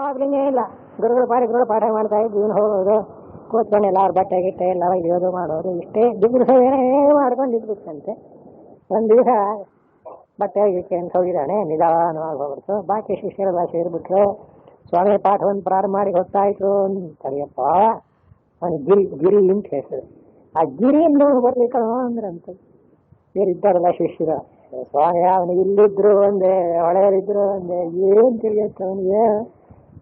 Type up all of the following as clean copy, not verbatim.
ಯಾವಾಗಲೂ ಇಲ್ಲ. ಗುರುಗಳು ಪಾಠ ಮಾಡ್ತಾ ಇದ್ದು ಇವನು ಹೋಗೋದು, ಕೂತ್ಕೊಂಡು ಎಲ್ಲಾರು ಬಟ್ಟೆ ಗಿಟ್ಟೆ ಎಲ್ಲ ಒಗೆಯೋದು ಮಾಡೋದು, ಇಷ್ಟೇ ದಿಗ್ಗಸ ಏನೇ ಮಾಡ್ಕೊಂಡಿದ್ಬಿಟ್ಟಂತೆ. ಒಂದು ದಿವಸ ಬಟ್ಟೆ ಗಿಟ್ಟೆ ಅಂತ ಹೋಗಿದ್ದಾನೆ, ನಿಧಾನವಾಗಿ ಹೋಗ್ಬಿಡ್ತು. ಬಾಕಿ ಶಿಷ್ಯರೆಲ್ಲ ಸೇರಿಬಿಟ್ರು. ಸ್ವಾಮಿ ಪಾಠವನ್ನು ಪ್ರಾರಂಭ ಮಾಡಿ ಗೊತ್ತಾಯ್ತು ಅಂತರಿಯಪ್ಪ, ಅವನು ಗಿರಿ ಅಂತ ಹೆಸರು. ಆ ಗಿರಿಯನ್ನು ಬರ್ಲಿಕ್ಕ ಅಂದ್ರಂತೆ ಸೇರಿದ್ದಾರಲ್ಲ ಶಿಷ್ಯರು. ಸ್ವಾಮಿ ಅವನಿಗೆ ಇಲ್ಲಿದ್ರು ಒಂದೇ, ಹೊಳೆಯಲ್ಲಿದ್ರು ಒಂದೇ, ಏನ್ ತಿಳಿಯುತ್ತೆ ಅವನಿಗೆ.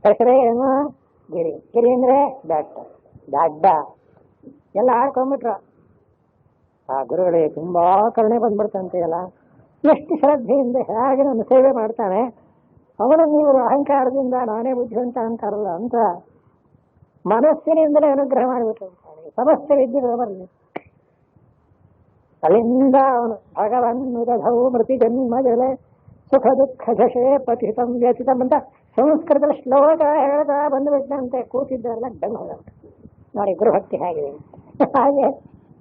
ಹೆಸರೇ ಏನು? ಗಿರಿ ಅಂದ್ರೆ ದಡ್ಡ ಎಲ್ಲ ಆಡ್ಕೊಂಡ್ಬಿಟ್ರು. ಆ ಗುರುಗಳಿಗೆ ತುಂಬಾ ಕರುಣೆ ಬಂದ್ಬಿಡ್ತಂತೆ. ಎಲ್ಲ ಎಷ್ಟು ಶ್ರದ್ಧೆಯಿಂದ ಹೇಗೆ ನನ್ನ ಸೇವೆ ಮಾಡ್ತಾನೆ, ಅವನು ನೀವು ಅಹಂಕಾರದಿಂದ ನಾನೇ ಬುದ್ಧಿವಂತ ಅಂತಾರಲ್ಲ ಅಂತ ಮನಸ್ಸಿನಿಂದಲೇ ಅನುಗ್ರಹ ಮಾಡಿಬಿಟ್ರು. ಸಮಸ್ಯೆ ವಿದ್ಯೆಗಳು ಬರಲಿ. ಅಲ್ಲಿಂದ ಅವನು ಭಗವನ್ನುದಧೌ ಮೃತಿ ಜನ್ಮಜಲೆ ಸುಖ ದುಃಖ ಜಶೆ ಪತಿತಂ ವ್ಯತಿತಂ ಅಂತ ಸಂಸ್ಕೃತದ ಶ್ಲೋಕ ಹೇಳ್ತಾ ಬಂದುಬಿಟ್ಟಂತೆ. ಕೂತಿದ್ದರೆಲ್ಲ ಡಂಗ್ ಹೋದಂತೆ. ನೋಡಿ ಗುರುಭಕ್ತಿ ಹೇಗಿದೆ. ಹಾಗೆ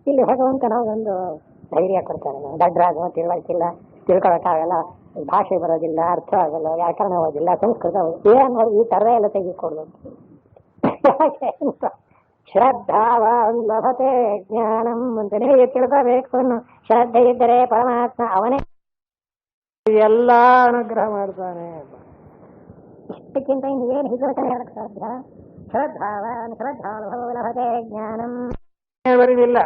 ಇಲ್ಲಿ ಭಗವಂತ ನಾವೊಂದು ಧೈರ್ಯ ಕೊಡ್ತಾನೆ. ನಾವು ದಡ್ಡರಾಗುವ ತಿಳುವಳಿಕಿಲ್ಲ, ತಿಳ್ಕೊಳಕ್ಕಾಗಲ್ಲ, ಭಾಷೆ ಬರೋದಿಲ್ಲ, ಅರ್ಥ ಆಗಲ್ಲ, ವ್ಯಾಕರಣ ಓದಿಲ್ಲ, ಸಂಸ್ಕೃತ ಏನು ಈ ಥರ ಎಲ್ಲ ತೆಗೆದುಕೊಡ್ಬೋದು. ಶ್ರದ್ಧಾವಾನ್ ಲಭತೆ ಜ್ಞಾನಂ ಅಂತ ನಿಮಗೆ ತಿಳ್ಕೋಬೇಕು. ಶ್ರದ್ಧೆ ಇದ್ದರೆ ಪರಮಾತ್ಮ ಅವನೇ ಎಲ್ಲ ಅನುಗ್ರಹ ಮಾಡ್ತಾನೆ. ಇಷ್ಟಕ್ಕಿಂತ ಏನು ಹಿತವಚನ ಹೇಳಕ್ ಸಾಧ್ಯ? ಶ್ರದ್ಧಾವಾನ್ ಶ್ರದ್ಧಾಳು ಲಭತೆ ಜ್ಞಾನಂ ಬರುವುದಿಲ್ಲ.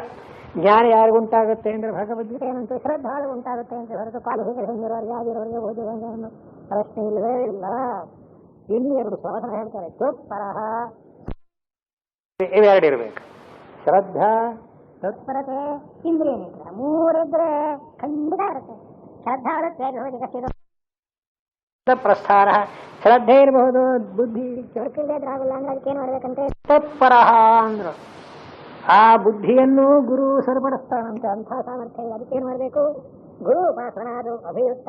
ಜ್ಞಾನ ಯಾರಿಗುಂಟಾಗುತ್ತೆ ಅಂದ್ರೆ ಭಗವದ್ಗೀತೆ ಏನಂತ ಶ್ರದ್ಧಾಳು ಉಂಟಾಗುತ್ತೆ ಅಂತ ಹೊರತು ಕಾಲೇಜುಗಳು ಹಿಂದಿರೋರಿಗೆ ಆಗಿರೋರಿಗೆ ಓದುವಂಗೆ ಪ್ರಶ್ನೆ ಇಲ್ಲವೇ ಇಲ್ಲ. ಇಲ್ಲಿ ಎರಡು ಸಾಧನ ಹೇಳ್ತಾರೆ. ತತ್ಪರಃ ಇವೆರಡಿರ್ಬೇಕು. ಶ್ರದ್ಧಾ, ತತ್ಪರತೆ, ಇಂದ್ರಿಯ ನಿಗ್ರಹ ಮೂರಿದ್ರೆ ಖಂಡಿತ ಇರುತ್ತೆ. ಶ್ರದ್ಧಾಳು ಪ್ರಸ್ಥಾನ, ಶ್ರದ್ಧೆ ಇರಬಹುದು, ಬುದ್ಧಿ ಚೊರಕಿಲ್ಲದ್ರಾಗಲ್ಲ ಅಂದ್ರೆ ಅದಕ್ಕೇನು ಮಾಡ್ಬೇಕಂತೆ ತತ್ಪರಃ ಅಂದ್ರು. ಆ ಬುದ್ಧಿಯನ್ನು ಗುರು ಸರಿಪಡಿಸ್ತಾನಂತೆ. ಅಂಥ ಸಾಮರ್ಥ್ಯ. ಅದಕ್ಕೇನು ಮಾಡಬೇಕು? ಗುರು ಉಪಾಸನಾದು ಅಭಿಯುಕ್ತ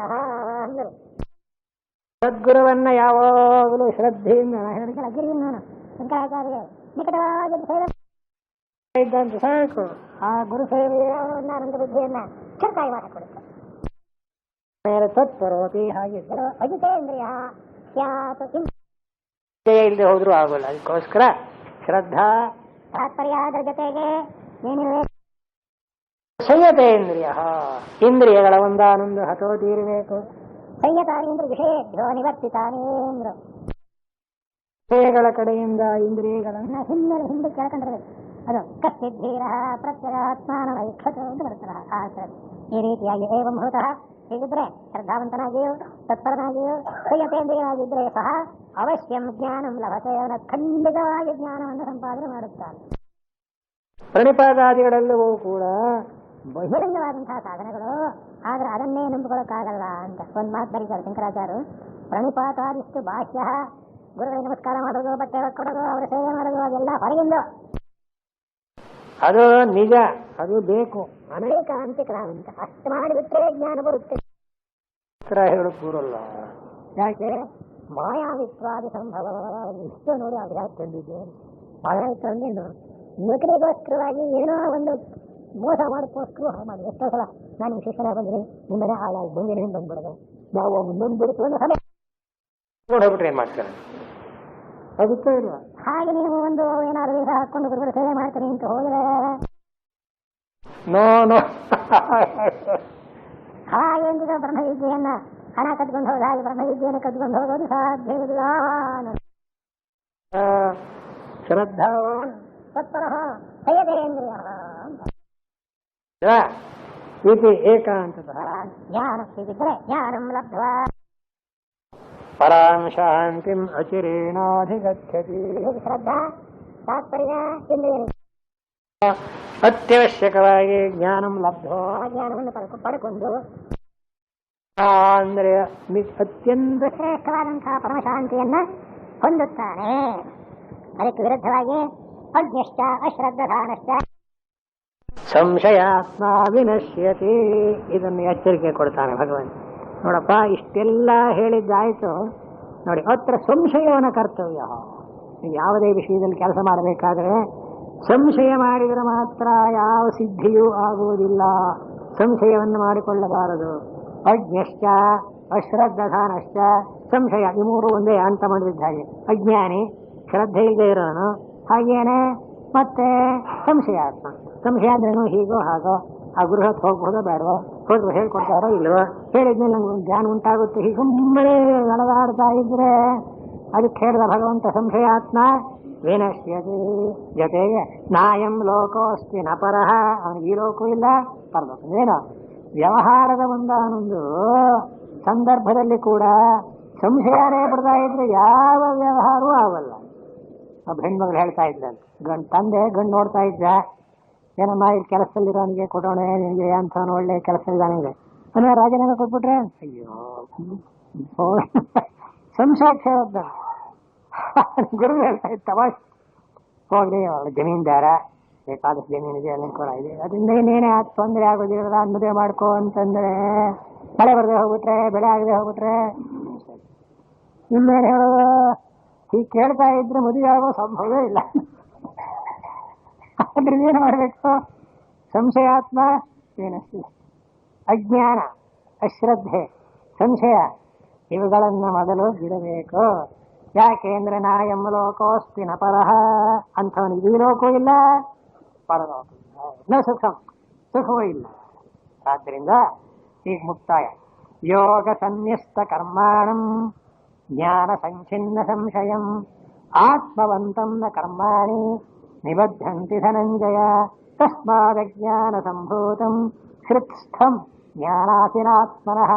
ಅಂದರು. ಸದ್ಗುರುವನ್ನ ಯಾವಾಗಲೂ ಶ್ರದ್ಧೆಯಿಂದ ಶಂಕರಾಚಾರ್ಯ ನಿಕಟವಾಗಿ ಇದ್ದಂತ ಸಾಕು. ಆ ಗುರು ಸೇವೆಯನ್ನ ಬುದ್ಧಿಯನ್ನ ಚರ್ಕಾಯಿ ಮಾಡಿಕೊಡುತ್ತೆ. ತತ್ಪರೋತಿ ಹಾಗಿದ್ದರು ಅಜಿತೇಂದ್ರಿಯ ಇಲ್ಲದೆ ಹೋದ್ರೂ ಆಗೋಲ್ಲ. ಅದಕ್ಕೋಸ್ಕರ ಶ್ರದ್ಧಾ ತಾತ್ಪರ್ಯ. ಅದರ ಜೊತೆಗೆ ಸಂಯತೇಂದ್ರಿಯ, ಇಂದ್ರಿಯಗಳ ಒಂದಾನೊಂದು ಹತೋಟಿ ಇರಬೇಕು. ಸಂಯತಾನೇಂದ್ರ ವಿಷಯೇಭ್ಯೋ ನಿವರ್ತಿತಾನೇಂದ್ರ, ವಿಷಯಗಳ ಕಡೆಯಿಂದ ಇಂದ್ರಿಯಗಳನ್ನ ಹಿಂದೆ ಕೇಳ್ಕೊಂಡಿರಬೇಕು. ಅದು ಕಶ್ಚಿದ್ದೀರ ಪ್ರತ್ಯಗಾತ್ಮಾನವೈಕ್ಷತ ಅಂತ ಬರ್ತಾರ. ಆ ಈ ರೀತಿಯಾಗಿ ಏವಂ ಭೂತಃ ಹೀಗಿದ್ರೆ ಶ್ರದ್ಧಾವಂತನಾಗಿಯೂ ತತ್ಪರನಾಗಿಯೂ ಸಂಯತೇಂದ್ರಿಯನಾಗಿದ್ದರೆ ಸಹ ಅವಶ್ಯಂ ಜ್ಞಾನಂ ಲಭತೆ, ಅವನ ಖಂಡಿತವಾಗಿ ಜ್ಞಾನವನ್ನು ಸಂಪಾದನೆ ಮಾಡುತ್ತಾನೆ. ಪ್ರಣಿಪಾದಾದಿಗಳೆಲ್ಲವೂ ಕೂಡ ಬಹಿರಂಗವಾದಂತಹ ಸಾಧನೆಗಳು, ಆದ್ರೆ ಅದನ್ನೇ ನಂಬಿಕೊಳ್ಳೋಕ್ಕಾಗಲ್ಲ ಅಂತ ಒಂದು ಮಾತು ಬರೀತಾರೆ ಶಂಕರಾಚಾರ್ಯರು. ಪ್ರಣಿಪಾತಾದಿಷ್ಟು ಬಾಹ್ಯ, ಗುರುಗಳಿಗೆ ನಮಸ್ಕಾರ ಮಾಡೋದು, ಬಟ್ಟೆ ಕೊಡೋದು, ಅವರ ಸೇವೆ ಮಾಡೋದು, ಅದೆಲ್ಲ ಹೊರಗಿಂದ. ಅದು ನಿಜ, ಅದು ಬೇಕು. ಅನೇಕ ಅಂತಿಕರ ಅಂತ ಅಷ್ಟು ಮಾಡಿಬಿಟ್ರೆ ಜ್ಞಾನ ಬರುತ್ತೆ. ಹೇಳಕ್ ಬರಲ್ಲ. ಯಾಕೆ? ಮಾಯಾವಿತ್ವಾದಿ ಸಂಭವ ಇಷ್ಟು ನೋಡಿ ಅದು ಯಾಕೆ ತಂದಿದ್ದೇನೆ. ಮಾಯಾವಿತ್ವ ಅಂದೇನು? ನೌಕರಿಗೋಸ್ಕರವಾಗಿ ಏನೋ ಒಂದು ಮೋಸ ಮಾಡೋಕ್ಕೋಸ್ಕರ ಮಾಡಿ. ಎಷ್ಟೋ ಸಲ ನಾನು ಶಿಕ್ಷಣ ಬಂದಿನಿ, ನಿಮ್ಮನೆ ಹಾಳಾಗಿ ಬಂದಿನಿ ಬಂದ್ಬಿಡೋದು. ನಾವು ಮುಂದೊಂದು ಬಿಡುತ್ತೆ ಒಂದು ಸಲ ಹೋಗ್ಬಿಟ್ರೆ ಏನ್ ಮಾಡ್ತಾರೆ? ಅದಕ್ಕೆ ಇಲ್ವಾ? ಹಾಗೆ ನೀವು ಒಂದು ಏನಾದ್ರು ವೀಸ ಹಾಕೊಂಡು ಗುರುಗಳು ಸೇವೆ ಮಾಡ್ತೀನಿ ಅಂತ ಹೋದ್ರೆ ನೋ ಹಾಗೆ ಎಂದಿದ ಬ್ರಹ್ಮವಿದ್ಯೆಯನ್ನ ಹಣ ಕದ್ಕೊಂಡು ಹೋದ ಹಾಗೆ ಬ್ರಹ್ಮವಿದ್ಯೆಯನ್ನು ಕದ್ಕೊಂಡು ಹೋಗೋದು ಸಾಧ್ಯವಿಲ್ಲ. ಶ್ರದ್ಧಾವಾನ್ ತತ್ಪರಃ ಸಂಯತೇಂದ್ರಿಯ ಇದು ಏಕಾಂತತಃ ಜ್ಞಾನ ಸಿಕ್ಕಿದ್ರೆ ಜ್ಞಾನಂ ಲಬ್ಧ್ವಾ ಪರಾಂ ಶಾಂತಿಂ ಅಚಿರೇಣಾಧಿಗಚ್ಚತಿ. ಶ್ರದ್ಧಾ ತಾತ್ಪರ್ಯ ಇಂದ್ರಿಯ ಅತ್ಯವಶ್ಯಕವಾಗಿ ಜ್ಞಾನಂ ಲಬ್ಧ್ವಾ, ಜ್ಞಾನವನ್ನು ಪಡ್ಕೊಂಡು ಅಂದ್ರೆ ಅತ್ಯಂತ ಶ್ರೇಷ್ಠವಾದಂತಹ ಪರಮಶಾಂತಿಯನ್ನ ಹೊಂದುತ್ತಾನೆ. ಅದಕ್ಕೆ ವಿರುದ್ಧವಾಗಿ ಅಜ್ಞಶ್ಚ ಅಶ್ರದ್ಧಾನಶ್ಚ ಸಂಶಯಾತ್ಮ ವಿನಶ್ಯತಿ. ಇದನ್ನು ಎಚ್ಚರಿಕೆ ಕೊಡ್ತಾನೆ ಭಗವಂತ. ನೋಡಪ್ಪ, ಇಷ್ಟೆಲ್ಲ ಹೇಳಿದ್ದಾಯ್ತು. ನೋಡಿ, ಅತ್ರ ಸಂಶಯವನ ಕರ್ತವ್ಯ. ಯಾವುದೇ ವಿಷಯದಲ್ಲಿ ಕೆಲಸ ಮಾಡಬೇಕಾದ್ರೆ ಸಂಶಯ ಮಾಡಿದರೆ ಮಾತ್ರ ಯಾವ ಸಿದ್ಧಿಯೂ ಆಗುವುದಿಲ್ಲ. ಸಂಶಯವನ್ನು ಮಾಡಿಕೊಳ್ಳಬಾರದು. ಅಜ್ಞಶ್ಚ ಅಶ್ರದ್ಧಾನಶ್ಚ ಸಂಶಯ, ಈ ಮೂರು ಒಂದೇ ಅಂತ ಮಾಡಿದ ಹಾಗೆ. ಅಜ್ಞಾನಿ, ಶ್ರದ್ಧೆ ಇಲ್ಲದೆ ಇರೋನು, ಹಾಗೇನೆ ಮತ್ತೆ ಸಂಶಯಾತ್ಮ. ಸಂಶಯ ಅಂದ್ರೇನು, ಹೀಗೋ ಹಾಗೋ, ಆ ಗೃಹಕ್ಕೆ ಹೋಗ್ಬೋದೋ ಬೇಡವೋ, ಹೋದ್ರು ಹೇಳ್ಕೊಡ್ತಾರೋ ಇಲ್ವೋ, ಹೇಳಿದ್ಮೇಲೆ ನಂಗೆ ಜ್ಞಾನ ಉಂಟಾಗುತ್ತೆ, ಹೀಗೆ ಸುಮ್ಮನೆ ನಡೆದಾಡ್ತಾ ಇದ್ರೆ ಅದಕ್ಕೆ ಹೇಳಿದ ಭಗವಂತ ಸಂಶಯಾತ್ಮ ವಿನಶ್ಯತಿ. ಜೊತೆಗೆ ನಾಯಂ ಲೋಕೋಸ್ತಿ ನ ಪರಃ, ಅವನಿಗೆ ಈ ಲೋಕವೂ ಇಲ್ಲ ಪರಲೋಕ. ಏನು ವ್ಯವಹಾರದ ಒಂದಾನೊಂದು ಸಂದರ್ಭದಲ್ಲಿ ಕೂಡ ಸಂಶಯನೇ ಬಿಡ್ತಾ ಇದ್ರೆ ಯಾವ ವ್ಯವಹಾರವೂ ಆಗಲ್ಲ. ಒಬ್ಬ ಹೆಣ್ಮಗಳು ಹೇಳ್ತಾ ಇದ್ದಂತೆ, ತಂದೆ ಗಂಡು ನೋಡ್ತಾ ಇದ್ದ, ಏನಮ್ಮ ಇಲ್ಲಿ ಕೆಲಸದಲ್ಲಿರೋನಿಗೆ ಕೊಡೋಣ ನಿನಗೆ ಅಂಥವನು ಒಳ್ಳೆ ಕೆಲಸದಲ್ಲಿದ್ದಾನೆ ಅಂದರೆ ರಾಜನಾಗ ಕೊಟ್ಬಿಟ್ರೆ ಅಯ್ಯೋ ಸಂಶಯಕ್ಕೆ ಹೇಳೋದ ಗುರು ಹೇಳ್ತಾ ಇದ್ದ ತಮಾಷೆ. ಹೋಗ್ಲಿ ಅವಳು ಜಮೀನ್ದಾರ, ಬೇಕಾದಷ್ಟು ಜಮೀನಿದೆ, ಅಲ್ಲಿ ಕೊಡ ಇದೆ, ಅದರಿಂದ ಇನ್ನೇನೇ ತೊಂದರೆ ಆಗೋದಿಲ್ಲ, ಮದುವೆ ಮಾಡ್ಕೋ ಅಂತಂದ್ರೆ ಮಳೆ ಬರದೆ ಹೋಗ್ಬಿಟ್ರೆ, ಬೆಳೆ ಆಗದೆ ಹೋಗ್ಬಿಟ್ರೆ ಇನ್ನೇನು ಹೇಳೋದು? ಹೀಗೆ ಕೇಳ್ತಾ ಇದ್ರೆ ಮದುವೆ ಆಗೋ ಸಂಭವವೇ ಇಲ್ಲ. ಅದ್ರಿಂದ ಏನು ಮಾಡಬೇಕು? ಸಂಶಯಾತ್ಮ ಏನಸ್ತಿ, ಅಜ್ಞಾನ, ಅಶ್ರದ್ಧೆ, ಸಂಶಯ ಇವುಗಳನ್ನು ಮೊದಲು ಬಿಡಬೇಕು. ಯಾಕೆ ಅಂದ್ರೆ ನಾಯಂ ಲೋಕೋಸ್ತಿ ನ ಪರಃ, ಅಂಥವನಿಗೆ ಈ ಲೋಕವೂ ಇಲ್ಲ ಪರಲೋಕ ನ ಸುಖಂ, ಸುಖವೂ ಇಲ್ಲ. ಆದ್ದರಿಂದ ಈಗ ಮುಕ್ತಾಯ. ಯೋಗ ಸನ್ಯಸ್ತ ಕರ್ಮಾಣಂ ಜ್ಞಾನ ಸಂಚಿನ್ನ ಸಂಶಯಂ ಆತ್ಮವಂತಂ ನ ಕರ್ಮಾಣಿ ನಿಬದ್ಧಂತಿ ಧನಂಜಯ ತಸ್ಮಾದಜ್ಞಾನ ಸಂಭೂತಂ ಹೃತ್ಸ್ಥಂ ಜ್ಞಾನಾಸಿನಾತ್ಮನಃ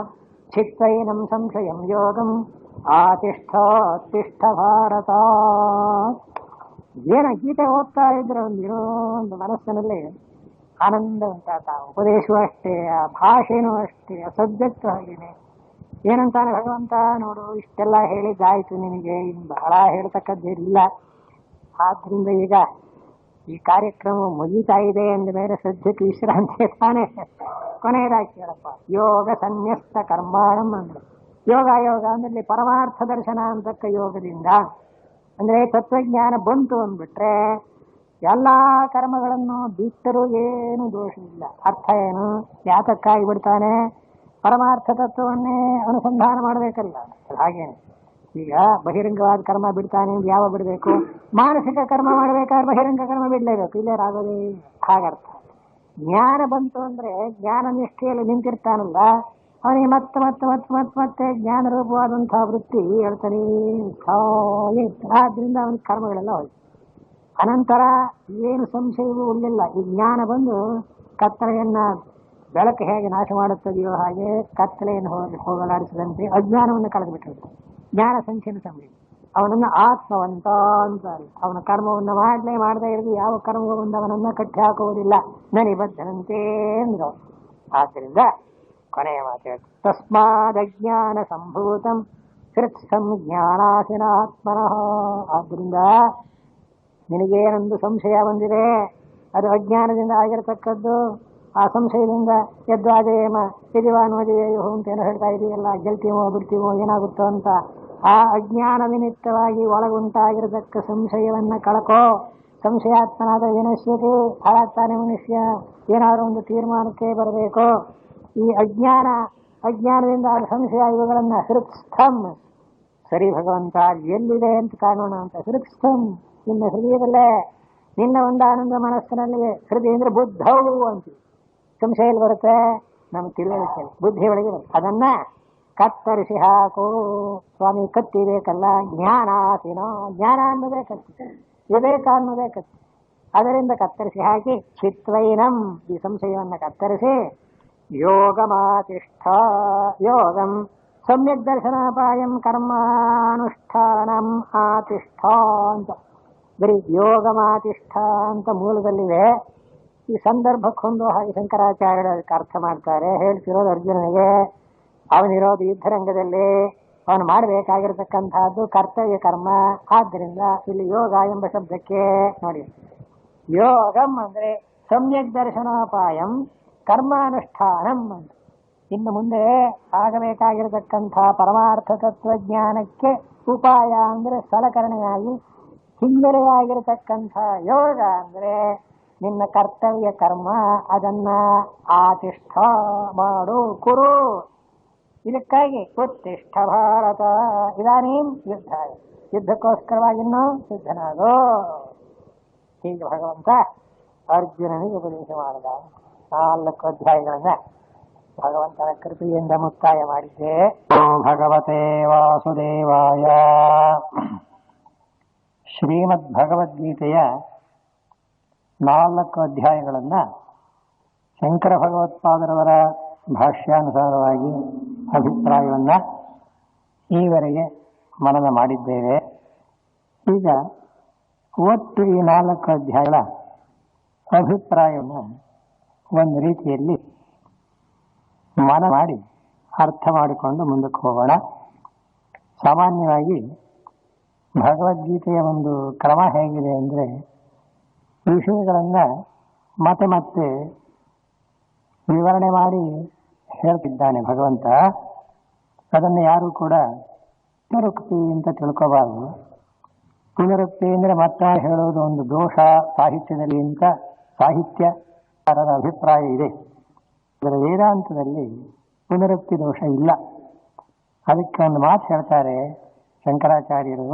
ಚಿತ್ತೈನಂ ಸಂಶಯಂ ಯೋಗಂ ಆತಿಷ್ಠೋತ್ತಿಷ್ಠ ಭಾರತ. ಏನ ಗೀತೆ ಓದ್ತಾ ಇದ್ರೆ ಒಂದು ಮನಸ್ಸಿನಲ್ಲಿ ಆನಂದ ಉಂಟಾತ. ಉಪದೇಶವೂ ಅಷ್ಟೇ, ಆ ಭಾಷೆನೂ ಅಷ್ಟೇ, ಆ ಸಬ್ಜೆಕ್ಟ್ ಹಾಗೇನೆ. ಏನಂತಾನೆ ಭಗವಂತ, ನೋಡು ಇಷ್ಟೆಲ್ಲ ಹೇಳಿದ್ದಾಯ್ತು, ನಿನಗೆ ಇನ್ನು ಬಹಳ ಹೇಳ್ತಕ್ಕದ್ದೇನಿಲ್ಲ. ಆದ್ರಿಂದ ಈಗ ಈ ಕಾರ್ಯಕ್ರಮ ಮುಗೀತಾ ಇದೆ ಅಂದ ಮೇಲೆ ಸದ್ಯಕ್ಕೆ ವಿಶ್ರಾಂತಿ ತಾನೇ. ಕೊನೆಯದಾಗಿ ಕೇಳಪ್ಪ, ಯೋಗ ಸನ್ಯಸ್ತ ಕರ್ಮಾಣಂ ಅಂದ್ರೆ ಯೋಗ ಅಂದ್ರೆ ಪರಮಾರ್ಥ ದರ್ಶನ ಅಂತಕ್ಕ ಯೋಗದಿಂದ, ಅಂದ್ರೆ ತತ್ವಜ್ಞಾನ ಬಂತು ಅಂದ್ಬಿಟ್ರೆ ಎಲ್ಲಾ ಕರ್ಮಗಳನ್ನು ಬಿಟ್ಟರೂ ಏನು ದೋಷ ಇಲ್ಲ. ಅರ್ಥ ಏನು? ಯಾತಕ್ಕಾಗಿ ಬಿಡ್ತಾನೆ? ಪರಮಾರ್ಥ ತತ್ವವನ್ನೇ ಅನುಸಂಧಾನ ಮಾಡಬೇಕಲ್ಲ. ಹಾಗೇನೆ ಈಗ ಬಹಿರಂಗವಾದ ಕರ್ಮ ಬಿಡ್ತಾನೆ, ಯಾವ ಬಿಡಬೇಕು? ಮಾನಸಿಕ ಕರ್ಮ ಮಾಡಬೇಕಾದ್ರೆ ಬಹಿರಂಗ ಕರ್ಮ ಬಿಡಲೇಬೇಕು, ಇಲ್ಲೇರಾಗೋದೇ. ಹಾಗರ್ಥ. ಜ್ಞಾನ ಬಂತು ಅಂದ್ರೆ ಜ್ಞಾನ ನಿಷ್ಠೆಯಲ್ಲಿ ನಿಂತಿರ್ತಾನಲ್ಲ, ಅವನಿಗೆ ಮತ್ತೆ ಮತ್ತೆ ಮತ್ತೆ ಮತ್ತೆ ಮತ್ತೆ ಜ್ಞಾನ ರೂಪವಾದಂತಹ ವೃತ್ತಿ ಹೇಳ್ತಾನೆ. ಆದ್ರಿಂದ ಅವನಿಗೆ ಕರ್ಮಗಳೆಲ್ಲ ಹೋಯ್ತು. ಅನಂತರ ಏನು ಸಂಶಯವೂ ಉಳಿಲ್ಲ. ಈ ಜ್ಞಾನ ಬಂದು ಕತ್ತಲೆಯನ್ನ ಬೆಳಕು ಹೇಗೆ ನಾಶ ಮಾಡುತ್ತದೆಯೋ ಹಾಗೆ ಕತ್ತಲೆಯನ್ನು ಹೋಗಲಾಡಿಸಿದಂತೆ ಅಜ್ಞಾನವನ್ನು ಕಳೆದು ಬಿಟ್ಟಿರುತ್ತೆ. ಜ್ಞಾನ ಸಂಚಿನ ಸಮಯ ಅವನನ್ನು ಆತ್ಮವಂತ ಅಂತಾರೆ. ಅವನ ಕರ್ಮವನ್ನು ಮಾಡದೇ ಇರೋದು ಯಾವ ಕರ್ಮವು ಬಂದು ಅವನನ್ನ ಕಟ್ಟಿ ಹಾಕುವುದಿಲ್ಲ. ನನಿಬದ್ಧನಂತೆ ಅಂದ್ರು. ಆದ್ದರಿಂದ ಕೊನೆಯ ಮಾತು, ತಸ್ಮಾದಜ್ಞಾನ ಸಂಭೂತಂ ಹೃತ್ಸ್ಥಂ ಜ್ಞಾನಾಸಿನಾತ್ಮನಃ. ಆದ್ದರಿಂದ ನಿನಗೇನೊಂದು ಸಂಶಯ ಬಂದಿದೆ, ಅದು ಅಜ್ಞಾನದಿಂದ ಆಗಿರತಕ್ಕದ್ದು. ಆ ಸಂಶಯದಿಂದ ಯದ್ವಾದೇಮ ಯದಿವಾನ್ವದೇಯೋ ಅಂತೇನೋ ಹೇಳ್ತಾ ಇದೆಯಲ್ಲ, ಗೆಲ್ತೀವೋ ಬಿಡ್ತೀವೋ ಏನಾಗುತ್ತೋ ಅಂತ. ಆ ಅಜ್ಞಾನ ನಿಮಿತ್ತವಾಗಿ ಒಳಗುಂಟಾಗಿರತಕ್ಕ ಸಂಶಯವನ್ನ ಕಳಕೋ. ಸಂಶಯಾತ್ಮನಾದ ವಿನಶ್ಯತೆ, ಹಾಳಾಗ್ತಾನೆ ಮನುಷ್ಯ. ಏನಾದರೂ ಒಂದು ತೀರ್ಮಾನಕ್ಕೆ ಬರಬೇಕು. ಈ ಅಜ್ಞಾನದಿಂದ ಆದ ಸಂಶಯ ಇವುಗಳನ್ನ ಹೃತ್ಸ್ಥಂ, ಸರಿ ಭಗವಂತ ಎಲ್ಲಿದೆ ಅಂತ ಕಾಣೋಣ ಅಂತ. ಹೃತ್ಸ್ಥಂ, ನಿನ್ನ ಹೃದಯದಲ್ಲೇ, ನಿನ್ನ ಒಂದಾನಂದ ಮನಸ್ಸಿನಲ್ಲಿ. ಹೃದಯ ಅಂದ್ರೆ ಬುದ್ಧವು ಅಂತೀವಿ. ಸಂಶಯ ಬರುತ್ತೆ ನಮ್ಮ ತಿಳುವಳಿಕೆ, ಬುದ್ಧಿ ಒಳಗೆ ಬರುತ್ತೆ. ಅದನ್ನ ಕತ್ತರಿಸಿ ಹಾಕು ಸ್ವಾಮಿ. ಕತ್ತಿ ಬೇಕಲ್ಲ, ಜ್ಞಾನಾಸಿನೋ, ಜ್ಞಾನ ಅನ್ನೋದೇ ಕತ್ತಿ, ವಿವೇಕ ಅನ್ನೋದೇ ಕತ್ತಿ. ಅದರಿಂದ ಕತ್ತರಿಸಿ ಹಾಕಿ ಚಿತ್ವೈನಂ, ಈ ಸಂಶಯವನ್ನು ಕತ್ತರಿಸಿ ಯೋಗಮಾತಿಷ್ಠ, ಯೋಗಂ ಸಮ್ಯಕ್ ದರ್ಶನಾಪಾಯಂ ಕರ್ಮಾನುಷ್ಠಾನಂ ಆತಿಷ್ಠ ಅಂತ. ಬರೀ ಯೋಗಮಾತಿಷ್ಠ ಅಂತ ಮೂಲದಲ್ಲಿದೆ. ಈ ಸಂದರ್ಭಕ್ಕೊಂದು ಹಾಗೆ ಶಂಕರಾಚಾರ್ಯರು ಅದಕ್ಕೆ ಅರ್ಥ ಮಾಡ್ತಾರೆ. ಹೇಳ್ತಿರೋದು ಅರ್ಜುನನಿಗೆ, ಅವನಿರೋದು ಯುದ್ಧರಂಗದಲ್ಲಿ, ಅವನು ಮಾಡಬೇಕಾಗಿರ್ತಕ್ಕಂಥದ್ದು ಕರ್ತವ್ಯ ಕರ್ಮ. ಆದ್ದರಿಂದ ಇಲ್ಲಿ ಯೋಗ ಎಂಬ ಶಬ್ದಕ್ಕೆ ನೋಡಿ, ಯೋಗಂ ಅಂದ್ರೆ ಸಮ್ಯಕ್ ದರ್ಶನೋಪಾಯಂ ಕರ್ಮಾನುಷ್ಠಾನಂ ಅಂತ. ಇನ್ನು ಮುಂದೆ ಆಗಬೇಕಾಗಿರತಕ್ಕಂಥ ಪರಮಾರ್ಥ ತತ್ವಜ್ಞಾನಕ್ಕೆ ಉಪಾಯ ಅಂದ್ರೆ ಸಲಕರಣೆಯಾಗಿ ಹಿನ್ನೆಲೆಯಾಗಿರತಕ್ಕಂಥ ಯೋಗ ಅಂದ್ರೆ ನಿನ್ನ ಕರ್ತವ್ಯ ಕರ್ಮ. ಅದನ್ನ ಆತಿಷ್ಠ ಮಾಡು, ಕುರು. ಇದಕ್ಕಾಗಿ ಉತ್ತಿಷ್ಠ ಭಾರತ ಇದಾನೀಂ ಯುದ್ಧ, ಯುದ್ಧಕ್ಕೋಸ್ಕರವಾಗಿನ್ನೂ ಸಿದ್ಧನಾಗೋ. ಹೀಗೆ ಭಗವಂತ ಅರ್ಜುನನಿಗೆ ಉಪದೇಶ ಮಾಡಿದ 4 ಅಧ್ಯಾಯಗಳನ್ನ ಭಗವಂತನ ಕೃಪೆಯಿಂದ ಮುಕ್ತಾಯ ಮಾಡಿದ್ದೆ. ಭಗವತೆ ವಾಸುದೇವಾಯ. ಶ್ರೀಮದ್ ಭಗವದ್ಗೀತೆಯ 4 ಅಧ್ಯಾಯಗಳನ್ನ ಶಂಕರ ಭಗವತ್ಪಾದರವರ ಭಾಷ್ಯಾನುಸಾರವಾಗಿ ಅಭಿಪ್ರಾಯವನ್ನ ಈವರೆಗೆ ಮನನ ಮಾಡಿದ್ದೇವೆ. ಈಗ ಒಟ್ಟು ಈ 4 ಅಧ್ಯಾಯಗಳ ಅಭಿಪ್ರಾಯವನ್ನು ಒಂದು ರೀತಿಯಲ್ಲಿ ಮನ ಮಾಡಿ ಅರ್ಥ ಮಾಡಿಕೊಂಡು ಮುಂದಕ್ಕೆ ಹೋಗೋಣ. ಸಾಮಾನ್ಯವಾಗಿ ಭಗವದ್ಗೀತೆಯ ಒಂದು ಕ್ರಮ ಹೇಗಿದೆ ಅಂದರೆ, ವಿಷಯಗಳನ್ನು ಮತ್ತೆ ಮತ್ತೆ ವಿವರಣೆ ಮಾಡಿ ಹೇಳ್ತಿದ್ದಾನೆ ಭಗವಂತ. ಅದನ್ನು ಯಾರೂ ಕೂಡ ಪುನರುಕ್ತಿ ಅಂತ ತಿಳ್ಕೋಬಾರದು. ಪುನರುಕ್ತಿ ಅಂದರೆ ಮತ್ತೆ ಹೇಳೋದು ಒಂದು ದೋಷ ಸಾಹಿತ್ಯದಲ್ಲಿ ಅಂತ ಸಾಹಿತ್ಯಕಾರರ ಅಭಿಪ್ರಾಯ ಇದೆ. ಅದರ ವೇದಾಂತದಲ್ಲಿ ಪುನರುಕ್ತಿ ದೋಷ ಇಲ್ಲ. ಅದಕ್ಕೆ ಒಂದು ಮಾತು ಹೇಳ್ತಾರೆ ಶಂಕರಾಚಾರ್ಯರು,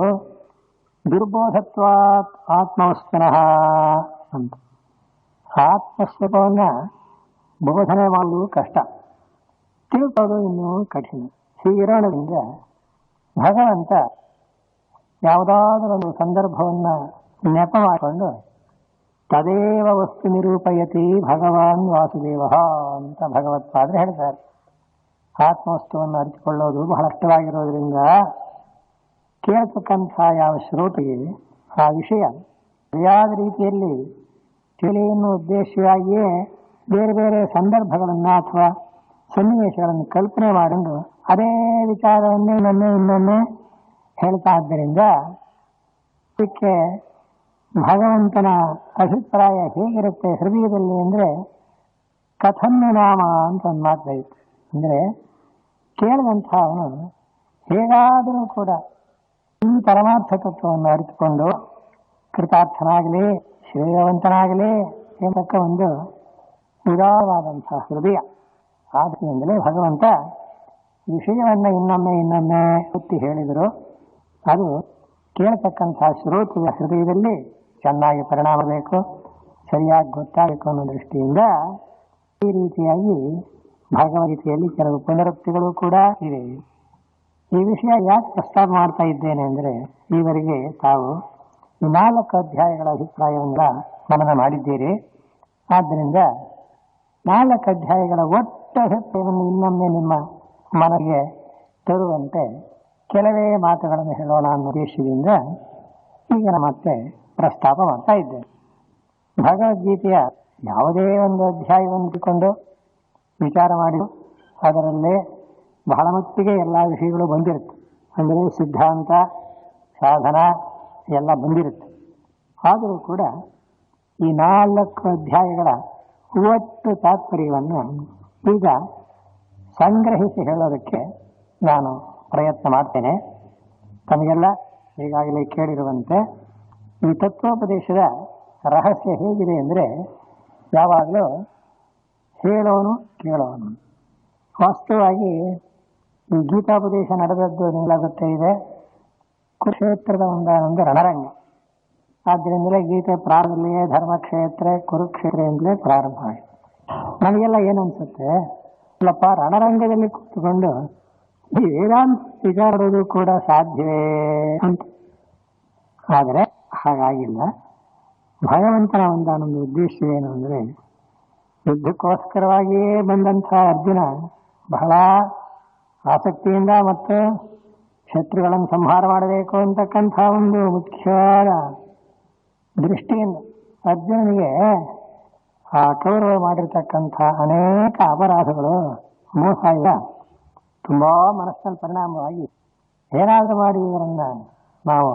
ದುರ್ಬೋಧತ್ವಾತ್ ಆತ್ಮವಸ್ತನಃ ಅಂತ. ಆತ್ಮಸ್ವರೂಪವನ್ನು ಬೋಧನೆ ಮಾಡುವುದು ಕಷ್ಟ, ತಿಳ್ಕೋದು ಇನ್ನೂ ಕಠಿಣ. ಹೀಗಿರೋದ್ರಿಂದ ಭಗವಂತ ಯಾವುದಾದ್ರೂ ಒಂದು ಸಂದರ್ಭವನ್ನು ನೆಪ ಮಾಡಿಕೊಂಡು ತದೇವ ವಸ್ತು ನಿರೂಪಯತಿ ಭಗವಾನ್ ವಾಸುದೇವ ಅಂತ ಭಗವತ್ಪಾದರು ಹೇಳ್ತಾರೆ. ಆತ್ಮವಸ್ತುವನ್ನು ಅರಿತುಕೊಳ್ಳೋದು ಬಹಳಷ್ಟವಾಗಿರೋದ್ರಿಂದ ಕೇಳತಕ್ಕಂಥ ಯಾವ ಶ್ರೋತಿಗೆ ಆ ವಿಷಯ ಸರಿಯಾದ ರೀತಿಯಲ್ಲಿ ತಿಳಿಯನ್ನು ಉದ್ದೇಶವಾಗಿಯೇ ಬೇರೆ ಬೇರೆ ಸಂದರ್ಭಗಳನ್ನು ಅಥವಾ ಸನ್ನಿವೇಶಗಳನ್ನು ಕಲ್ಪನೆ ಮಾಡಿಕೊಂಡು ಅದೇ ವಿಚಾರವನ್ನೇ ಇನ್ನೊಮ್ಮೆ ಹೇಳ್ತಾ ಆದ್ದರಿಂದ ಇದಕ್ಕೆ ಭಗವಂತನ ಅಭಿಪ್ರಾಯ ಹೇಗಿರುತ್ತೆ ಹೃದಯದಲ್ಲಿ ಅಂದರೆ, ಕಥನ್ಯ ನಾಮ ಅಂತ ಒಂದು ಮಾತು ಇತ್ತು. ಅಂದರೆ ಕೇಳಿದಂಥ ಅವನು ಹೇಗಾದರೂ ಕೂಡ ಈ ಪರಮಾರ್ಥ ತತ್ವವನ್ನು ಅರಿತುಕೊಂಡು ಕೃತಾರ್ಥನಾಗಲಿ ಶ್ರೇಯವಂತನಾಗಲಿ ಎಂಬಕ್ಕ ಒಂದು ಉದಾರವಾದಂಥ ಹೃದಯ. ಆದ್ದರಿಂದಲೇ ಭಗವಂತ ವಿಷಯವನ್ನು ಇನ್ನೊಮ್ಮೆ ಒತ್ತಿ ಹೇಳಿದರು. ಅದು ಕೇಳತಕ್ಕಂಥ ಶ್ರೋತೃ ಹೃದಯದಲ್ಲಿ ಚೆನ್ನಾಗಿ ಪರಿಣಾಮ ಬೇಕು, ಸರಿಯಾಗಿ ಗೊತ್ತಾಗಬೇಕು ಅನ್ನೋ ದೃಷ್ಟಿಯಿಂದ ಈ ರೀತಿಯಾಗಿ ಭಗವದ್ಗೀತೆಯಲ್ಲಿ ಕೆಲವು ಪುನರುಕ್ತಿಗಳು ಕೂಡ ಇವೆ. ಈ ವಿಷಯ ಯಾಕೆ ಪ್ರಸ್ತಾಪ ಮಾಡ್ತಾ ಇದ್ದೇನೆ ಅಂದರೆ, ಈವರೆಗೆ ತಾವು ಈ 4 ಅಧ್ಯಾಯಗಳ ಅಭಿಪ್ರಾಯವನ್ನ ಮನನ ಮಾಡಿದ್ದೀರಿ. ಆದ್ದರಿಂದ 4 ಅಧ್ಯಾಯಗಳ ಒಟ್ಟು ಅಭಿಪ್ರಾಯವನ್ನು ಇನ್ನೊಮ್ಮೆ ನಿಮ್ಮ ಮನಗೆ ತರುವಂತೆ ಕೆಲವೇ ಮಾತುಗಳನ್ನು ಹೇಳೋಣ ಅನ್ನೋ ಉದ್ದೇಶದಿಂದ ಈಗ ಮತ್ತೆ ಪ್ರಸ್ತಾಪ ಮಾಡ್ತಾ ಇದ್ದೇನೆ. ಭಗವದ್ಗೀತೆಯ ಯಾವುದೇ ಒಂದು ಅಧ್ಯಾಯವನ್ನು ಇಟ್ಟುಕೊಂಡು ವಿಚಾರ ಮಾಡಿ ಅದರಲ್ಲೇ ಬಹಳ ಮಟ್ಟಿಗೆ ಎಲ್ಲ ವಿಷಯಗಳು ಬಂದಿರುತ್ತೆ. ಅಂದರೆ ಸಿದ್ಧಾಂತ ಸಾಧನ ಎಲ್ಲ ಬಂದಿರುತ್ತೆ. ಆದರೂ ಕೂಡ ಈ 4 ಅಧ್ಯಾಯಗಳ ಒಟ್ಟು ತಾತ್ಪರ್ಯವನ್ನು ಈಗ ಸಂಗ್ರಹಿಸಿ ಹೇಳೋದಕ್ಕೆ ನಾನು ಪ್ರಯತ್ನ ಮಾಡ್ತೇನೆ. ತಮಗೆಲ್ಲ ಈಗಾಗಲೇ ಕೇಳಿರುವಂತೆ ಈ ತತ್ವೋಪದೇಶದ ರಹಸ್ಯ ಹೇಗಿದೆ ಅಂದರೆ, ಯಾವಾಗಲೂ ಹೇಳೋನು ಕೇಳೋನು. ವಾಸ್ತವವಾಗಿ ಈ ಗೀತಾಪದೇಶ ನಡೆದದ್ದು ನಿಲ್ಲ ಗೊತ್ತೇ ಇದೆ, ಕುರುಕ್ಷೇತ್ರದ ಒಂದು ರಣರಂಗ. ಆದ್ದರಿಂದಲೇ ಗೀತೆ ಪ್ರಾರಂಭದಲ್ಲಿಯೇ ಧರ್ಮಕ್ಷೇತ್ರ ಕುರುಕ್ಷೇತ್ರ ಎಂದಲೇ ಪ್ರಾರಂಭ ಆಯಿತು. ನನಗೆಲ್ಲ ಏನನ್ಸುತ್ತೆ, ಇಲ್ಲಪ್ಪ ರಣರಂಗದಲ್ಲಿ ಕೂತ್ಕೊಂಡು ಈ ವೇದಾಂತ ವಿಚಾರೋದು ಕೂಡ ಸಾಧ್ಯವೇ ಅಂತ. ಆದರೆ ಹಾಗಾಗಿಲ್ಲ. ಭಗವಂತನ ಒಂದಾನೊಂದು ಉದ್ದೇಶ ಏನು ಅಂದರೆ, ಯುದ್ಧಕ್ಕೋಸ್ಕರವಾಗಿಯೇ ಬಂದಂಥ ಅರ್ಜುನ ಬಹಳ ಆಸಕ್ತಿಯಿಂದ ಮತ್ತು ಶತ್ರುಗಳನ್ನು ಸಂಹಾರ ಮಾಡಬೇಕು ಅಂತಕ್ಕಂಥ ಒಂದು ಮುಖ್ಯವಾದ ದೃಷ್ಟಿಯಿಂದ ಅರ್ಜುನನಿಗೆ ಆ ಕೌರವರು ಮಾಡಿರ್ತಕ್ಕಂಥ ಅನೇಕ ಅಪರಾಧಗಳು ಮೋಸ ಇಲ್ಲ ತುಂಬ ಮನಸ್ಸಲ್ಲಿ ಪರಿಣಾಮವಾಗಿ ಏನಾದರೂ ಮಾಡಿ ಇವರನ್ನು ನಾವು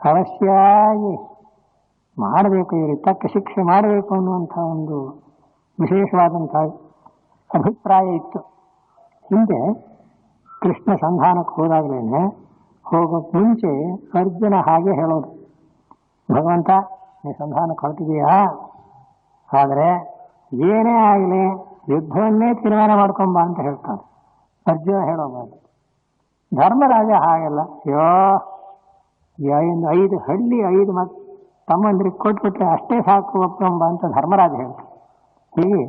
ಅವಶ್ಯವಾಗಿ ಮಾಡಬೇಕು, ಇವರಿಗೆ ತಕ್ಕ ಶಿಕ್ಷೆ ಮಾಡಬೇಕು ಅನ್ನುವಂಥ ಒಂದು ವಿಶೇಷವಾದಂಥ ಅಭಿಪ್ರಾಯ ಇತ್ತು. ಹಿಂದೆ ಕೃಷ್ಣ ಸಂಧಾನಕ್ಕೆ ಹೋದಾಗಲೇ ಹೋಗೋಕ್ಕೆ ಮುಂಚೆ ಅರ್ಜುನ ಹಾಗೆ ಹೇಳೋದು, ಭಗವಂತ ನೀ ಸಂಧಾನಕ್ಕೆ ಹೊರಟಿದೀಯಾ, ಆದರೆ ಏನೇ ಆಗಲಿ ಯುದ್ಧವನ್ನೇ ತೀರ್ಮಾನ ಮಾಡ್ಕೊಂಬ ಅಂತ ಹೇಳ್ತಾರೆ. ಅರ್ಜುನ ಹೇಳೋ ಮಾತು. ಧರ್ಮರಾಜ ಹಾಗೆಲ್ಲ, ಇನ್ನು 5 ಹಳ್ಳಿ 5 ತಮ್ಮಂದ್ರಿಗೆ ಕೊಟ್ಬಿಟ್ರೆ ಅಷ್ಟೇ ಸಾಕು ಒಪ್ಪಂಬ ಅಂತ ಧರ್ಮರಾಜ ಹೇಳ್ತಾರೆ. ಹೀಗೆ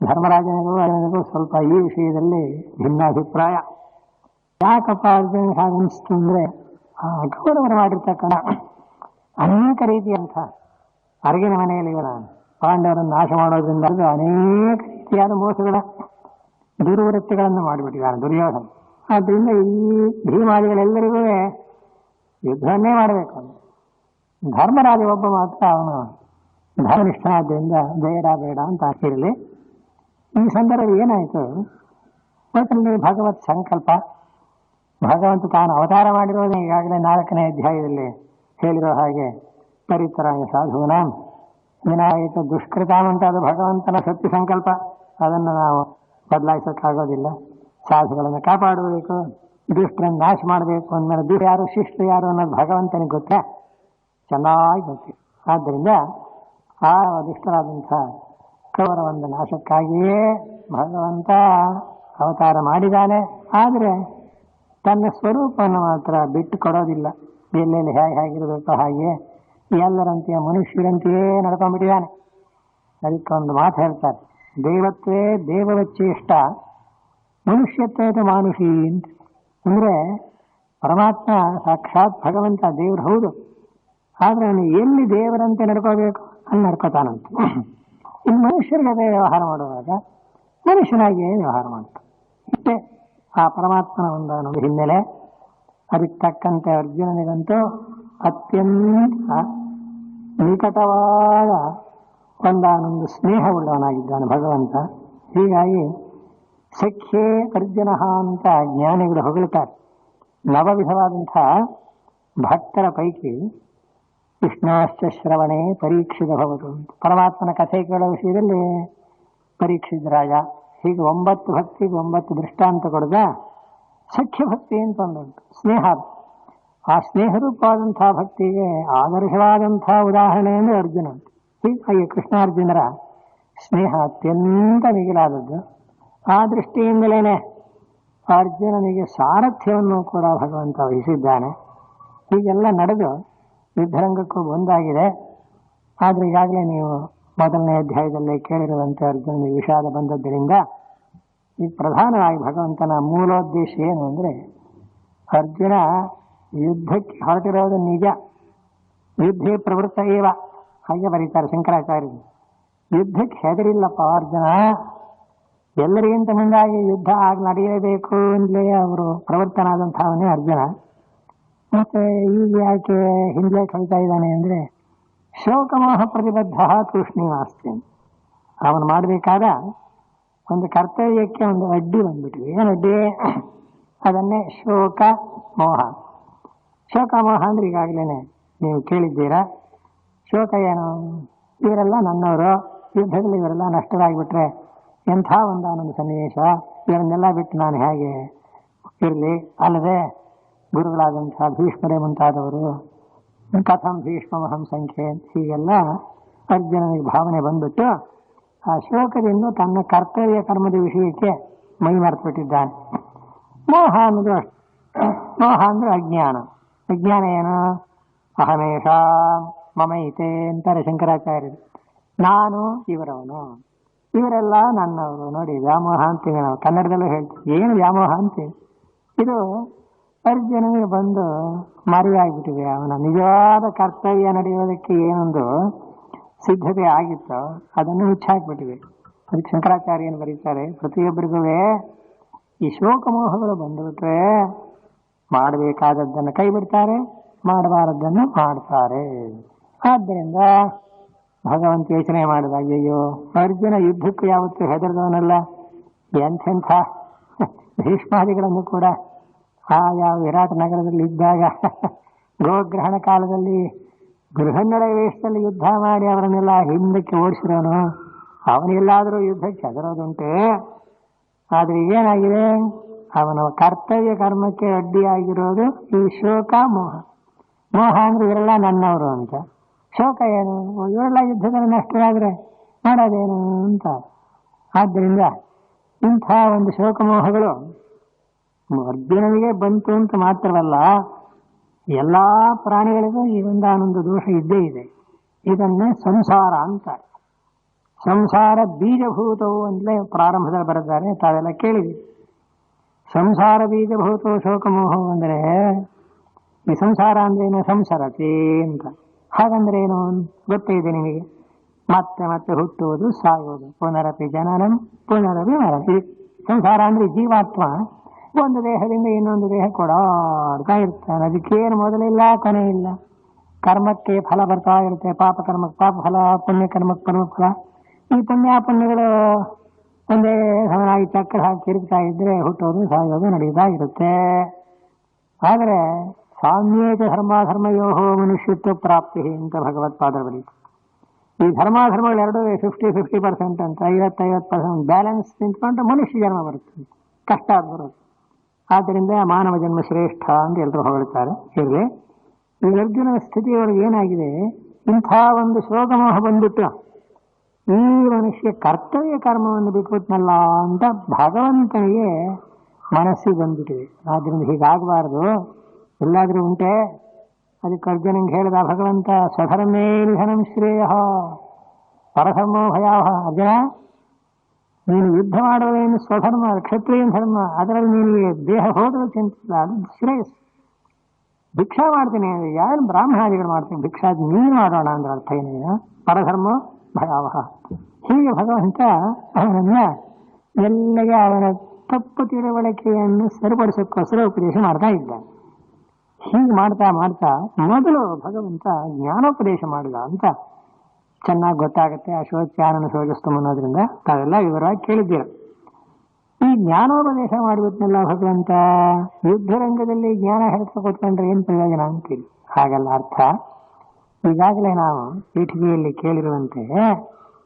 ಧರ್ಮರಾಜನಿಗೂ ಅರ್ಜುನಿಗೂ ಸ್ವಲ್ಪ ಈ ವಿಷಯದಲ್ಲಿ ಭಿನ್ನಾಭಿಪ್ರಾಯ. ಯಾಕಪ್ಪ ಅರ್ಜುನ ಹಾಗನ್ನಿಸ್ತು ಅಂದರೆ, ಕೌರವರು ಮಾಡಿರ್ತಕ್ಕಂಥ ಅನೇಕ ರೀತಿಯಂಥ ಅರಗಿನ ಮನೆಯಲ್ಲಿ ಇವರ ಪಾಂಡವರನ್ನು ನಾಶ ಮಾಡೋದ್ರಿಂದ ಅನೇಕ ರೀತಿಯಾದ ಮೋಸಗಳ ದುರ್ವೃತ್ತಿಗಳನ್ನು ಮಾಡಿಬಿಟ್ಟಿದ್ದಾನೆ ದುರ್ಯೋಧನ. ಆದ್ದರಿಂದ ಈ ಭೀಮಾದಿಗಳೆಲ್ಲರಿಗೂ ಯುದ್ಧವನ್ನೇ ಮಾಡಬೇಕು. ಧರ್ಮರಾಜ ಒಬ್ಬ ಮಾತ್ರ ಅವನು ಧರ್ಮನಿಷ್ಠನಾದ್ದರಿಂದ ಬೇಡ ಅಂತ ಇರಲಿ. ಈ ಸಂದರ್ಭದಲ್ಲಿ ಏನಾಯಿತು, ಒಟ್ಟಿನಲ್ಲಿ ಭಗವತ್ ಸಂಕಲ್ಪ. ಭಗವಂತ ತಾನು ಅವತಾರ ಮಾಡಿರೋದು ಈಗಾಗಲೇ 4ನೇ ಅಧ್ಯಾಯದಲ್ಲಿ ಹೇಳಿರೋ ಹಾಗೆ, ಪರಿತ್ರಾಯ ಸಾಧೂನಾಂ ವಿನಾಯಿತ ದುಷ್ಕೃತಾಂ ಅಂತ ಅದು ಭಗವಂತನ ಸತ್ಯ ಸಂಕಲ್ಪ. ಅದನ್ನು ನಾವು ಬದಲಾಯಿಸೋಕ್ಕಾಗೋದಿಲ್ಲ. ಸಾಧುಗಳನ್ನು ಕಾಪಾಡಬೇಕು, ದುಷ್ಟರನ್ನು ನಾಶ ಮಾಡಬೇಕು ಅಂದಮೇಲೆ ದುಷ್ಟ ಯಾರು ಶಿಷ್ಟ ಯಾರು ಅನ್ನೋದು ಭಗವಂತನಿಗೆ ಗೊತ್ತೇ, ಚೆನ್ನಾಗಿ ಗೊತ್ತಿದೆ. ಆದ್ದರಿಂದ ಆ ದುಷ್ಟರಾದಂಥ ಕೌರವರ ಒಂದು ನಾಶಕ್ಕಾಗಿಯೇ ಭಗವಂತ ಅವತಾರ ಮಾಡಿದ್ದಾನೆ. ಆದರೆ ತನ್ನ ಸ್ವರೂಪವನ್ನು ಮಾತ್ರ ಬಿಟ್ಟು ಕೊಡೋದಿಲ್ಲ. ಎಲ್ಲೆಲ್ಲಿ ಹೇಗಿರಬೇಕೋ ಹಾಗೆ ಎಲ್ಲರಂತೆಯೇ ಮನುಷ್ಯರಂತೆಯೇ ನಡ್ಕೊಂಡ್ಬಿಟ್ಟಿದ್ದಾನೆ. ಅದಕ್ಕೊಂದು ಮಾತು ಹೇಳ್ತಾರೆ, ದೇವತ್ವೇ ದೇವವಚ್ಚೇಷ್ಟ ಮನುಷ್ಯತ್ವೇತ ಮಾನುಷಿ ಅಂತ. ಅಂದರೆ ಪರಮಾತ್ಮ ಸಾಕ್ಷಾತ್ ಭಗವಂತ ದೇವರು ಹೌದು, ಆದರೆ ಅವನು ಎಲ್ಲಿ ದೇವರಂತೆ ನಡ್ಕೋಬೇಕು ಅಲ್ಲಿ ನಡ್ಕೋತಾನಂತೆ. ಇನ್ನು ಮನುಷ್ಯರ ಜೊತೆ ವ್ಯವಹಾರ ಮಾಡುವಾಗ ಮನುಷ್ಯನಾಗಿಯೇ ವ್ಯವಹಾರ ಮಾಡ್ತಾನೆ. ಇಷ್ಟೇ ಆ ಪರಮಾತ್ಮನ ಒಂದು ಹಿನ್ನೆಲೆ. ಅದಕ್ಕೆ ತಕ್ಕಂತೆ ಅರ್ಜುನನಿಗಂತೂ ಅತ್ಯಂತ ನಿಕಟವಾದ ಒಂದಾನೊಂದು ಸ್ನೇಹವುಳ್ಳವನಾಗಿದ್ದಾನೆ ಭಗವಂತ. ಹೀಗಾಗಿ ಸಖ್ಯೇ ಅರ್ಜುನ ಅಂತ ಜ್ಞಾನಿಗಳು ಹೊಗಳುತ್ತಾರೆ. ನವವಿಧವಾದಂಥ ಭಕ್ತರ ಪೈಕಿ ಕೃಷ್ಣಾಶ್ಚ ಶ್ರವಣೆ ಪರೀಕ್ಷಿತ ಭವತು. ಪರಮಾತ್ಮನ ಕಥೆ ಕೇಳೋ ವಿಷಯದಲ್ಲಿ ಪರೀಕ್ಷಿತ ರಾಜ. ಹೀಗೆ 9 ಭಕ್ತಿಗೆ 9 ದೃಷ್ಟಾಂತ ಕೊಡದ ಸಖ್ಯ ಭಕ್ತಿ ಅಂತ ಒಂದುಂಟು, ಸ್ನೇಹ. ಆ ಸ್ನೇಹರೂಪವಾದಂಥ ಭಕ್ತಿಗೆ ಆದರ್ಶವಾದಂಥ ಉದಾಹರಣೆ ಅಂದರೆ ಅರ್ಜುನ. ಹೀಗಾಗಿ ಕೃಷ್ಣಾರ್ಜುನರ ಸ್ನೇಹ ಅತ್ಯಂತ ಮಿಗಿಲಾದದ್ದು. ಆ ದೃಷ್ಟಿಯಿಂದಲೇ ಅರ್ಜುನನಿಗೆ ಸಾರಥ್ಯವನ್ನು ಕೂಡ ಭಗವಂತ ವಹಿಸಿದ್ದಾನೆ. ಹೀಗೆಲ್ಲ ನಡೆದು ಯುದ್ಧರಂಗಕ್ಕೂ ಒಂದಾಗಿದೆ. ಆದರೆ ಈಗಾಗಲೇ ನೀವು ಮೊದಲನೇ ಅಧ್ಯಾಯದಲ್ಲೇ ಕೇಳಿರುವಂತೆ ಅರ್ಜುನನಿಗೆ ವಿಷಾದ ಬಂದದ್ದರಿಂದ ಈ ಪ್ರಧಾನವಾಗಿ ಭಗವಂತನ ಮೂಲೋದ್ದೇಶ ಏನು ಅಂದರೆ, ಅರ್ಜುನ ಯುದ್ಧಕ್ಕೆ ಹೊರಟಿರೋದು ನಿಜ, ಯುದ್ಧೇ ಪ್ರವೃತ್ತ ಏವ, ಹಾಗೆ ಬರೀತಾರೆ ಶಂಕರಾಚಾರ್ಯರು. ಯುದ್ಧಕ್ಕೆ ಹೆದರಿಲ್ಲಪ್ಪ ಅರ್ಜುನ, ಎಲ್ಲರಿಗಿಂತ ಮುಂದಾಗಿ ಯುದ್ಧ ನಡೆಯಬೇಕು ಅಂತಲೇ ಅವರು ಪ್ರವರ್ತನಾದಂಥವನೇ ಅರ್ಜುನ. ಮತ್ತೆ ಈಗ ಯಾಕೆ ಹಿಂದೆ ಕಳಿತಾ ಇದ್ದಾನೆ ಅಂದರೆ, ಶೋಕಮೋಹ ಪ್ರತಿಬದ್ಧ ತೂಷ್ಣೀಮಾಸ್ತಿ. ಅವನು ಮಾಡಬೇಕಾದ ಒಂದು ಕರ್ತವ್ಯಕ್ಕೆ ಒಂದು ಅಡ್ಡಿ ಬಂದ್ಬಿಟ್ವಿ. ಏನು ಅಡ್ಡಿ? ಅದನ್ನೇ ಶೋಕ ಮೋಹ. ಶೋಕ ಮೋಹ ಅಂದ್ರೆ ಈಗಾಗಲೇ ನೀವು ಕೇಳಿದ್ದೀರಾ. ಶೋಕ ಏನು? ಇವರೆಲ್ಲ ನನ್ನವರು, ಯುದ್ಧದಲ್ಲಿ ಇವರೆಲ್ಲ ನಷ್ಟರಾಗಿಬಿಟ್ರೆ ಎಂಥ ಒಂದಾನೊಂದು ಸನ್ನಿವೇಶ, ಇವರನ್ನೆಲ್ಲ ಬಿಟ್ಟು ನಾನು ಹೇಗೆ ಇರಲಿ? ಅಲ್ಲದೆ ಗುರುಗಳಾದಂಥ ಭೀಷ್ಮರೇ ಮುಂತಾದವರು ಕಥಂ ಭೀಷ್ಮಹಂ ಸಂಖ್ಯೆ, ಹೀಗೆಲ್ಲ ಅರ್ಜುನನಿಗೆ ಭಾವನೆ ಬಂದ್ಬಿಟ್ಟು ಆ ಶೋಕದಿಂದ ತನ್ನ ಕರ್ತವ್ಯ ಕರ್ಮದ ವಿಷಯಕ್ಕೆ ಮೈ ಮರೆತುಬಿಟ್ಟಿದ್ದಾನೆ. ಮೋಹ ಅನ್ನೋದು ಮೋಹ ಅಂದ್ರೆ ಅಜ್ಞಾನ. ಅಜ್ಞಾನ ಏನು? ಅಹಮೇಶ ಮಮೈತೆ ಅಂತಾರೆ ಶಂಕರಾಚಾರ್ಯರು. ನಾನು ಇವರವನು, ಇವರೆಲ್ಲ ನನ್ನವರು. ನೋಡಿ, ವ್ಯಾಮೋಹ ಅಂತೀವಿ ನಾವು ಕನ್ನಡದಲ್ಲೂ ಹೇಳ್ತೀವಿ. ಏನು ವ್ಯಾಮೋಹ ಅಂತೀವಿ? ಇದು ಅರ್ಜುನನಿಗೆ ಬಂದು ಮರೆಯಾಗಿಬಿಟ್ಟಿದೆ. ಅವನ ನಿಜವಾದ ಕರ್ತವ್ಯ ನಡೆಯೋದಕ್ಕೆ ಏನೊಂದು ಸಿದ್ಧತೆ ಆಗಿತ್ತೋ ಅದನ್ನು ಹುಚ್ಚಾಕ್ಬಿಟ್ಟಿವೆ. ಅದಕ್ಕೆ ಶಂಕರಾಚಾರ್ಯನು ಬರೀತಾರೆ, ಪ್ರತಿಯೊಬ್ಬರಿಗೂ ಈ ಶೋಕಮೋಹಗಳು ಬಂದುಬಿಟ್ರೆ ಮಾಡಬೇಕಾದದ್ದನ್ನು ಕೈ ಬಿಡ್ತಾರೆ, ಮಾಡಬಾರದ್ದನ್ನು ಮಾಡ್ತಾರೆ. ಆದ್ದರಿಂದ ಭಗವಂತ ಯೋಚನೆ ಮಾಡಿದಾಗ, ಅಯ್ಯೋ ಅರ್ಜುನ ಯುದ್ಧಕ್ಕೆ ಯಾವತ್ತೂ ಹೆದರ್ದವನಲ್ಲ, ಎಂಥೆಂಥ ಭೀಷ್ಮಾದಿಗಳನ್ನು ಕೂಡ ಯಾವ ವಿರಾಟ ನಗರದಲ್ಲಿ ಇದ್ದಾಗ ಗೋಗ್ರಹಣ ಕಾಲದಲ್ಲಿ ಗೃಹನ್ನರ ವೇಷದಲ್ಲಿ ಯುದ್ಧ ಮಾಡಿ ಅವರನ್ನೆಲ್ಲ ಹಿಂದಕ್ಕೆ ಓಡಿಸಿರೋನು, ಅವನೆಲ್ಲಾದರೂ ಯುದ್ಧಕ್ಕೆ ಹೆದರೋದುಂಟೆ. ಆದರೆ ಏನಾಗಿದೆ, ಅವನ ಕರ್ತವ್ಯ ಕರ್ಮಕ್ಕೆ ಅಡ್ಡಿಯಾಗಿರೋದು ಈ ಶೋಕ ಮೋಹ. ಮೋಹ ಅಂದ್ರೆ ಇವರೆಲ್ಲ ನನ್ನವರು ಅಂತ. ಶೋಕ ಏನು? ಇವರೆಲ್ಲ ಯುದ್ಧದಲ್ಲಿ ನಷ್ಟರಾದರೆ ಮಾಡೋದೇನು ಅಂತ. ಆದ್ದರಿಂದ ಇಂಥ ಒಂದು ಶೋಕಮೋಹಗಳು ಅರ್ಜುನನಿಗೆ ಬಂತು ಅಂತ ಮಾತ್ರವಲ್ಲ, ಎಲ್ಲಾ ಪ್ರಾಣಿಗಳಿಗೂ ಈ ಒಂದಾನೊಂದು ದೋಷ ಇದ್ದೇ ಇದೆ. ಇದನ್ನೇ ಸಂಸಾರ ಅಂತ. ಸಂಸಾರ ಬೀಜಭೂತವು ಅಂತಲೇ ಪ್ರಾರಂಭದಲ್ಲಿ ಬರೆದಿದ್ದಾರೆ, ತಾವೆಲ್ಲ ಕೇಳಿದ್ವಿ. ಸಂಸಾರ ಬೀಜಭೂತವು ಶೋಕಮೋಹವು ಅಂದರೆ, ಈ ಸಂಸಾರ ಅಂದ್ರೆ ಏನು? ಸಂಸರತಿ ಅಂತ. ಹಾಗಂದ್ರೆ ಏನು ಗೊತ್ತೇ ಇದೆ ನಿಮಗೆ? ಮತ್ತೆ ಮತ್ತೆ ಹುಟ್ಟುವುದು, ಸಾಯುವುದು, ಪುನರಪಿ ಜನನಂ ಪುನರಪಿ ಮರಣಂ. ಸಂಸಾರ ಅಂದ್ರೆ ಜೀವಾತ್ಮ ಒಂದು ದೇಹದಿಂದ ಇನ್ನೊಂದು ದೇಹ ಕೊಡಾಡ್ತಾ ಇರ್ತಾನೆ. ಅದಕ್ಕೇನು ಮೊದಲಿಲ್ಲ, ಕೊನೆ ಇಲ್ಲ. ಕರ್ಮಕ್ಕೆ ಫಲ ಬರ್ತಾ ಇರುತ್ತೆ. ಪಾಪ ಕರ್ಮಕ್ಕೆ ಪಾಪ ಫಲ, ಪುಣ್ಯ ಕರ್ಮಕ್ಕೆ ಪರಮ ಫಲ. ಈ ಪುಣ್ಯಗಳು ಒಂದೇ ಸಮನಾಗಿ ಚಕ್ರ ಹಾಕಿ ತಿರುಗ್ತಾ ಇದ್ರೆ ಹುಟ್ಟೋದು ಸಾಯೋದು ನಡೀತಾ ಇರುತ್ತೆ. ಆದರೆ ಸಾಮ್ಯೇತ ಧರ್ಮಾಧರ್ಮಯೋ ಮನುಷ್ಯತ್ವ ಪ್ರಾಪ್ತಿ ಅಂತ ಭಗವತ್ಪಾದರು ಬರೀತಾರೆ. ಈ ಧರ್ಮಾಧರ್ಮಗಳು ಎರಡೂ 50-50% ಅಂತ, 50-50% ಬ್ಯಾಲೆನ್ಸ್ ನಿಂತ್ಕೊಂಡು ಮನುಷ್ಯ ಜನ್ಮ ಬರುತ್ತೆ. ಕಷ್ಟ ಬರುತ್ತೆ. ಆದ್ದರಿಂದ ಮಾನವ ಜನ್ಮ ಶ್ರೇಷ್ಠ ಅಂತ ಎಲ್ಲರೂ ಹೊಗಳ್ತಾರೆ. ಇರಲಿ, ಈ ಅರ್ಜುನನ ಸ್ಥಿತಿಯೊಳಗೆ ಏನಾಗಿದೆ? ಇಂಥ ಒಂದು ಶೋಕಮೋಹ ಬಂದ್ಬಿಟ್ಟು ಈ ಮನುಷ್ಯ ಕರ್ತವ್ಯ ಕರ್ಮವನ್ನು ಬಿಟ್ಬಿಟ್ನಲ್ಲ ಅಂತ ಭಗವಂತನಿಗೆ ಮನಸ್ಸಿಗೆ ಬಂದ್ಬಿಟ್ಟಿದೆ. ಆದ್ದರಿಂದ ಹೀಗಾಗಬಾರ್ದು. ಎಲ್ಲಾದ್ರೂ ಉಂಟೆ? ಅದಕ್ಕೆ ಅರ್ಜುನಂಗೆ ಹೇಳಿದ ಭಗವಂತ, ಸ್ವಧರ್ಮೇ ನಿಧನಂ ಶ್ರೇಯ ಪರಧರ್ಮೋ ಭಯಾವಹ. ಅರ್ಜುನ, ನೀನು ಯುದ್ಧ ಮಾಡುವುದೇನು ಸ್ವಧರ್ಮ, ಕ್ಷತ್ರಿಯ ಧರ್ಮ. ಅದರಲ್ಲಿ ನಿನಗೆ ದೇಹ ಹೋದರೂ ಚಿಂತಿಲ್ಲ, ಅದು ಶ್ರೇಯಸ್. ಭಿಕ್ಷಾ ಮಾಡ್ತೀನಿ, ಯಾರು ಬ್ರಾಹ್ಮಣಾದಿಗಳು ಮಾಡ್ತೀನಿ, ಭಿಕ್ಷಾ ನೀನು ಮಾಡೋಣ ಅಂದ್ರೆ ಅರ್ಥ ಏನೇನು? ಪರಧರ್ಮ ಭಯಾವಹ. ಹೀಗೆ ಭಗವಂತ ಅವನನ್ನ ಎಲ್ಲಗೆ ಅವನ ತಪ್ಪು ತಿಳುವಳಿಕೆಯನ್ನು ಸರಿಪಡಿಸೋಕ್ಕೋಸ್ಕರ ಉಪದೇಶ ಮಾಡ್ತಾ ಇದ್ದಾನೆ. ಹೀಗೆ ಮಾಡ್ತಾ ಮಾಡ್ತಾ ಮೊದಲು ಭಗವಂತ ಜ್ಞಾನೋಪದೇಶ ಮಾಡಿದ ಅಂತ ಚೆನ್ನಾಗಿ ಗೊತ್ತಾಗುತ್ತೆ. ಅಶೋಚ್ಯಾನನ ಶೋಚಿಸ್ತಮ ಅನ್ನೋದ್ರಿಂದ ತಾವೆಲ್ಲ ವಿವರವಾಗಿ ಕೇಳಿದ್ದೀರ. ಈ ಜ್ಞಾನೋಪದೇಶ ಮಾಡಿಬಿಟ್ನಲ್ಲ ಭಗವಂತ, ಯುದ್ಧರಂಗದಲ್ಲಿ ಜ್ಞಾನ ಹೇಳ್ತಾ ಕೂತ್ಕೊಂಡ್ರೆ ಏನು ಪ್ರಯೋಜನ ಅಂತೀವಿ. ಹಾಗಲ್ಲ ಅರ್ಥ. ಈಗಾಗಲೇ ನಾವು ಪೀಠಿಗೆಯಲ್ಲಿ ಕೇಳಿರುವಂತೆ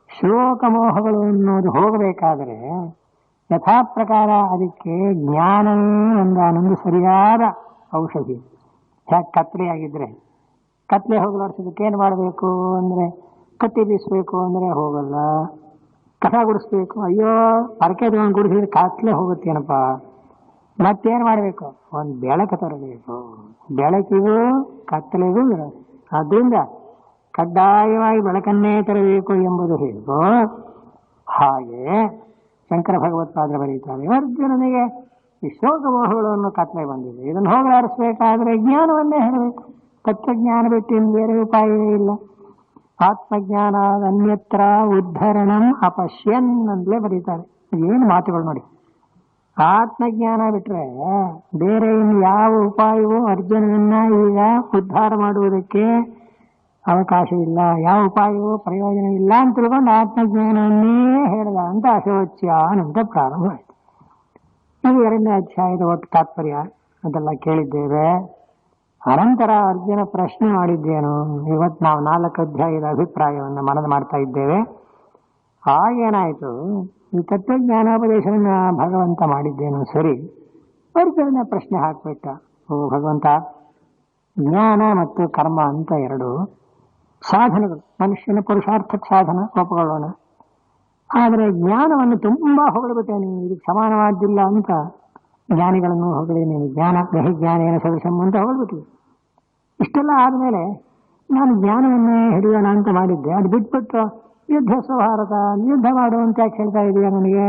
ಶೋಕಮೋಹಗಳು ಅನ್ನೋದು ಹೋಗಬೇಕಾದರೆ ಯಥಾ ಪ್ರಕಾರ ಅದಕ್ಕೆ ಜ್ಞಾನವೇ ಒಂದಾನೊಂದು ಸರಿಯಾದ ಔಷಧಿ. ಯಾಕೆ ಕತ್ಲೆಯಾಗಿದ್ರೆ ಕತ್ಲೆ ಹೋಗಲಾಡಿಸೋದಕ್ಕೆ ಏನು ಮಾಡಬೇಕು ಅಂದರೆ, ಕತ್ತಿ ಬೀಸಬೇಕು ಅಂದರೆ ಹೋಗಲ್ಲ. ಕಸ ಗುಡಿಸ್ಬೇಕು, ಅಯ್ಯೋ ಪರಕೆ ತಗೊಂಡು ಗುಡಿಸಿದ್ರೆ ಕತ್ಲೆ ಹೋಗುತ್ತೇನಪ್ಪ. ಮತ್ತೇನು ಮಾಡಬೇಕು? ಒಂದು ಬೆಳಕು ತರಬೇಕು. ಬೆಳಕಿಗೂ ಕತ್ತಲೆಗೂ ಇರೋದು. ಆದ್ದರಿಂದ ಕಡ್ಡಾಯವಾಗಿ ಬೆಳಕನ್ನೇ ತರಬೇಕು ಎಂಬುದು ಹೇಗೋ ಹಾಗೆ ಶಂಕರ ಭಗವತ್ಪಾದರು ಬರೀತಾರೆ, ಅರ್ಜುನನಿಗೆ ಈ ಶೋಕಮೋಹಗಳನ್ನು ಕತ್ಲೆ ಬಂದಿದೆ, ಇದನ್ನು ಹೋಗಲಾಡಿಸ್ಬೇಕಾದ್ರೆ ಜ್ಞಾನವನ್ನೇ ಹೇಳಬೇಕು. ತತ್ವಜ್ಞಾನ ಬಿಟ್ಟು ಇನ್ನು ಬೇರೆ ಉಪಾಯವೇ ಇಲ್ಲ. ಆತ್ಮಜ್ಞಾನ ಅನ್ಯತ್ರ ಉದ್ಧರಣಂ ಅಪಶ್ಯನ್ ಅಂತಲೇ ಬರೀತಾರೆ. ಏನು ಮಾತುಗಳು ನೋಡಿ. ಆತ್ಮಜ್ಞಾನ ಬಿಟ್ರೆ ಬೇರೆ ಇನ್ನು ಯಾವ ಉಪಾಯವೂ ಅರ್ಜುನನನ್ನ ಈಗ ಉದ್ಧಾರ ಮಾಡುವುದಕ್ಕೆ ಅವಕಾಶವಿಲ್ಲ. ಯಾವ ಉಪಾಯವೂ ಪ್ರಯೋಜನ ಇಲ್ಲ ಅಂತ ತಿಳ್ಕೊಂಡು ಆತ್ಮಜ್ಞಾನವನ್ನೇ ಹೇಳಿದ ಅಂತ ಅಶೋಚ್ಯಾನಂತ ಪ್ರಾರಂಭ ಆಯಿತು. ಇದು 2ನೇ ಅಧ್ಯಾಯದ ಒಟ್ಟು ತಾತ್ಪರ್ಯ. ಅದೆಲ್ಲ ಕೇಳಿದ್ದೇವೆ. ಅನಂತರ ಅರ್ಜುನ ಪ್ರಶ್ನೆ ಮಾಡಿದ್ದೇನು? ಇವತ್ತು ನಾವು 4 ಅಧ್ಯಾಯದ ಅಭಿಪ್ರಾಯವನ್ನು ಮನನ ಮಾಡ್ತಾ ಇದ್ದೇವೆ. ಆಗೇನಾಯಿತು? ಈ ತತ್ವಜ್ಞಾನೋಪದೇಶವನ್ನು ಭಗವಂತ ಮಾಡಿದ್ದೇನು ಸರಿ, ಅರ್ಜುನ ಪ್ರಶ್ನೆ ಹಾಕ್ಬಿಟ್ಟ. ಓ ಭಗವಂತ, ಜ್ಞಾನ ಮತ್ತು ಕರ್ಮ ಅಂತ 2 ಸಾಧನಗಳು, ಮನುಷ್ಯನ ಪುರುಷಾರ್ಥಕ್ಕೆ ಸಾಧನ ಒಪ್ಪುಕೊಳ್ಳೋಣ. ಆದರೆ ಜ್ಞಾನವನ್ನು ತುಂಬಾ ಹೊಗಳಿಬಿಟ್ಟೆ ನೀನು, ಇದಕ್ಕೆ ಸಮಾನವಾದ್ದಿಲ್ಲ ಅಂತ ಜ್ಞಾನಿಗಳನ್ನು ಹೊಗಳಿ ನೀನು ಜ್ಞಾನ ಜ್ಞಾನೇನ ಸದೃಶಂ ಅಂತ ಹೊಗಳ್ಬಿಟ್ಟು. ಇಷ್ಟೆಲ್ಲ ಆದಮೇಲೆ ನಾನು ಜ್ಞಾನವನ್ನೇ ಹಿಡಿಯೋಣ ಅಂತ ಮಾಡಿದ್ದೆ, ಅದು ಬಿಟ್ಬಿಟ್ಟು ಯುದ್ಧ ಸ್ವಭಾರತ ಯುದ್ಧ ಮಾಡು ಅಂತ ಯಾಕೆ ಹೇಳ್ತಾ ಇದೀಯ ನನಗೆ?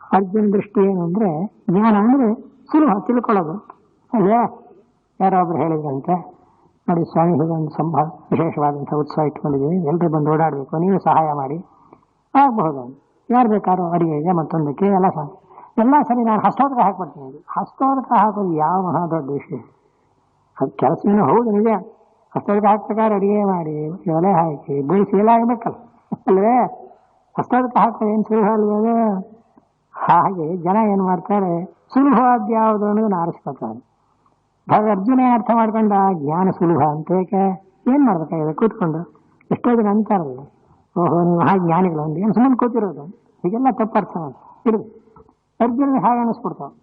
ಅರ್ಜುನ ದೃಷ್ಟಿ ಏನು ಅಂದರೆ, ಜ್ಞಾನ ಅಂದರೆ ಸುಲಭ ತಿಳ್ಕೊಳ್ಳೋದು ಅಲ್ಲೇ. ಯಾರೊಬ್ರು ಹೇಳಿದ್ರಂತೆ, ನೋಡಿ ಸ್ವಾಮಿ ಹೀಗೊಂದು ವಿಶೇಷವಾದಂಥ ಉತ್ಸವ ಇಟ್ಕೊಂಡಿದ್ದೀವಿ, ಎಲ್ಲರೂ ಬಂದು ಓಡಾಡಬೇಕು, ನೀವು ಸಹಾಯ ಮಾಡಿ ಆಗಬಹುದು. ಯಾರು ಬೇಕಾದ್ರೂ ಅಡಿಗೆಗೆ ಮತ್ತೊಂದಕ್ಕೆ ಎಲ್ಲ ಸರಿ, ನಾನು ಹಸ್ತೋದಕ ಹಾಕ್ಬಿಡ್ತೀನಿ. ಹಸ್ತೋದಕ ಹಾಕೋದು ಯಾವ ಮಹಾ ದೊಡ್ಡ ವಿಷಯ? ಅದು ಕೆಲಸನೂ ಹೌದು ನಿಜ. ಹಸ್ತೋದಕ ಹಾಕ್ಬೇಕಾದ್ರೆ ಅಡಿಗೆ ಮಾಡಿ ಒಲೆ ಹಾಕಿ ಬೇಯಿಸಿ ಎಲ್ಲ ಆಗಬೇಕಲ್ಲ ಅಲ್ವೇ? ಹಸ್ತೋದಕ ಹಾಕೋದು ಏನು ಸುಲಭ ಅಲ್ವೇ? ಹಾಗೆ ಜನ ಏನು ಮಾಡ್ತಾರೆ, ಸುಲಭವಾದ ಯಾವುದು ಅನ್ನೋದನ್ನ ಆರಿಸ್ಕೊತಾರೆ. ಅರ್ಜುನ ಅರ್ಥ ಮಾಡ್ಕೊಂಡ ಜ್ಞಾನ ಸುಲಭ ಅಂತ. ಏಕೆ? ಏನು ಮಾಡ್ಬೇಕಾಗಿದೆ ಕೂತ್ಕೊಂಡು? ಎಷ್ಟೋ ಜನ ಅಂತಾರಲ್ಲ, ಓಹೋ ನೀವು ಹಾಗೆ ಜ್ಞಾನಿಗಳು ಅಂದು ಏನು ಸುಮ್ಮನೆ ಕೂತಿರೋದು, ಹೀಗೆಲ್ಲ ತಪ್ಪರ್ಥ ಇರು. ಅರ್ಜುನ ಹಾಗೆ ಅನ್ನಿಸ್ಬಿಡ್ತಾವೆ.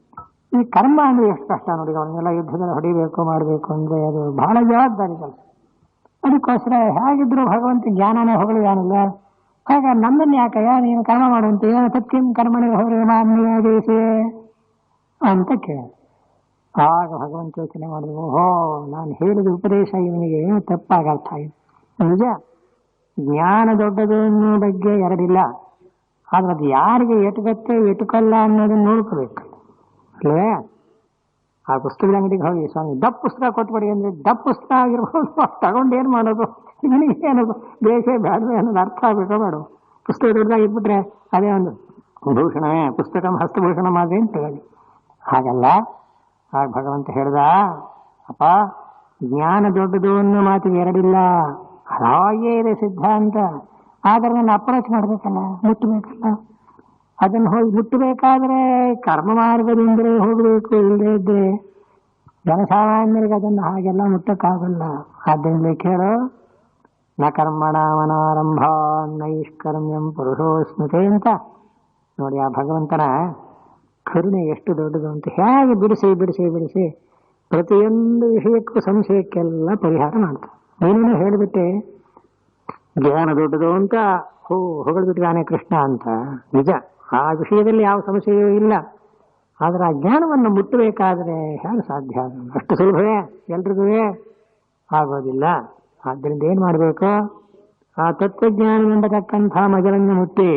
ಈ ಕರ್ಮ ಅಂದರೆ ಎಷ್ಟು ಕಷ್ಟ ನೋಡಿ. ಅವನ್ನೆಲ್ಲ ಯುದ್ಧದಲ್ಲಿ ಹೊಡಿಬೇಕು ಮಾಡಬೇಕು ಅಂದರೆ ಅದು ಬಹಳ ಜವಾಬ್ದಾರಿ ಕೆಲಸ. ಅದಕ್ಕೋಸ್ಕರ ಹೇಗಿದ್ರು ಭಗವಂತ ಜ್ಞಾನನೇ ಹೊಗಳಿದಾನಿಲ್ಲ. ಹಾಗೆ ನಮ್ಮನ್ನು ಯಾಕಯ್ಯ ನೀನು ಕರ್ಮ ಮಾಡುವಂತೆ, ಸತ್ಯಂ ಕರ್ಮಣಿ ಹೊರೆ ಮಾನ್ಯ ದೇಶೇ, ಅಂತ ಕೇಳ. ಆಗ ಭಗವಂತ ಯೋಚನೆ ಮಾಡಿದ್ರು, ಓಹೋ, ನಾನು ಹೇಳಿದ ಉಪದೇಶ ಇವನಿಗೆ ಏನು ತಪ್ಪಾಗಿ ಅರ್ಥ ಆಗಿದೆ. ನಿಜ, ಜ್ಞಾನ ದೊಡ್ಡದು ಅನ್ನೋ ಬಗ್ಗೆ ಎರಡಿಲ್ಲ, ಆದ್ರೆ ಅದು ಯಾರಿಗೆ ಎಟುಕತ್ತೆ ಎಟುಕಲ್ಲ ಅನ್ನೋದನ್ನ ನೋಡ್ಕೋಬೇಕು ಅಲ್ವೇ. ಆ ಪುಸ್ತಕದ ಅಂಗಡಿಗೆ ಹೋಗಿ, ಸ್ವಾಮಿ ಡಬ್ ಪುಸ್ತಕ ಕೊಟ್ಬಿಡಿ ಅಂದ್ರೆ, ಡಬ್ ಪುಸ್ತಕ ಆಗಿರ್ಬೋದು, ತಗೊಂಡು ಏನು ಮಾಡೋದು, ಇವನಿಗೆ ಏನದು ಬೇಷ ಬೇಡವೆ ಅನ್ನೋದು ಅರ್ಥ ಆಗಬೇಕೋ ಬೇಡ. ಪುಸ್ತಕ ದೊಡ್ಡದಾಗಿ ಇಟ್ಬಿಟ್ರೆ ಅದೇ ಒಂದು ಭೂಷಣವೇ, ಪುಸ್ತಕ ಹಸ್ತಭೂಷಣ ಮಾಡಿ ಅಂತ ಹೇಳಿ. ಹಾಗಲ್ಲ. ಆಗ ಭಗವಂತ ಹೇಳ್ದ, ಅಪ್ಪ, ಜ್ಞಾನ ದೊಡ್ಡದು ಅನ್ನೋ ಮಾತಿಗೆ ಎರಡಿಲ್ಲ, ಹಾಗೇ ಇದೆ ಸಿದ್ಧಾಂತ. ಆದರೆ ನನ್ನ ಅಪ್ರೋಚ್ ಮಾಡ್ಬೇಕಲ್ಲ, ಮುಟ್ಟಬೇಕಲ್ಲ. ಅದನ್ನು ಹೋಗಿ ಮುಟ್ಟಬೇಕಾದ್ರೆ ಕರ್ಮ ಮಾರ್ಗದಿಂದಲೇ ಹೋಗಬೇಕು, ಇಲ್ಲದೇ ಇದ್ರೆ ಜನಸಾಮಾನ್ಯರಿಗೆ ಅದನ್ನು ಹಾಗೆಲ್ಲ ಮುಟ್ಟಕ್ಕಾಗಲ್ಲ. ಆದ್ದರಿಂದ ಕೇಳು, ನ ಕರ್ಮಣ ಮನಾರಂಭ ನೈಷ್ಕರ್ಮ್ಯಂ ಪುರುಷೋಸ್ಮತೆ ಅಂತ ನೋಡಿ. ಆ ಭಗವಂತನ ಕರುಣೆ ಎಷ್ಟು ದೊಡ್ಡದು ಅಂತ, ಹೇಗೆ ಬಿಡಿಸಿ ಬಿಡಿಸಿ ಬಿಡಿಸಿ ಪ್ರತಿಯೊಂದು ವಿಷಯಕ್ಕೂ ಸಂಶಯಕ್ಕೆಲ್ಲ ಪರಿಹಾರ ಮಾಡ್ತಾರೆ. ನೀನೇನೋ ಹೇಳಿಬಿಟ್ಟೆ ಜ್ಞಾನ ದೊಡ್ಡದು ಅಂತ ಹೊಗಳ್ಬಿಟ್ಟಿದ್ದಾನೆ ಕೃಷ್ಣ ಅಂತ. ನಿಜ, ಆ ವಿಷಯದಲ್ಲಿ ಯಾವ ಸಮಸ್ಯೆಯೂ ಇಲ್ಲ. ಆದ್ರೆ ಆ ಜ್ಞಾನವನ್ನು ಮುಟ್ಟಬೇಕಾದ್ರೆ ಹೇಗೆ ಸಾಧ್ಯ? ಅಷ್ಟು ಸುಲಭವೇ ಎಲ್ರಿಗೂ ಆಗೋದಿಲ್ಲ. ಆದ್ದರಿಂದ ಏನ್ ಮಾಡಬೇಕು? ಆ ತತ್ವಜ್ಞಾನವೆಂಬತಕ್ಕಂಥ ಮಜಲನ್ನು ಮುಟ್ಟಿ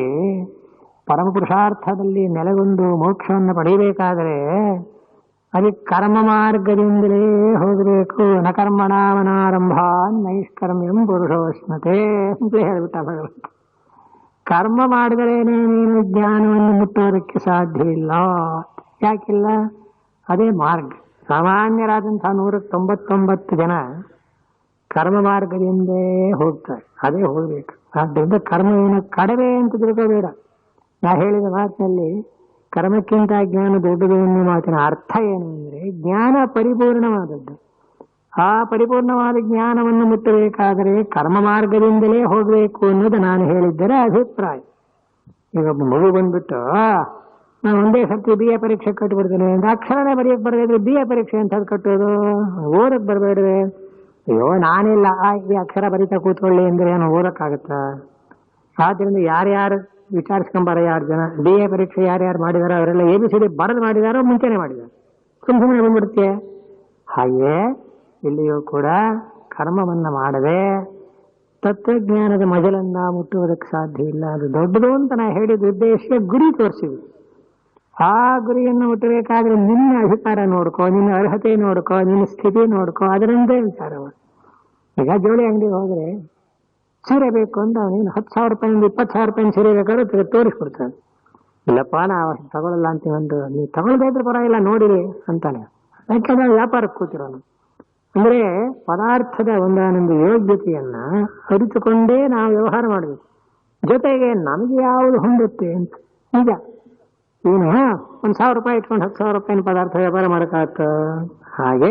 ಪರಮಪುರುಷಾರ್ಥದಲ್ಲಿ ನೆಲೆಗೊಂಡು ಮೋಕ್ಷವನ್ನು ಪಡೆಯಬೇಕಾದರೆ ಅದಕ್ಕೆ ಕರ್ಮ ಮಾರ್ಗದಿಂದಲೇ ಹೋಗಬೇಕು. ನ ಕರ್ಮಣಾಮನಾರಂಭ ನೈಷ್ಕರ್ಮ್ಯಂ ಪುರುಷೋಸ್ಮತೆ ಅಂತ ಹೇಳಿಬಿಟ್ಟ ಭಗವಂತ. ಕರ್ಮ ಮಾಡಿದರೇನೆ ನೀನು ಜ್ಞಾನವನ್ನು ಮುಟ್ಟೋದಕ್ಕೆ ಸಾಧ್ಯ ಇಲ್ಲ. ಯಾಕಿಲ್ಲ? ಅದೇ ಮಾರ್ಗ. ಸಾಮಾನ್ಯರಾದಂಥ 199 ಜನ ಕರ್ಮ ಮಾರ್ಗದಿಂದೇ ಹೋಗ್ತಾರೆ, ಅದೇ ಹೋಗ್ಬೇಕು. ಆದ್ದರಿಂದ ಕರ್ಮ ಏನು ಕಡಿಮೆ ಅಂತ ತಿಳ್ಕೋಬೇಡ. ನಾ ಹೇಳಿದ ಮಾತಿನಲ್ಲಿ ಕರ್ಮಕ್ಕಿಂತ ಜ್ಞಾನ ದೊಡ್ಡದು ಎನ್ನುವ ಮಾತಿನ ಅರ್ಥ ಏನು ಅಂದರೆ, ಜ್ಞಾನ ಪರಿಪೂರ್ಣವಾದದ್ದು. ಆ ಪರಿಪೂರ್ಣವಾದ ಜ್ಞಾನವನ್ನು ಮುಟ್ಟಬೇಕಾದರೆ ಕರ್ಮ ಮಾರ್ಗದಿಂದಲೇ ಹೋಗಬೇಕು ಅನ್ನೋದು ನಾನು ಹೇಳಿದ್ದರ ಅಭಿಪ್ರಾಯ. ಈಗ ಒಬ್ಬ ಮಗು ಬಂದ್ಬಿಟ್ಟು ನಾನು ಒಂದೇ ಸರ್ತಿ BA ಪರೀಕ್ಷೆ ಕಟ್ಟಿಬಿಡ್ತೇನೆ ಅಂದ್ರೆ ಅಕ್ಷರನೇ ಬರೆಯಕ್ಕೆ ಬರದಿದ್ರೆ BA ಪರೀಕ್ಷೆ ಅಂತ ಕಟ್ಟೋದು, ಓದಕ್ಕೆ ಬರಬೇಡ್ರೆ. ಅಯ್ಯೋ ನಾನಿಲ್ಲ ಈ ಅಕ್ಷರ ಬರೀತಾ ಕೂತ್ಕೊಳ್ಳಿ ಅಂದ್ರೆ ಏನು ಓದಕ್ಕಾಗತ್ತ? ಆದ್ರಿಂದ ಯಾರ್ಯಾರು ವಿಚಾರಿಸ್ಕೊಂಬಾರ, 2 ಜನ BA ಪರೀಕ್ಷೆ ಯಾರ್ಯಾರು ಮಾಡಿದಾರೋ ಅವರೆಲ್ಲ ABCD ಬರೆದು ಮಾಡಿದಾರೋ ಮುಂಚೆನೆ ಮಾಡಿದಾರೆ, ಸುಮ್ಮನೆ ಬಂದ್ಬಿಡುತ್ತೆ. ಹಾಗೆ ಇಲ್ಲಿಯೂ ಕೂಡ ಕರ್ಮವನ್ನ ಮಾಡದೆ ತತ್ವಜ್ಞಾನದ ಮಜಲನ್ನ ಮುಟ್ಟುವುದಕ್ಕೆ ಸಾಧ್ಯ ಇಲ್ಲ. ಅದು ದೊಡ್ಡದು ಅಂತ ನಾ ಹೇಳಿದ ಉದ್ದೇಶ ಗುರಿ ತೋರಿಸಿದ್ವಿ. ಆ ಗುರಿಯನ್ನು ಮುಟ್ಟಬೇಕಾದ್ರೆ ನಿನ್ನ ಅಧಿಕಾರ ನೋಡ್ಕೋ, ನಿನ್ನ ಅರ್ಹತೆ ನೋಡ್ಕೋ, ನಿನ್ನ ಸ್ಥಿತಿ ನೋಡ್ಕೋ, ಅದರಂದೇ ವಿಚಾರ ಮಾಡಿ. ಈಗ ಜೋಳಿ ಅಂಗಡಿಗೆ ಹೋದ್ರೆ ಸೀರೆ ಬೇಕು ಅಂತ ಅವನೇನು 10,000 ರೂಪಾಯಿಂದ 20,000 ರೂಪಾಯಿ ಸೀರೆ ಬೇಕಾದ್ರೆ ತೋರಿಸ್ಕೊಡ್ತಾನೆ. ಇಲ್ಲಪ್ಪ ನಾವು ತಗೊಳ್ಳಲ್ಲ ಅಂತೀವಂದು, ನೀವು ತಗೊಳ್ದೇ ಇದ್ರೆ ಪರವಾಗಿಲ್ಲ ನೋಡಿರಿ ಅಂತಾನೆ. ಯಾಕಂದ್ರೆ ವ್ಯಾಪಾರಕ್ಕೆ ಕೂತಿರೋನು. ಅಂದ್ರೆ ಪದಾರ್ಥದ ಒಂದೊಂದು ಯೋಗ್ಯತೆಯನ್ನ ಅರಿತುಕೊಂಡೇ ನಾವು ವ್ಯವಹಾರ ಮಾಡಬೇಕು. ಜೊತೆಗೆ ನಮಗೆ ಯಾವುದು ಹೊಂದುತ್ತೆ ಅಂತ. ಈಗ ಇವನು 1,000 ರೂಪಾಯಿ ಇಟ್ಕೊಂಡು 10,000 ರೂಪಾಯಿನ ಪದಾರ್ಥ ವ್ಯಾಪಾರ ಮಾಡೋಕ್ಕಾಗತ್ತ? ಹಾಗೆ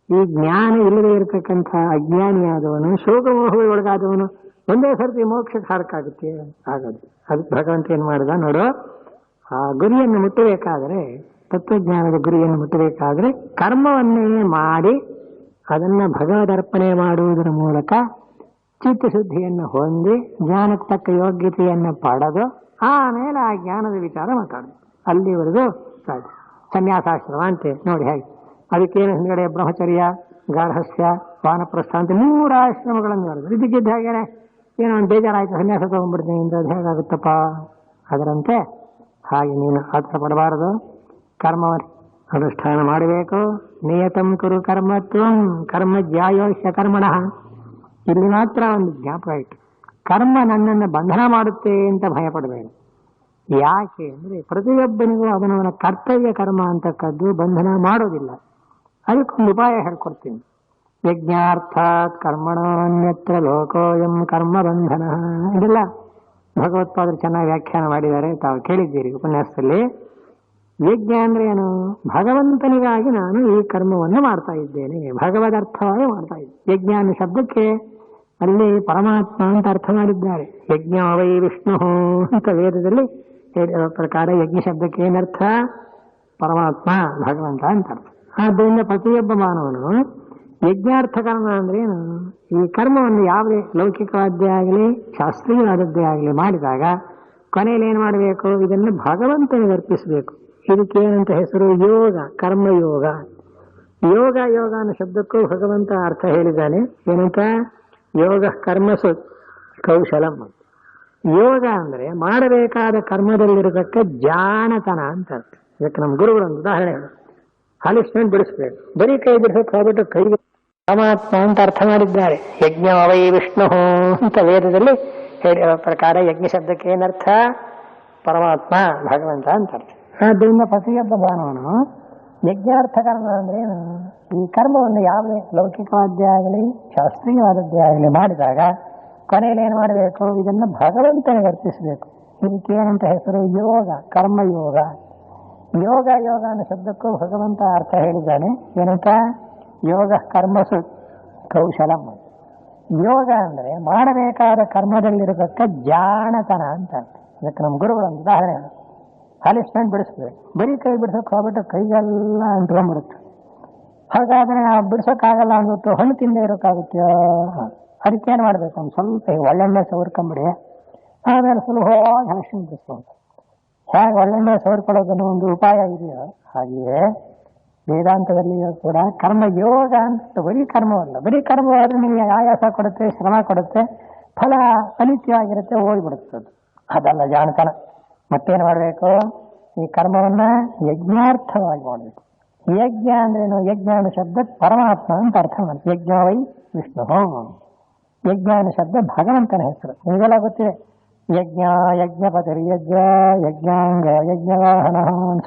ಈ ಜ್ಞಾನ ಇಲ್ಲದೆ ಇರತಕ್ಕಂಥ ಅಜ್ಞಾನಿಯಾದವನು, ಶೋಕಮೋಹಗಳಿಗೊಳಗಾದವನು ಒಂದೇ ಸರ್ತಿ ಮೋಕ್ಷಕ್ಕೆ ಹಾರಕ್ಕಾಗುತ್ತೆ? ಆಗೋದು. ಅದಕ್ಕೆ ಭಗವಂತ ಏನ್ ಮಾಡಿದ ನೋಡು, ಆ ಗುರಿಯನ್ನು ಮುಟ್ಟಬೇಕಾದ್ರೆ, ತತ್ವಜ್ಞಾನದ ಗುರಿಯನ್ನು ಮುಟ್ಟಬೇಕಾದ್ರೆ ಕರ್ಮವನ್ನೇ ಮಾಡಿ ಅದನ್ನ ಭಗವದರ್ಪಣೆ ಮಾಡುವುದರ ಮೂಲಕ ಚಿತ್ತಶುದ್ಧಿಯನ್ನು ಹೊಂದಿ ಜ್ಞಾನಕ್ಕೆ ತಕ್ಕ ಯೋಗ್ಯತೆಯನ್ನು ಪಡೆದು ಆಮೇಲೆ ಆ ಜ್ಞಾನದ ವಿಚಾರ ಮಾತಾಡೋದು. ಅಲ್ಲಿವರೆಗೂ ಸಾಧ್ಯ. ಸನ್ಯಾಸಾಶ್ರಮ ಅಂತೆ ನೋಡಿ ಹೇಗೆ, ಅದಕ್ಕೇನು ಹಿಂದ್ಗಡೆ ಬ್ರಹ್ಮಚರ್ಯ, ಗಾರ್ಹಸ್ಥ್ಯ, ವಾನಪ್ರಸ್ಥ ಅಂತ 3 ಆಶ್ರಮಗಳನ್ನು ನೋಡಿದ್ರು. ಇದಕ್ಕಿದ್ದ ಹಾಗೇನೆ ಏನೋ ಒಂದು ಬೇಜಾರಾಯ್ತು, ಸನ್ಯಾಸ ತಗೊಂಡ್ಬಿಡ್ತೀನಿ ಅಂತ ಅದು ಹೇಗಾಗುತ್ತಪ್ಪ? ಅದರಂತೆ ಹಾಗೆ ನೀನು ಆತರ ಪಡಬಾರದು. ಕರ್ಮ ಅನುಷ್ಠಾನ ಮಾಡಬೇಕು. ನಿಯತಂ ಕುರು ಕರ್ಮತ್ವಂ ಕರ್ಮ ಜ್ಯಾಯೋಶ್ಯ ಕರ್ಮಣಃ. ಇಲ್ಲಿ ಮಾತ್ರ ಒಂದು ಜ್ಞಾಪಕ ಇಟ್ಟು, ಕರ್ಮ ನನ್ನನ್ನು ಬಂಧನ ಮಾಡುತ್ತೆ ಅಂತ ಭಯ ಪಡಬೇಡ. ಯಾಕೆ ಅಂದ್ರೆ ಪ್ರತಿಯೊಬ್ಬನಿಗೂ ಅವನವನ ಕರ್ತವ್ಯ ಕರ್ಮ ಅಂತಕ್ಕದ್ದು ಬಂಧನ ಮಾಡೋದಿಲ್ಲ. ಅದಕ್ಕೊಂದು ಉಪಾಯ ಹೇಳ್ಕೊಡ್ತೀನಿ. ಯಜ್ಞಾರ್ಥಾತ್ ಕರ್ಮಣೋನ್ಯತ್ರ ಲೋಕೋಯಂ ಕರ್ಮ ಬಂಧನ. ಇದೆಲ್ಲ ಭಗವತ್ಪಾದರು ಚೆನ್ನಾಗಿ ವ್ಯಾಖ್ಯಾನ ಮಾಡಿದ್ದಾರೆ, ತಾವು ಕೇಳಿದ್ದೀರಿ ಉಪನ್ಯಾಸದಲ್ಲಿ. ಯಜ್ಞ ಅಂದ್ರೆ ಏನು? ಭಗವಂತನಿಗಾಗಿ ನಾನು ಈ ಕರ್ಮವನ್ನು ಮಾಡ್ತಾ ಇದ್ದೇನೆ, ಭಗವದರ್ಥವಾಗಿ ಮಾಡ್ತಾ ಇದ್ದೇನೆ. ಯಜ್ಞ ಅನ್ನೋ ಶಬ್ದಕ್ಕೆ ಅಲ್ಲಿ ಪರಮಾತ್ಮ ಅಂತ ಅರ್ಥ ಮಾಡಿದ್ದಾರೆ. ಯಜ್ಞ ವೈ ವಿಷ್ಣು ಅಂತ ವೇದದಲ್ಲಿ ಹೇಳಿರೋ ಪ್ರಕಾರ ಯಜ್ಞ ಶಬ್ದಕ್ಕೆ ಏನರ್ಥ? ಪರಮಾತ್ಮ, ಭಗವಂತ ಅಂತ ಅರ್ಥ. ಆದ್ದರಿಂದ ಪ್ರತಿಯೊಬ್ಬ ಮಾನವನು ಯಜ್ಞಾರ್ಥ ಕರ್ಮ ಅಂದ್ರೆ ಏನು? ಈ ಕರ್ಮವನ್ನು ಯಾವುದೇ ಲೌಕಿಕವಾದ್ದೇ ಆಗಲಿ ಶಾಸ್ತ್ರೀಯವಾದದ್ದೇ ಆಗಲಿ ಮಾಡಿದಾಗ ಕೊನೆಯಲ್ಲಿ ಏನ್ ಮಾಡಬೇಕು? ಇದನ್ನು ಭಗವಂತನಿಗೆ ಅರ್ಪಿಸಬೇಕು. ಇದಕ್ಕೇನಂತ ಹೆಸರು? ಯೋಗ, ಕರ್ಮಯೋಗ. ಯೋಗ ಯೋಗ ಅನ್ನೋ ಶಬ್ದಕ್ಕೂ ಭಗವಂತ ಅರ್ಥ ಹೇಳಿದ್ದಾನೆ. ಏನಂತ? ಯೋಗ ಕರ್ಮಸು ಕೌಶಲಂ. ಯೋಗ ಅಂದ್ರೆ ಮಾಡಬೇಕಾದ ಕರ್ಮದಲ್ಲಿರತಕ್ಕ ಜಾಣತನ ಅಂತ ಅರ್ಥ. ಇದಕ್ಕೆ ನಮ್ಮ ಗುರುಗಳು ಒಂದು ಉದಾಹರಣೆ ಹಾಲಿಸ್ಕೊಂಡು ಬಿಡಿಸ್ಬೇಕು. ಬರೀ ಕೈ ಬಿಡಿಸೋಕೆ ಹೋಗ್ಬಿಟ್ಟು ಕೈಗೆ ಪರಮಾತ್ಮ ಅಂತ ಅರ್ಥ ಮಾಡಿದ್ದಾರೆ. ಯಜ್ಞ ವೈ ವಿಷ್ಣು ಅಂತ ವೇದದಲ್ಲಿ ಹೇಳಿರೋ ಪ್ರಕಾರ ಯಜ್ಞ ಶಬ್ದಕ್ಕೆ ಏನರ್ಥ? ಪರಮಾತ್ಮ, ಭಗವಂತ ಅಂತ ಅರ್ಥ. ಆದ್ದರಿಂದ ಪ್ರತಿಯೊಬ್ಬ ಮಾನವನು ಯಜ್ಞಾರ್ಥ ಕರ್ಮ ಅಂದ್ರೆ ಏನು? ಈ ಕರ್ಮವನ್ನು ಯಾವುದೇ ಲೌಕಿಕವಾದ್ದೇ ಆಗಲಿ ಶಾಸ್ತ್ರೀಯವಾದದ್ದೇ ಆಗಲಿ ಮಾಡಿದಾಗ ಕೊನೆಯಲ್ಲಿ ಏನು ಮಾಡಬೇಕು? ಇದನ್ನು ಭಗವಂತನಿಗೆ ಅರ್ಪಿಸಬೇಕು. ಇದಕ್ಕೇನಂತ ಹೆಸರು? ಯೋಗ, ಕರ್ಮಯೋಗ. ಯೋಗ ಯೋಗ ಅನ್ನೋ ಶಬ್ದಕ್ಕೂ ಭಗವಂತ ಅರ್ಥ ಹೇಳಿದ್ದಾನೆ. ಏನಂತ? ಯೋಗ ಕರ್ಮಸು ಕೌಶಲಂ. ಯೋಗ ಅಂದ್ರೆ ಮಾಡಬೇಕಾದ ಕರ್ಮದಲ್ಲಿರತಕ್ಕ ಜಾಣತನ ಅಂತ ಅರ್ಥ. ಇದಕ್ಕೆ ನಮ್ಮ ಗುರುಗಳು ಒಂದು ಉದಾಹರಣೆ ಹಾಲಿಸ್ಕೊಂಡು ಬಿಡಿಸ್ಬೇಕು. ಬರೀ ಕೈ ಬಿಡಿಸೋಕೆ ಹೋಗ್ಬಿಟ್ಟು ಕೈಗೆಲ್ಲ ಅಂಟ್ಕೊಂಡ್ಬಿಡುತ್ತೆ. ಹಾಗಾದ್ರೆ ನಾವು ಬಿಡಿಸೋಕ್ಕಾಗಲ್ಲ ಅಂದ್ಬಿಟ್ಟು ಹಣ್ಣು ತಿಂದೇ ಇರೋಕ್ಕಾಗುತ್ತೆ? ಅದಕ್ಕೇನು ಮಾಡಬೇಕು? ಒಂದು ಸ್ವಲ್ಪ ಒಳ್ಳೆಣ್ಣೆ ಸವರ್ಕೊಂಬಿಡಿ, ಆಮೇಲೆ ಸುಲಭವಾಗಿ ಹಾಲಿಸ್ಕೊಂಡು ಬಿಡಿಸ್ಬೋದು. ಹೇಗೆ ಒಳ್ಳೆಣ್ಣೆ ಸವರ್ಕೊಳ್ಳೋದನ್ನು ಒಂದು ಉಪಾಯ ಇದೆಯೋ ಹಾಗೆಯೇ ವೇದಾಂತದಲ್ಲಿಯೂ ಕೂಡ ಕರ್ಮಯೋಗ ಅಂತ ಬರೀ ಕರ್ಮವಲ್ಲ. ಬರೀ ಕರ್ಮವಾದ್ರೆ ನಿಮಗೆ ಆಯಾಸ ಕೊಡುತ್ತೆ, ಶ್ರಮ ಕೊಡುತ್ತೆ, ಫಲ ಅನಿತ್ಯವಾಗಿರುತ್ತೆ, ಹೋಗ್ಬಿಡುತ್ತೆ. ಅದಲ್ಲ ಜಾಣತನ. ಮತ್ತೇನು ಮಾಡಬೇಕು? ಈ ಕರ್ಮವನ್ನ ಯಜ್ಞಾರ್ಥವಾಗಿ ಮಾಡಬೇಕು. ಯಜ್ಞ ಅಂದ್ರೇನು? ಯಜ್ಞ ಅನ್ನೋ ಶಬ್ದ ಪರಮಾತ್ಮ ಅಂತ ಅರ್ಥ ಮಾಡಿ. ಯಜ್ಞ ವೈ ವಿಷ್ಣು. ಯಜ್ಞ ಅನ್ನೋ ಶಬ್ದ ಭಗವಂತನ ಹೆಸರು. ನಿಮಗೆಲ್ಲ ಗೊತ್ತಿದೆ. ಯಜ್ಞ, ಯಜ್ಞಪತಿ ಯಜ್ಞ, ಯಜ್ಞಾಂಗ, ಯಜ್ಞವಾಹನ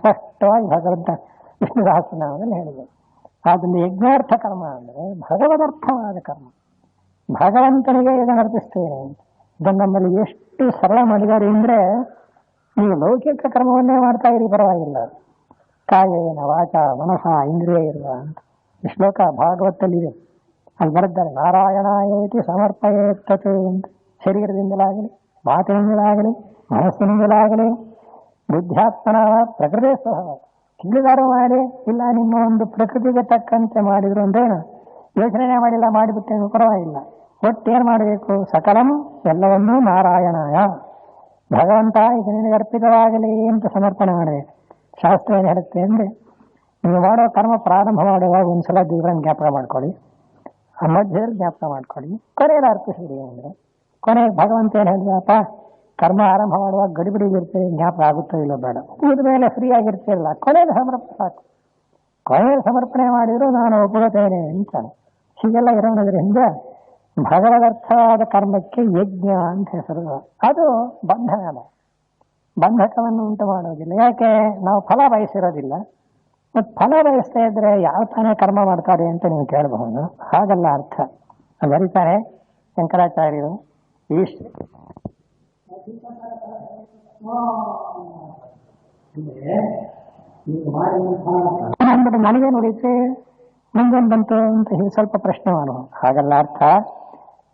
ಸ್ಪಷ್ಟವಾಗಿ ಭಗವಂತ ವಿಷ್ಣು ಸಹಸ್ರನಾಮದಲ್ಲಿ ಹೇಳಿದೆ. ಆದ್ದರಿಂದ ಯಜ್ಞಾರ್ಥ ಕರ್ಮ ಅಂದರೆ ಭಗವದರ್ಥವಾದ ಕರ್ಮ. ಭಗವಂತನಿಗೆ ಇದನ್ನು ಅರ್ಪಿಸ್ತೇನೆ ಅಂತ. ಇದನ್ನು ನಮ್ಮಲ್ಲಿ ಎಷ್ಟು ಸರಳ ಮಾಡಿದ್ದಾರೆ ಅಂದರೆ, ನೀವು ಲೌಕಿಕ ಕರ್ಮವನ್ನೇ ಮಾಡ್ತಾ ಇರಿ, ಪರವಾಗಿಲ್ಲ. ಕಾಯೇನ ವಾಚ ಮನಸ ಇಂದ್ರಿಯ ಇರುವ ಅಂತ ಈ ಶ್ಲೋಕ ಭಾಗವತಲ್ಲಿದೆ. ಅಲ್ಲಿ ಬರೆದ್ದಾರೆ, ನಾರಾಯಣಾಯೇತಿ ಸಮರ್ಪಯೇತ್ತತೆ ಅಂತ. ಶರೀರದಿಂದಲಾಗಲಿ, ಮಾತಿನಿಂದಲಾಗಲಿ, ಮನಸ್ಸಿನಿಂದಲಾಗಲಿ, ಬುದ್ಧ್ಯಾತ್ಮನ ಪ್ರಕೃತಿ ಸ್ವಭಾವ ತಿಳಿದಾರು ಮಾಡಿ, ಇಲ್ಲ ನಿಮ್ಮ ಒಂದು ಪ್ರಕೃತಿಗೆ ತಕ್ಕಂತೆ ಮಾಡಿದ್ರು ಅಂದ್ರೇನು? ಯೋಚನೆ ಮಾಡಿಲ್ಲ, ಮಾಡಿಬಿಟ್ಟೇನು ಪರವಾಗಿಲ್ಲ. ಒಟ್ಟೇನು ಮಾಡಬೇಕು? ಸಕಲಂ, ಎಲ್ಲವನ್ನೂ ನಾರಾಯಣಾಯ, ಭಗವಂತ ಇದು ನಿನಗೆ ಅರ್ಪಿತವಾಗಲಿ ಅಂತ ಸಮರ್ಪಣೆ ಮಾಡಬೇಕು. ಶಾಸ್ತ್ರ ಏನು ಹೇಳುತ್ತೆ ಅಂದರೆ, ನೀವು ಮಾಡೋ ಕರ್ಮ ಪ್ರಾರಂಭ ಮಾಡುವಾಗ ಒಂದ್ಸಲ ದೇವರನ್ನ ಜ್ಞಾಪಕ ಮಾಡ್ಕೊಳ್ಳಿ, ಆ ಮಧ್ಯದಲ್ಲಿ ಜ್ಞಾಪಕ ಮಾಡ್ಕೊಳ್ಳಿ, ಕೊನೆಯಲ್ಲಿ ಅರ್ಪಿಸಿರಿ ಅಂದರೆ. ಕೊನೆಗೆ ಭಗವಂತ ಏನು ಹೇಳಿದಪ್ಪ, ಕರ್ಮ ಆರಂಭ ಮಾಡುವಾಗ ಗಡಿಬಿಡಿಗಿರ್ತೇವೆ, ಜ್ಞಾಪಕ ಆಗುತ್ತೋ ಇಲ್ಲೋ ಬೇಡ, ಮುಗಿದ ಮೇಲೆ ಫ್ರೀ ಆಗಿರ್ತಿರಲ್ಲ, ಕೊನೆಯಲ್ಲಿ ಸಮರ್ಪಣೆ ಸಾಕು. ಕೊನೆಯಲ್ಲಿ ಸಮರ್ಪಣೆ ಮಾಡಿದ್ರು ನಾನು ಒಪ್ಪುತ್ತೇನೆ ಅಂತಾನೆ. ಹೀಗೆಲ್ಲ ಇರೋದ್ರಿಂದ ಭಗವದರ್ಥವಾದ ಕರ್ಮಕ್ಕೆ ಯಜ್ಞ ಅಂತ ಹೆಸರು. ಅದು ಬಂಧನ, ಬಂಧಕವನ್ನು ಉಂಟು ಮಾಡೋದಿಲ್ಲ. ಯಾಕೆ? ನಾವು ಫಲ ಬಯಸಿರೋದಿಲ್ಲ. ಮತ್ತು ಫಲ ಬಯಸ್ತಾ ಇದ್ರೆ ಯಾವ ತಾನೇ ಕರ್ಮ ಮಾಡ್ತಾರೆ ಅಂತ ನೀವು ಕೇಳಬಹುದು. ಹಾಗಲ್ಲ ಅರ್ಥ. ಬರೀತಾರೆ ಶಂಕರಾಚಾರ್ಯರು, ನನಗೇನು ಉಳಿತೆ, ನಂಗೇನು ಬಂತು ಅಂತ ಹೀಗೆ ಸ್ವಲ್ಪ ಪ್ರಶ್ನೆ ಮಾಡುವುದು. ಹಾಗಲ್ಲ ಅರ್ಥ.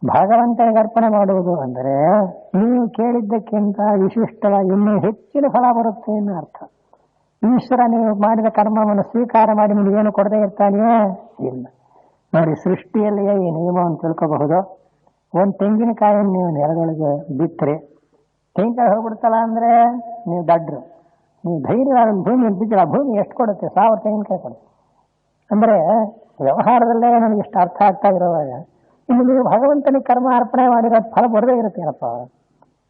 ಭಗವಂತನಿಗೆ ಅರ್ಪಣೆ ಮಾಡುವುದು ಅಂದರೆ ನೀವು ಕೇಳಿದ್ದಕ್ಕಿಂತ ವಿಶಿಷ್ಟವಾಗಿ ಇನ್ನೂ ಹೆಚ್ಚಿನ ಫಲ ಬರುತ್ತೆ ಅನ್ನೋ ಅರ್ಥ. ಈಶ್ವರ ನೀವು ಮಾಡಿದ ಕರ್ಮವನ್ನು ಸ್ವೀಕಾರ ಮಾಡಿ ನಿಮಗೇನು ಕೊಡದೇ ಇರ್ತಾನೆಯೇ? ಇಲ್ಲ. ನೋಡಿ, ಸೃಷ್ಟಿಯಲ್ಲಿಯೇ ಈ ನಿಯಮವನ್ನು ತಿಳ್ಕೋಬಹುದು. ಒಂದು ತೆಂಗಿನಕಾಯಿಯನ್ನು ನೀವು ನೆಲದೊಳಗೆ ಬಿತ್ತರೆ ತೆಂಗಿನಕಾಯಿ ಹೋಗ್ಬಿಡ್ತಲ್ಲ ಅಂದರೆ ನೀವು ದಡ್ರು. ನೀವು ಧೈರ್ಯವಾದ ಭೂಮಿಯನ್ನು ಬಿದ್ದರೆ ಆ ಭೂಮಿ ಎಷ್ಟು ಕೊಡುತ್ತೆ? 1000 ತೆಂಗಿನಕಾಯಿ ಕೊಡುತ್ತೆ. ಅಂದರೆ ವ್ಯವಹಾರದಲ್ಲೇ ನನಗೆ ಇಷ್ಟು ಅರ್ಥ ಆಗ್ತಾ ಇರೋವಾಗ ಇನ್ನು ನೀವು ಭಗವಂತನಿಗೆ ಕರ್ಮ ಅರ್ಪಣೆ ಮಾಡಿರೋ ಫಲ ಬರದೇ ಇರುತ್ತೇನಪ್ಪ,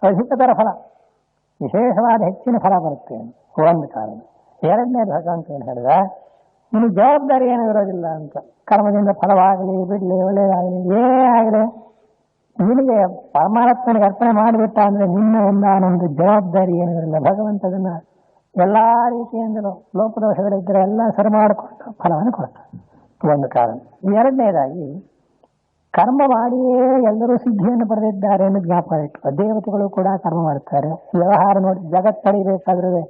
ಅಧಿಕತರ ಫಲ, ವಿಶೇಷವಾದ ಹೆಚ್ಚಿನ ಫಲ ಬರುತ್ತೆ ಒಂದು ಕಾರಣ. ಎರಡನೇದು ಭಗವಂತ ಏನು ಹೇಳಿದ, ನಿಮಗೆ ಜವಾಬ್ದಾರಿ ಏನೂ ಇರೋದಿಲ್ಲ ಅಂತ. ಕರ್ಮದಿಂದ ಫಲವಾಗಲಿ ಬಿಡಲಿ, ಒಳ್ಳೆಯದಾಗಲಿ, ಏನೇ ಆಗಲಿ ನಿನಗೆ ಪರಮಾತ್ಮನಿಗೆ ಅರ್ಪಣೆ ಮಾಡಿಬಿಟ್ಟ ಅಂದರೆ ನಿನ್ನ ಒಂದಾನೊಂದು ಜವಾಬ್ದಾರಿ ಏನೂ ಇರಲಿಲ್ಲ. ಭಗವಂತದನ್ನ ಎಲ್ಲ ರೀತಿಯಿಂದಲೂ ಲೋಪದೋಷಗಳಿದ್ದರೆ ಎಲ್ಲ ಸರಿ ಮಾಡಿಕೊಂಡು ಫಲವನ್ನು ಕೊಡ್ತಾರೆ. ಒಂದು ಕಾರಣ. ಎರಡನೇದಾಗಿ ಕರ್ಮ ಮಾಡಿಯೇ ಎಲ್ಲರೂ ಸಿದ್ಧಿಯನ್ನು ಪಡೆದಿದ್ದಾರೆ ಎಂದು ಜ್ಞಾಪಕ ಇಟ್ಟು ದೇವತೆಗಳು ಕೂಡ ಕರ್ಮ ಮಾಡ್ತಾರೆ. ವ್ಯವಹಾರ ನೋಡಿ ಜಗತ್ತು ತಡಿಬೇಕಾದ್ರೆ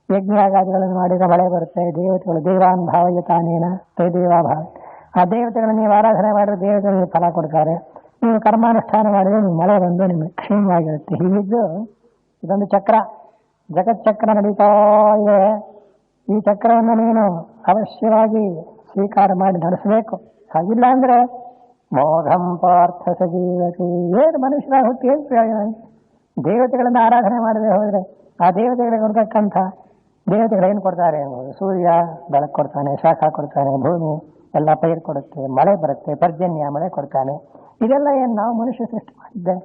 ಯಜ್ಞಾಗಾದಿಗಳನ್ನು ಮಾಡಿದ್ರೆ ಮಳೆ ಬರುತ್ತೆ. ದೇವತೆಗಳು ದೇವಾನುಭಾವ ತಾನೇನ ದೇವಾಭಾವ, ಆ ದೇವತೆಗಳನ್ನು ನೀವು ಆರಾಧನೆ ಮಾಡಿದ್ರೆ ದೇವತೆಗಳಿಗೆ ಫಲ ಕೊಡ್ತಾರೆ. ನೀವು ಕರ್ಮಾನುಷ್ಠಾನ ಮಾಡಿದ್ರೆ ನೀವು ಮಳೆ ಬಂದು ನಿಮಗೆ ಕ್ಷೇಮವಾಗಿರುತ್ತೆ. ಹೀಗಿದ್ದು ಇದೊಂದು ಚಕ್ರ, ಜಗಚ್ಚಕ್ರ ನಡೀತಾ ಇದೆ. ಈ ಚಕ್ರವನ್ನು ನೀನು ಅವಶ್ಯವಾಗಿ ಸ್ವೀಕಾರ ಮಾಡಿ ನಡೆಸಬೇಕು. ಹಾಗಿಲ್ಲ ಅಂದ್ರೆ ಮೋಘಂ ಪಾರ್ಥ ಸಜೀವತಿ, ಏನು ಮನುಷ್ಯರಾಗಿ ಹುಟ್ಟಿ ಏನು ಪ್ರಯೋಜನ? ದೇವತೆಗಳನ್ನು ಆರಾಧನೆ ಮಾಡದೆ ಹೋದರೆ ಆ ದೇವತೆಗಳಿಗೆ ಕೊಡ್ತಕ್ಕಂಥ ದೇವತೆಗಳು ಏನು ಕೊಡ್ತಾರೆ? ಸೂರ್ಯ ಬೆಳಕು ಕೊಡ್ತಾನೆ, ಶಾಖ ಕೊಡ್ತಾನೆ, ಭೂಮಿ ಎಲ್ಲ ಪೈರು ಕೊಡುತ್ತೆ, ಮಳೆ ಬರುತ್ತೆ, ಪರ್ಜನ್ಯ ಮಳೆ ಕೊಡ್ತಾನೆ. ಇದೆಲ್ಲ ಏನು ನಾವು ಮನುಷ್ಯ ಸೃಷ್ಟಿ ಮಾಡಿದ್ದೆ?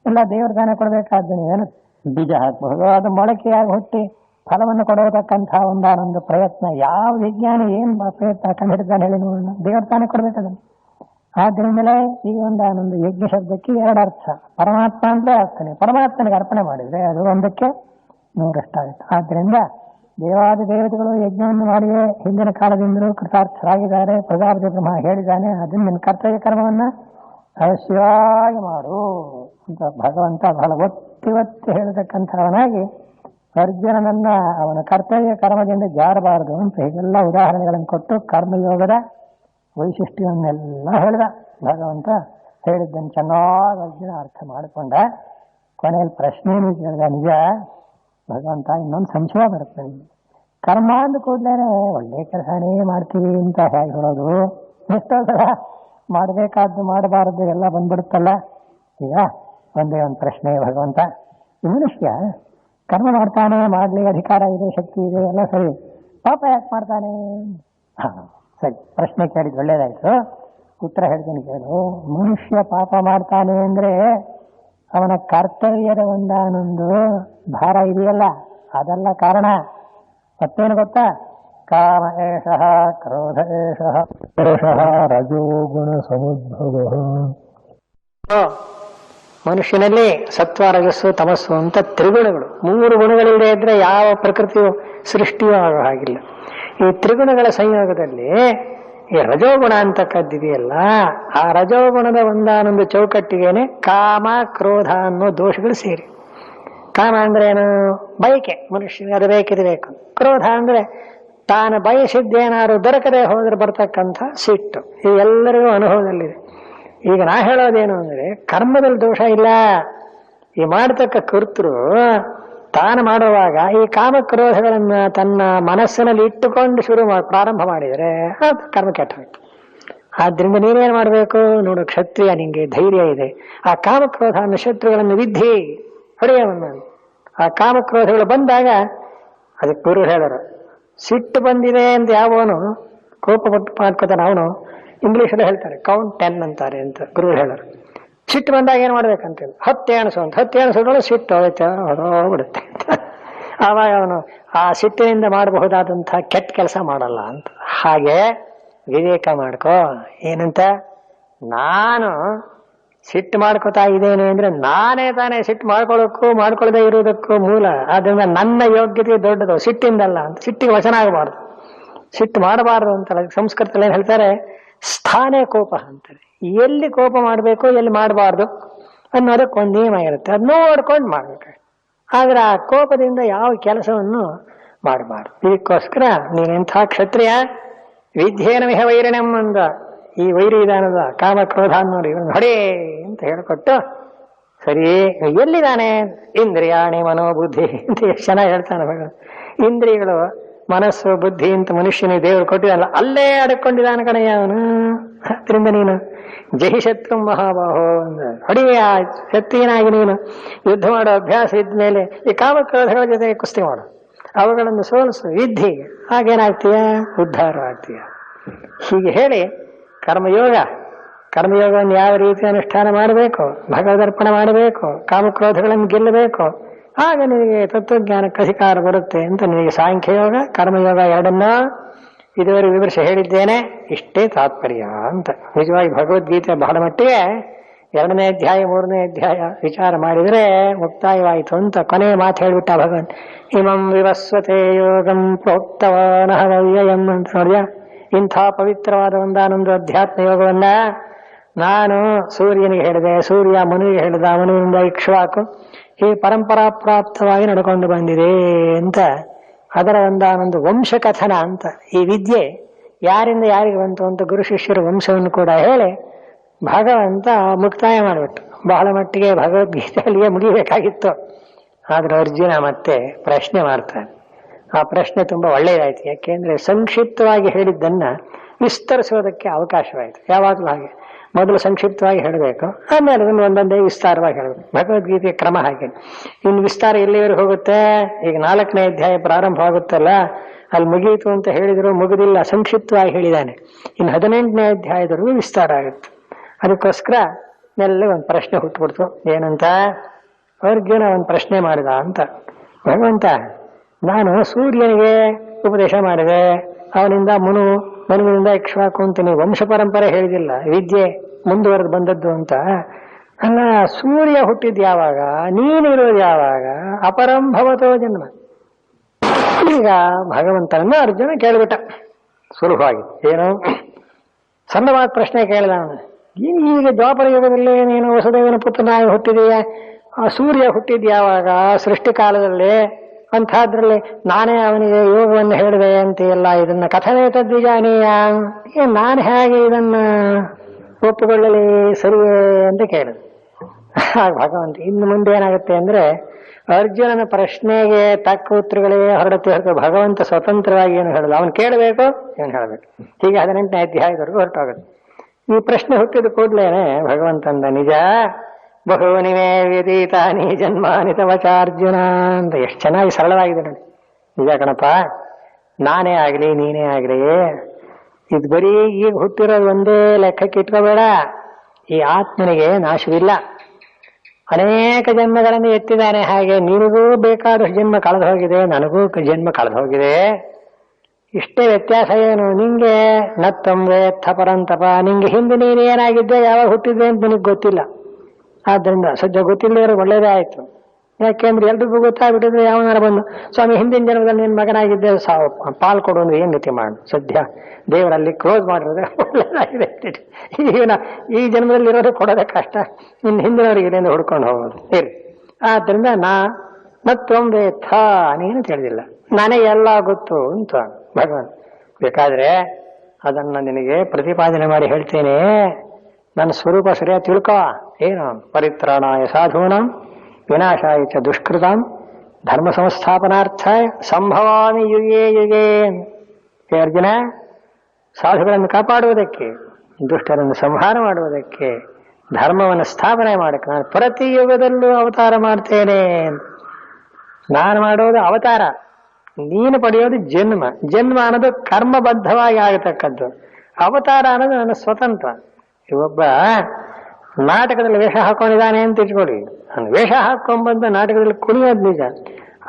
ಎಲ್ಲ ದೇವ್ರ ತಾನೇ ಕೊಡಬೇಕಾದ್ದು. ಏನು ಬೀಜ ಹಾಕಬಹುದು, ಅದು ಮೊಳಕೆಯಾಗಿ ಹುಟ್ಟಿ ಫಲವನ್ನು ಕೊಡೋದಕ್ಕಂಥ ಒಂದಾನೊಂದು ಪ್ರಯತ್ನ ಯಾವ ವಿಜ್ಞಾನಿ ಏನು ಪ್ರಯತ್ನ ಕಂಡಿಡ್ತಾನೆ ಹೇಳಿ ನೋಡೋಣ? ದೇವ್ರ ತಾನೇ ಕೊಡ್ಬೇಕದನ್ನು. ಆದ್ರಿಂದಲೇ ಈ ಒಂದಾನೊಂದು ಯಜ್ಞ ಶಬ್ದಕ್ಕೆ ಎರಡು ಅರ್ಥ. ಪರಮಾತ್ಮ ಅಂದ್ರೆ ಅರ್ಥನೆ, ಪರಮಾತ್ಮನಿಗೆ ಅರ್ಪಣೆ ಮಾಡಿದ್ರೆ ಅದು ಒಂದಕ್ಕೆ ನೂರಷ್ಟಾಗುತ್ತೆ. ಆದ್ರಿಂದ ದೇವಾದಿ ದೇವತೆಗಳು ಯಜ್ಞವನ್ನು ಮಾಡಿಯೇ ಹಿಂದಿನ ಕಾಲದಿಂದಲೂ ಕೃತಾರ್ಥರಾಗಿದ್ದಾರೆ. ಪ್ರಜಾಪತಿ ಬ್ರಹ್ಮ ಹೇಳಿದ್ದಾನೆ, ಅದನ್ನ ಕರ್ತವ್ಯ ಕರ್ಮವನ್ನ ಅವಶ್ಯವಾಗಿ ಮಾಡು ಅಂತ ಭಗವಂತ ಬಹಳ ಒತ್ತಿ ಹೇಳತಕ್ಕಂಥವನಾಗಿ ಅರ್ಜುನನನ್ನ ಅವನ ಕರ್ತವ್ಯ ಕರ್ಮದಿಂದ ಜಾರಬಾರದು ಅಂತ ಹೀಗೆಲ್ಲ ಉದಾಹರಣೆಗಳನ್ನು ಕೊಟ್ಟು ಕರ್ಮಯೋಗದ ವೈಶಿಷ್ಟ್ಯವನ್ನೆಲ್ಲ ಹೇಳಿದ. ಭಗವಂತ ಹೇಳಿದ್ದನ್ನು ಚೆನ್ನಾಗಿ ಅರ್ಜುನ ಅರ್ಥ ಮಾಡಿಕೊಂಡ. ಕೊನೆಯಲ್ಲಿ ಪ್ರಶ್ನೆಯನ್ನು ಕೇಳಿದ. ನಿಜ ಭಗವಂತ, ಇನ್ನೊಂದು ಸಂಶಯ ಬರುತ್ತೆ. ಕರ್ಮ ಅಂದ ಕೂಡಲೇ ಒಳ್ಳೆ ಕೆಲಸನೇ ಮಾಡ್ತೀವಿ ಅಂತ ಹೇಗೆ ಹೇಳೋದು? ಎಷ್ಟೋ ಸಲ ಮಾಡಬೇಕಾದ್ದು ಮಾಡಬಾರದು ಎಲ್ಲ ಬಂದ್ಬಿಡುತ್ತಲ್ಲ. ಈಗ ಒಂದೇ ಒಂದು ಪ್ರಶ್ನೆ, ಭಗವಂತ ಈ ಮನುಷ್ಯ ಕರ್ಮ ಮಾಡ್ತಾನೆ, ಮಾಡ್ಲಿ, ಅಧಿಕಾರ ಇದೆ, ಶಕ್ತಿ ಇದೆ, ಎಲ್ಲ ಸರಿ, ಪಾಪ ಯಾಕೆ ಮಾಡ್ತಾನೆ? ಸರಿ, ಪ್ರಶ್ನೆ ಕೇಳಿದ್ ಒಳ್ಳೇದಾಯ್ತು. ಉತ್ತರ ಹೇಳ್ತೀನಿ ಕೇಳು. ಮನುಷ್ಯ ಪಾಪ ಮಾಡ್ತಾನೆ ಅಂದ್ರೆ ಅವನ ಕರ್ತವ್ಯದ ಒಂದಾನೊಂದು ಭಾರ ಇದೆಯಲ್ಲ, ಅದೆಲ್ಲ ಕಾರಣ. ಮತ್ತೇನು ಗೊತ್ತಾ? ಕಾಮ ಏಷಃ, ಕ್ರೋಧ ಏಷಃ, ರಜೋಗುಣ ಸಮುದ್ಭವ. ಮನುಷ್ಯನಲ್ಲಿ ಸತ್ವ, ರಜಸ್ಸು, ತಮಸ್ಸು ಅಂತ ತ್ರಿಗುಣಗಳು, 3 ಗುಣಗಳಿಲ್ಲದೆ ಇದ್ರೆ ಯಾವ ಪ್ರಕೃತಿಯು ಸೃಷ್ಟಿಯೂ ಆಗೋ ಹಾಗಿಲ್ಲ. ಈ ತ್ರಿಗುಣಗಳ ಸಂಯೋಗದಲ್ಲಿ ಈ ರಜೋಗುಣ ಅಂತಕ್ಕದ್ದಿದೆಯಲ್ಲ, ಆ ರಜೋಗುಣದ ಒಂದಾನೊಂದು ಚೌಕಟ್ಟಿಗೆನೆ ಕಾಮ, ಕ್ರೋಧ ಅನ್ನೋ ದೋಷಗಳು ಸೇರಿ. ಕಾಮ ಅಂದ್ರೆ ಏನು? ಬಯಕೆ, ಮನುಷ್ಯನಿಗೆ ಅದು ಬೇಕಿದೆ ಬೇಕು. ಕ್ರೋಧ ಅಂದ್ರೆ ತಾನು ಬಯಸಿದ್ದೇನಾದ್ರು ದೊರಕದೆ ಹೋದ್ರೆ ಬರ್ತಕ್ಕಂಥ ಸಿಟ್ಟು. ಇವೆಲ್ಲರಿಗೂ ಅನುಭವದಲ್ಲಿದೆ. ಈಗ ನಾ ಹೇಳೋದೇನು ಅಂದ್ರೆ, ಕರ್ಮದಲ್ಲಿ ದೋಷ ಇಲ್ಲ. ಈ ಮಾಡತಕ್ಕ ಕರ್ತೃ ತಾನು ಮಾಡುವಾಗ ಈ ಕಾಮಕ್ರೋಧಗಳನ್ನ ತನ್ನ ಮನಸ್ಸಿನಲ್ಲಿ ಇಟ್ಟುಕೊಂಡು ಪ್ರಾರಂಭ ಮಾಡಿದರೆ ಅದು ಕರ್ಮ ಕೆಟ್ಟೋಯ್ತು. ಆದ್ರಿಂದ ನೀನೇನ್ ಮಾಡ್ಬೇಕು ನೋಡು, ಕ್ಷತ್ರಿಯ, ನಿಂಗೆ ಧೈರ್ಯ ಇದೆ, ಆ ಕಾಮಕ್ರೋಧ ಅನ್ನೋ ಶತ್ರುಗಳನ್ನು ವಿದ್ಧಿ ಹೊಡೆಯವನ್ನ. ಆ ಕಾಮಕ್ರೋಧಗಳು ಬಂದಾಗ ಅದಕ್ಕೆ ಗುರು ಹೇಳರು, ಸಿಟ್ಟು ಬಂದಿದೆ ಅಂತ ಯಾವನು ಕೋಪ ಪಟ್ಟು ಮಾಡ್ಕೋತಾನೆ ಅವನು ಇಂಗ್ಲಿಷಲ್ಲಿ ಹೇಳ್ತಾರೆ ಕೌಂಟ್ 10 ಅಂತಾರೆ ಅಂತ ಗುರು ಹೇಳರು. ಸಿಟ್ಟು ಬಂದಾಗ ಏನ್ ಮಾಡ್ಬೇಕಂತೇಳಿ 10 ಎಣಸು ಅಂತ. 10 ಎಣಸೋದ್ರೊಳಗೆ ಸಿಟ್ಟು ಹೊರಬಿಡುತ್ತೆ. ಆವಾಗ ಅವನು ಆ ಸಿಟ್ಟಿನಿಂದ ಮಾಡಬಹುದಾದಂತಹ ಕೆಟ್ಟ ಕೆಲಸ ಮಾಡಲ್ಲ ಅಂತ. ಹಾಗೆ ವಿವೇಕ ಮಾಡ್ಕೋ. ಏನಂತ? ನಾನು ಸಿಟ್ಟು ಮಾಡ್ಕೋತಾ ಇದ್ದೇನೆ ಅಂದ್ರೆ ನಾನೇ ತಾನೇ ಸಿಟ್ಟು ಮಾಡ್ಕೊಳ್ಳದೆ ಇರುವುದಕ್ಕೂ ಮೂಲ. ಆದ್ರಿಂದ ನನ್ನ ಯೋಗ್ಯತೆ ದೊಡ್ಡದು, ಸಿಟ್ಟಿಂದಲ್ಲ ಅಂತ. ಸಿಟ್ಟಿಗೆ ವಚನ ಆಗಬಾರ್ದು, ಸಿಟ್ಟು ಮಾಡಬಾರ್ದು ಅಂತಲ್ಲ. ಸಂಸ್ಕೃತದಲ್ಲಿ ಏನ್ ಹೇಳ್ತಾರೆ? ಸ್ಥಾನೇ ಕೋಪ ಅಂತಾರೆ. ಎಲ್ಲಿ ಕೋಪ ಮಾಡಬೇಕು, ಎಲ್ಲಿ ಮಾಡಬಾರ್ದು ಅನ್ನೋದಕ್ಕೆ ಒಂದು ನಿಯಮ ಇರುತ್ತೆ. ಅದು ನೋಡ್ಕೊಂಡು ಮಾಡ್ಬೇಕು. ಆದ್ರೆ ಆ ಕೋಪದಿಂದ ಯಾವ ಕೆಲಸವನ್ನು ಮಾಡಬಾರ್ದು. ಇದಕ್ಕೋಸ್ಕರ ನೀನೆಂಥ ಕ್ಷತ್ರಿಯ, ವಿದ್ಯೇನ ಮಿಹ ವೈರಿಣಂ ಅಂದ. ಈ ವೈರಿ ವಿಧಾನದ ಕಾಮ ಕ್ರೋಧ ಅನ್ನೋರು ಇವನು ಹೊಡೆ ಅಂತ ಹೇಳಿಕೊಟ್ಟು, ಸರಿ ಎಲ್ಲಿದ್ದಾನೆ? ಇಂದ್ರಿಯಾಣಿ ಮನೋಬುದ್ಧಿ ಅಂತ ಎಷ್ಟು ಚೆನ್ನಾಗಿ ಹೇಳ್ತಾನೆ ಭಗವಂತ. ಇಂದ್ರಿಯಗಳು, ಮನಸ್ಸು, ಬುದ್ಧಿ ಅಂತ ಮನುಷ್ಯನಿಗೆ ದೇವರು ಕೊಟ್ಟಿದ್ದಾನಲ್ಲ, ಅಲ್ಲೇ ಅಡಕೊಂಡಿದ್ದಾನೆ ಕಣಯ್ಯ ಅವನು. ಅದರಿಂದ ನೀನು ಜಹಿ ಶತ್ರು ಮಹಾಬಾಹೋ ಅಂದ. ಹೊಡೆಯ ಶತ್ರುವಿನಾಗಿ ನೀನು ಯುದ್ಧ ಮಾಡೋ ಅಭ್ಯಾಸ ಇದ್ಮೇಲೆ ಈ ಕಾಮಕ್ರೋಧಗಳ ಜೊತೆ ಕುಸ್ತಿ ಮಾಡು, ಅವುಗಳನ್ನು ಸೋಲಿಸು, ವಿದ್ಧಿ. ಹಾಗೇನಾಗ್ತೀಯ? ಉದ್ಧಾರ ಆಗ್ತೀಯ. ಹೀಗೆ ಹೇಳಿ ಕರ್ಮಯೋಗವನ್ನು ಯಾವ ರೀತಿ ಅನುಷ್ಠಾನ ಮಾಡಬೇಕು, ಭಗವದರ್ಪಣೆ ಮಾಡಬೇಕು, ಕಾಮಕ್ರೋಧಗಳನ್ನು ಗೆಲ್ಲಬೇಕು, ಆಗ ನಿನಗೆ ತತ್ವಜ್ಞಾನಕ್ಕೆ ಅಧಿಕಾರ ಬರುತ್ತೆ ಅಂತ ನಿನಗೆ ಸಾಂಖ್ಯಯೋಗ, ಕರ್ಮಯೋಗ ಎರಡನ್ನ ಇದುವರೆಗೆ ವಿಮರ್ಶೆ ಹೇಳಿದ್ದೇನೆ. ಇಷ್ಟೇ ತಾತ್ಪರ್ಯ ಅಂತ. ನಿಜವಾಗಿ ಭಗವದ್ಗೀತೆ ಬಹಳ ಮಟ್ಟಿಗೆ 2ನೇ ಅಧ್ಯಾಯ 3ನೇ ಅಧ್ಯಾಯ ವಿಚಾರ ಮಾಡಿದರೆ ಮುಕ್ತಾಯವಾಯಿತು ಅಂತ ಕೊನೆಯ ಮಾತು ಹೇಳಿಬಿಟ್ಟ ಭಗವಂತ. ಇಮಂ ವಿವಸ್ವತೆ ಯೋಗಂ ಪ್ರೋಕ್ತವಾನಹವ್ಯಯಂ ಅಂತ. ನೋಡಿದ್ಯಾ, ಇಂಥ ಪವಿತ್ರವಾದ ಒಂದಾನೊಂದು ಅಧ್ಯಾತ್ಮ ಯೋಗವನ್ನ ನಾನು ಸೂರ್ಯನಿಗೆ ಹೇಳಿದೆ, ಸೂರ್ಯ ಮನುವಿಗೆ ಹೇಳಿದ, ಮನುವಿನಿಂದ ಇಕ್ಷ್ವಾಕು, ಈ ಪರಂಪರಾ ಪ್ರಾಪ್ತವಾಗಿ ನಡ್ಕೊಂಡು ಬಂದಿದೆ ಅಂತ. ಅದರ ಒಂದಾನೊಂದು ವಂಶಕಥನ ಅಂತ. ಈ ವಿದ್ಯೆ ಯಾರಿಂದ ಯಾರಿಗೆ ಬಂತು ಅಂತ ಗುರು ಶಿಷ್ಯರ ವಂಶವನ್ನು ಕೂಡ ಹೇಳಿ ಭಗವಂತ ಮುಕ್ತಾಯ ಮಾಡಿಬಿಟ್ಟು ಬಹಳ ಮಟ್ಟಿಗೆ ಭಗವದ್ಗೀತೆಯಲ್ಲಿಯೇ ಮುಗಿಬೇಕಾಗಿತ್ತು. ಆದ್ರೆ ಅರ್ಜುನ ಮತ್ತೆ ಪ್ರಶ್ನೆ ಮಾಡ್ತಾನೆ. ಆ ಪ್ರಶ್ನೆ ತುಂಬಾ ಒಳ್ಳೆಯದಾಯ್ತು. ಯಾಕೆಂದ್ರೆ ಸಂಕ್ಷಿಪ್ತವಾಗಿ ಹೇಳಿದ್ದನ್ನ ವಿಸ್ತರಿಸೋದಕ್ಕೆ ಅವಕಾಶವಾಯಿತು. ಯಾವಾಗಲೂ ಹಾಗೆ ಮೊದಲು ಸಂಕ್ಷಿಪ್ತವಾಗಿ ಹೇಳಬೇಕು, ಆಮೇಲೆ ಅದನ್ನು ಒಂದೊಂದೇ ವಿಸ್ತಾರವಾಗಿ ಹೇಳಬೇಕು. ಭಗವದ್ಗೀತೆಯ ಕ್ರಮ ಹಾಗೆ. ಇನ್ನು ವಿಸ್ತಾರ ಎಲ್ಲಿವರೆಗೆ ಹೋಗುತ್ತೆ? ಈಗ 4ನೇ ಅಧ್ಯಾಯ ಪ್ರಾರಂಭ ಆಗುತ್ತಲ್ಲ, ಅಲ್ಲಿ ಮುಗಿಯಿತು ಅಂತ ಹೇಳಿದ್ರು, ಮುಗಿದಿಲ್ಲ, ಸಂಕ್ಷಿಪ್ತವಾಗಿ ಹೇಳಿದ್ದಾನೆ. ಇನ್ನು 18ನೇ ಅಧ್ಯಾಯದವರೆಗೂ ವಿಸ್ತಾರ ಆಗುತ್ತೆ. ಅದಕ್ಕೋಸ್ಕರ ಎಲ್ಲ ಒಂದು ಪ್ರಶ್ನೆ ಹುಟ್ಟುಬಿಡ್ತು. ಏನಂತ? ಅರ್ಜುನ ಒಂದು ಪ್ರಶ್ನೆ ಮಾಡಿದ ಅಂತ. ಭಗವಂತ, ನಾನು ಸೂರ್ಯನಿಗೆ ಉಪದೇಶ ಮಾಡಿದೆ, ಅವನಿಂದ ಮನುವಿನಿಂದ ಇಕ್ಷ್ವಾಕು ಅಂತ ನೀವು ವಂಶ ಪರಂಪರೆ ಹೇಳಿದಿಲ್ಲ, ವಿದ್ಯೆ ಮುಂದುವರೆದು ಬಂದದ್ದು ಅಂತ. ಅಲ್ಲ, ಸೂರ್ಯ ಹುಟ್ಟಿದ್ ಯಾವಾಗ? ನೀನಿರೋದು ಯಾವಾಗ? ಅಪರಂಭವತೋ ಜನ್ಮ. ಈಗ ಭಗವಂತನನ್ನ ಅರ್ಜುನ ಕೇಳಿಬಿಟ್ಟ ಸುಲಭವಾಗಿ. ಏನು ಸಣ್ಣವಾದ ಪ್ರಶ್ನೆ ಕೇಳಿದ ಅವನು. ಈಗ ದ್ವಾಪರ ಯುಗದಲ್ಲಿ ನೀನು ವಸುದೇವನ ಪುತ್ರನಾಗಿ ಹುಟ್ಟಿದೆಯಾ? ಆ ಸೂರ್ಯ ಹುಟ್ಟಿದ್ ಯಾವಾಗ? ಸೃಷ್ಟಿ ಕಾಲದಲ್ಲಿ. ಅಂಥದ್ರಲ್ಲಿ ನಾನೇ ಅವನಿಗೆ ಯೋಗವನ್ನು ಹೇಳಿದೆ ಅಂತೆಲ್ಲ, ಇದನ್ನ ಕಥನೆ ತದ್ವಿಜಾನೀಯ, ನಾನು ಹೇಗೆ ಇದನ್ನ ಒಪ್ಪುಕೊಳ್ಳಲಿ ಸರಿಯೇ ಅಂತ ಕೇಳಿದ. ಭಗವಂತ ಇನ್ನು ಮುಂದೆ ಏನಾಗುತ್ತೆ ಅಂದ್ರೆ, ಅರ್ಜುನನ ಪ್ರಶ್ನೆಗೆ ತಕ್ಕ ಉತ್ತರಗಳೇ ಹೊರಡುತ್ತೆ ಹೊರತು ಭಗವಂತ ಸ್ವತಂತ್ರವಾಗಿ ಏನು ಹೇಳೋದು, ಅವನು ಕೇಳಬೇಕು, ಏನು ಹೇಳಬೇಕು. ಹೀಗೆ 18ನೇ ಅಧ್ಯಾಯದವರೆಗೂ ಹೊರಟೋಗುತ್ತೆ. ಈ ಪ್ರಶ್ನೆ ಹುಟ್ಟಿದ ಕೂಡ್ಲೇನೆ ಭಗವಂತಂದ, ನಿಜ ಬಹುನಿಮೇ ವ್ಯತೀತಾನಿ ಜನ್ಮಾನಿ ತವ ಚಾರ್ಜುನ ಅಂತ. ಎಷ್ಟು ಚೆನ್ನಾಗಿ ಸರಳವಾಗಿದೆ ನೋಡಿ. ನಿಜ ಕಣಪ್ಪ, ನಾನೇ ಆಗ್ಲಿ ನೀನೇ ಆಗ್ಲಿ, ಇದು ಬರೀ ಈಗ ಹುಟ್ಟಿರೋದು ಒಂದೇ ಲೆಕ್ಕಕ್ಕೆ ಇಟ್ಕೋಬೇಡ. ಈ ಆತ್ಮನಿಗೆ ನಾಶವಿಲ್ಲ, ಅನೇಕ ಜನ್ಮಗಳನ್ನು ಎತ್ತಿದ್ದಾನೆ. ಹಾಗೆ ನಿನಗೂ ಬೇಕಾದಷ್ಟು ಜನ್ಮ ಕಳೆದು ಹೋಗಿದೆ, ನನಗೂ ಜನ್ಮ ಕಳೆದು ಹೋಗಿದೆ. ಇಷ್ಟೇ ವ್ಯತ್ಯಾಸ ಏನು? ನಿಂಗೆ ನತ್ತಂ ವೇತ್ಥ ಪರಂತಪ, ನಿಂಗೆ ಹಿಂದೆ ನೀನು ಏನಾಗಿದ್ದೆ, ಯಾವಾಗ ಹುಟ್ಟಿದ್ದೆ ಅಂತ ನಿನಗೆ ಗೊತ್ತಿಲ್ಲ. ಆದ್ದರಿಂದ ಸದ್ಯ ಗೊತ್ತಿಲ್ಲದವ್ರಿಗೆ ಒಳ್ಳೇದೇ ಆಯ್ತು. ಯಾಕೆಂದ್ರೆ ಎಲ್ರಿಗೂ ಗೊತ್ತಾಗ್ಬಿಟ್ಟಿದ್ರೆ ಯಾವನಾರ ಬಂದು, ಸ್ವಾಮಿ ಹಿಂದಿನ ಜನ್ಮದಲ್ಲಿ ನಿನ್ನ ಮಗನಾಗಿದ್ದೆ, ಪಾಲ್ ಕೊಡು ಅಂದ್ರೆ ಏನ್ ಗತಿ ಮಾಡು. ಸದ್ಯ ದೇವರಲ್ಲಿ ಕ್ಲೋಸ್ ಮಾಡಿರೋದ್ರೆ ಒಳ್ಳೇದಾಗಿದೆ. ಈಗ ಈ ಜನ್ಮದಲ್ಲಿ ಇರೋದು ಕೊಡೋದೇ ಕಷ್ಟ, ಇನ್ನು ಹಿಂದಿನವ್ರಿಗೆ ಇಲ್ಲಿಂದ ಹುಡ್ಕೊಂಡು ಹೋಗೋದು ಇರಿ. ಆದ್ರಿಂದ ನತ್ತೊಂಬೇಥ, ನೀನು ತಿಳಿದಿಲ್ಲ, ನನಗೆ ಎಲ್ಲ ಗೊತ್ತು ಅಂತ ಭಗವಂತ. ಬೇಕಾದ್ರೆ ಅದನ್ನ ನಿನಗೆ ಪ್ರತಿಪಾದನೆ ಮಾಡಿ ಹೇಳ್ತೇನೆ. ನನ್ನ ಸ್ವರೂಪ ಸರಿಯಾಗಿ ತಿಳ್ಕೊ. ಏನು? ಪರಿತ್ರಾಣಾಯ ಸಾಧೂನಾಂ ವಿನಾಶಾಯ ಚ ದುಷ್ಕೃತಾಂ ಧರ್ಮ ಸಂಸ್ಥಾಪನಾರ್ಥಾಯ ಸಂಭವಾಮಿ ಯುಗೇ ಯುಗೇ. ಅರ್ಜುನ, ಸಾಧುಗಳನ್ನು ಕಾಪಾಡುವುದಕ್ಕೆ, ದುಷ್ಟರನ್ನು ಸಂಹಾರ ಮಾಡುವುದಕ್ಕೆ, ಧರ್ಮವನ್ನು ಸ್ಥಾಪನೆ ಮಾಡಕ್ಕೆ ನಾನು ಪ್ರತಿ ಯುಗದಲ್ಲೂ ಅವತಾರ ಮಾಡ್ತೇನೆ. ನಾನು ಮಾಡೋದು ಅವತಾರ, ನೀನು ಪಡೆಯೋದು ಜನ್ಮ. ಜನ್ಮ ಅನ್ನೋದು ಕರ್ಮಬದ್ಧವಾಗಿ ಆಗತಕ್ಕದ್ದು, ಅವತಾರ ಅನ್ನೋದು ನನ್ನ ಸ್ವತಂತ್ರ. ಒಬ್ಬ ನಾಟಕದಲ್ಲಿ ವೇಷ ಹಾಕೊಂಡಿದ್ದಾನೆ ಅಂತ ಇಟ್ಕೊಳ್ಳಿ, ಅವನು ವೇಷ ಹಾಕೊಂಡ್ಬಂದು ನಾಟಕದಲ್ಲಿ ಕುಣಿಯೋದು ನಿಜ,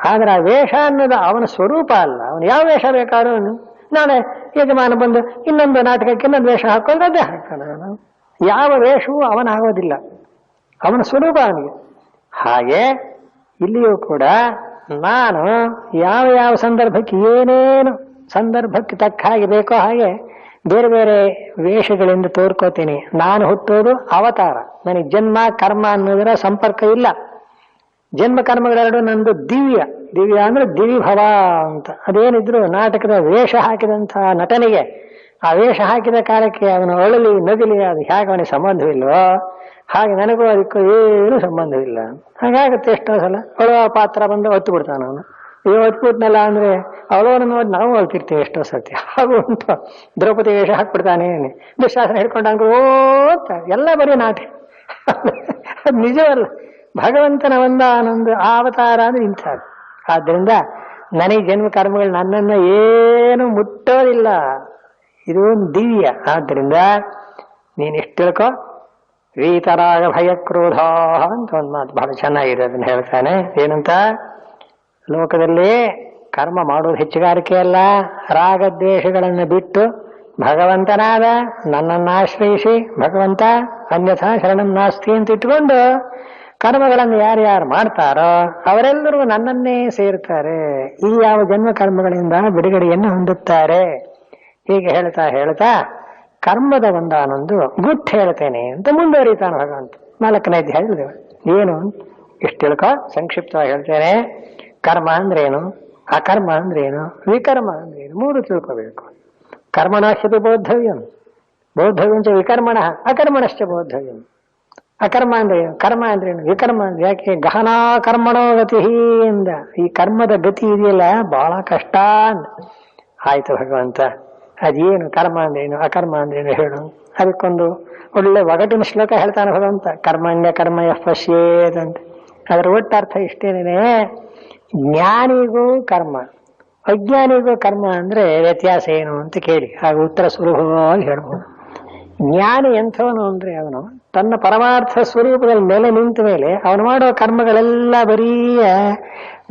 ಆದ್ರೆ ಆ ವೇಷ ಅನ್ನೋದು ಅವನ ಸ್ವರೂಪ ಅಲ್ಲ. ಅವನು ಯಾವ ವೇಷ ಬೇಕಾದ್ರೂ ನಾಳೆ ಯಜಮಾನ ಬಂದು ಇನ್ನೊಂದು ನಾಟಕಕ್ಕೆ ಇನ್ನೊಂದು ವೇಷ ಹಾಕೊಂಡ್ರೆ ಅದೇ ಹಾಕೋಣ. ಯಾವ ವೇಷವೂ ಅವನಾಗೋದಿಲ್ಲ, ಅವನ ಸ್ವರೂಪ ಅವನಿಗೆ. ಹಾಗೆ ಇಲ್ಲಿಯೂ ಕೂಡ ನಾನು ಯಾವ ಯಾವ ಸಂದರ್ಭಕ್ಕೆ ಏನೇನು ಸಂದರ್ಭಕ್ಕೆ ತಕ್ಕ ಹಾಗೆ ಬೇಕೋ ಹಾಗೆ ಬೇರೆ ಬೇರೆ ವೇಷಗಳಿಂದ ತೋರ್ಕೋತೀನಿ. ನಾನು ಹುಟ್ಟೋದು ಅವತಾರ, ನನಗೆ ಜನ್ಮ ಕರ್ಮ ಅನ್ನೋದರ ಸಂಪರ್ಕ ಇಲ್ಲ. ಜನ್ಮ ಕರ್ಮಗಳೆರಡು ನಂದು ದಿವ್ಯ. ದಿವ್ಯ ಅಂದ್ರೆ ದಿವಿಭವ ಅಂತ. ಅದೇನಿದ್ರು ನಾಟಕದ ವೇಷ ಹಾಕಿದಂತಹ ನಟನಿಗೆ ಆ ವೇಷ ಹಾಕಿದ ಕಾಲಕ್ಕೆ ಅವನು ಅಳಲಿ ನಗಲಿ ಅದು ಹೇಗೆ ಅವನಿಗೆ ಸಂಬಂಧವಿಲ್ವೋ ಹಾಗೆ ನನಗೂ ಅದಕ್ಕೂ ಏನು ಸಂಬಂಧವಿಲ್ಲ. ಹಾಗಾಗುತ್ತೆ ಎಷ್ಟೋ ಸಲ ಅಳುವ ಪಾತ್ರ ಬಂದು ಒತ್ತು ಬಿಡ್ತಾನ ಅವನು. ಅಯ್ಯೋ ಒತ್ಬಿಟ್ನಲ್ಲ ಅಂದ್ರೆ ಅವಳವನ್ನ ನೋಡಿ ನಾವು ಅಳ್ತಿರ್ತೀವಿ ಎಷ್ಟೋ ಸರ್ತಿ. ಹಾಗೂ ಉಂಟು. ದ್ರೌಪದಿ ವೇಷ ಹಾಕ್ಬಿಡ್ತಾನೆ, ದುಶ್ಯಾಸನ ಹಿಡ್ಕೊಂಡ ಓದ್ತ ಎಲ್ಲ ಬರೀ ನಾಟಕ. ಅದು ನಿಜವಲ್ಲ. ಭಗವಂತನ ಒಂದಾನೊಂದು ಅವತಾರ ಅಂದ್ರೆ ಇಂಥದ್ದು. ಆದ್ರಿಂದ ನನಗೆ ಜನ್ಮ ಕರ್ಮಗಳು ನನ್ನನ್ನು ಏನು ಮುಟ್ಟೋದಿಲ್ಲ. ಇದು ಒಂದು ದಿವ್ಯ. ಆದ್ರಿಂದ ನೀನು ಎಷ್ಟು ತಿಳ್ಕೊ. ವೀತರಾಗ ಭಯ ಕ್ರೋಧ ಅಂತ ಒಂದು ಮಾತು ಬಹಳ ಚೆನ್ನಾಗಿದೆ, ಅದನ್ನ ಹೇಳ್ತಾನೆ. ಏನಂತ? ಲೋಕದಲ್ಲಿ ಕರ್ಮ ಮಾಡೋದು ಹೆಚ್ಚುಗಾರಿಕೆ ಅಲ್ಲ. ರಾಗದ್ವೇಷಗಳನ್ನು ಬಿಟ್ಟು ಭಗವಂತನಾದ ನನ್ನನ್ನು ಆಶ್ರಯಿಸಿ, ಭಗವಂತ ಅನ್ಯಥಾ ಶರಣಂ ನಾಸ್ತಿ ಅಂತ ಇಟ್ಕೊಂಡು ಕರ್ಮಗಳನ್ನು ಯಾರ್ಯಾರು ಮಾಡ್ತಾರೋ ಅವರೆಲ್ಲರೂ ನನ್ನನ್ನೇ ಸೇರ್ತಾರೆ. ಈ ಯಾವ ಜನ್ಮ ಕರ್ಮಗಳಿಂದ ಬಿಡುಗಡೆಯನ್ನು ಹೊಂದುತ್ತಾರೆ. ಹೀಗೆ ಹೇಳ್ತಾ ಹೇಳ್ತಾ ಕರ್ಮದ ಒಂದಾನೊಂದು ಗುಟ್ಟು ಹೇಳ್ತೇನೆ ಅಂತ ಮುಂದುವರಿತಾನೆ ಭಗವಂತ. 4ನೇ ಅಧ್ಯಾಯ ಹೇಳಿದೆವು. ಏನು ಇಷ್ಟು ತಿಳ್ಕೊ, ಸಂಕ್ಷಿಪ್ತವಾಗಿ ಹೇಳ್ತೇನೆ. ಕರ್ಮ ಅಂದ್ರೇನು, ಅಕರ್ಮ ಅಂದ್ರೇನು, ವಿಕರ್ಮ ಅಂದ್ರೇನು, 3 ತಿಳ್ಕೋಬೇಕು. ಕರ್ಮಣಶ್ಚ ಬೋದ್ಧವ್ಯಂ, ಬೋದ್ಧವ್ಯಂಚ ವಿಕರ್ಮಣ, ಅಕರ್ಮಣಶ್ಚ ಬೋದ್ಧವ್ಯಂ. ಅಕರ್ಮ ಅಂದ್ರೇನು, ಕರ್ಮ ಅಂದ್ರೇನು, ವಿಕರ್ಮ ಅಂದ್ರೆ ಯಾಕೆ ಗಹನಾ ಕರ್ಮಣೋ ಗತಿ ಇಂದ. ಈ ಕರ್ಮದ ಗತಿ ಇದೆಯಲ್ಲ ಬಹಳ ಕಷ್ಟ ಅಂದ. ಆಯ್ತು ಭಗವಂತ, ಅದೇನು ಕರ್ಮ ಅಂದ್ರೇನು ಅಕರ್ಮ ಅಂದ್ರೇನು ಹೇಳು. ಅದಕ್ಕೊಂದು ಒಳ್ಳೆ ಒಗಟಿನ ಶ್ಲೋಕ ಹೇಳ್ತಾನೆ ಭಗವಂತ, ಕರ್ಮಣ್ಯ ಕರ್ಮ ಪಶ್ಯೇದಂತ. ಅದರ ಒಟ್ಟರ್ಥ ಇಷ್ಟೇನೇ, ಜ್ಞಾನಿಗೂ ಕರ್ಮ ಅಜ್ಞಾನಿಗೂ ಕರ್ಮ ಅಂದ್ರೆ ವ್ಯತ್ಯಾಸ ಏನು ಅಂತ ಕೇಳಿ ಹಾಗೆ ಉತ್ತರ ಸುಲಭವಾಗಿ ಹೇಳ್ಬೋದು. ಜ್ಞಾನಿ ಎಂಥವನು ಅಂದ್ರೆ ಅವನು ತನ್ನ ಪರಮಾರ್ಥ ಸ್ವರೂಪದಲ್ಲಿ ನೆಲೆ ನಿಂತ ಮೇಲೆ ಅವನು ಮಾಡುವ ಕರ್ಮಗಳೆಲ್ಲ ಬರೀ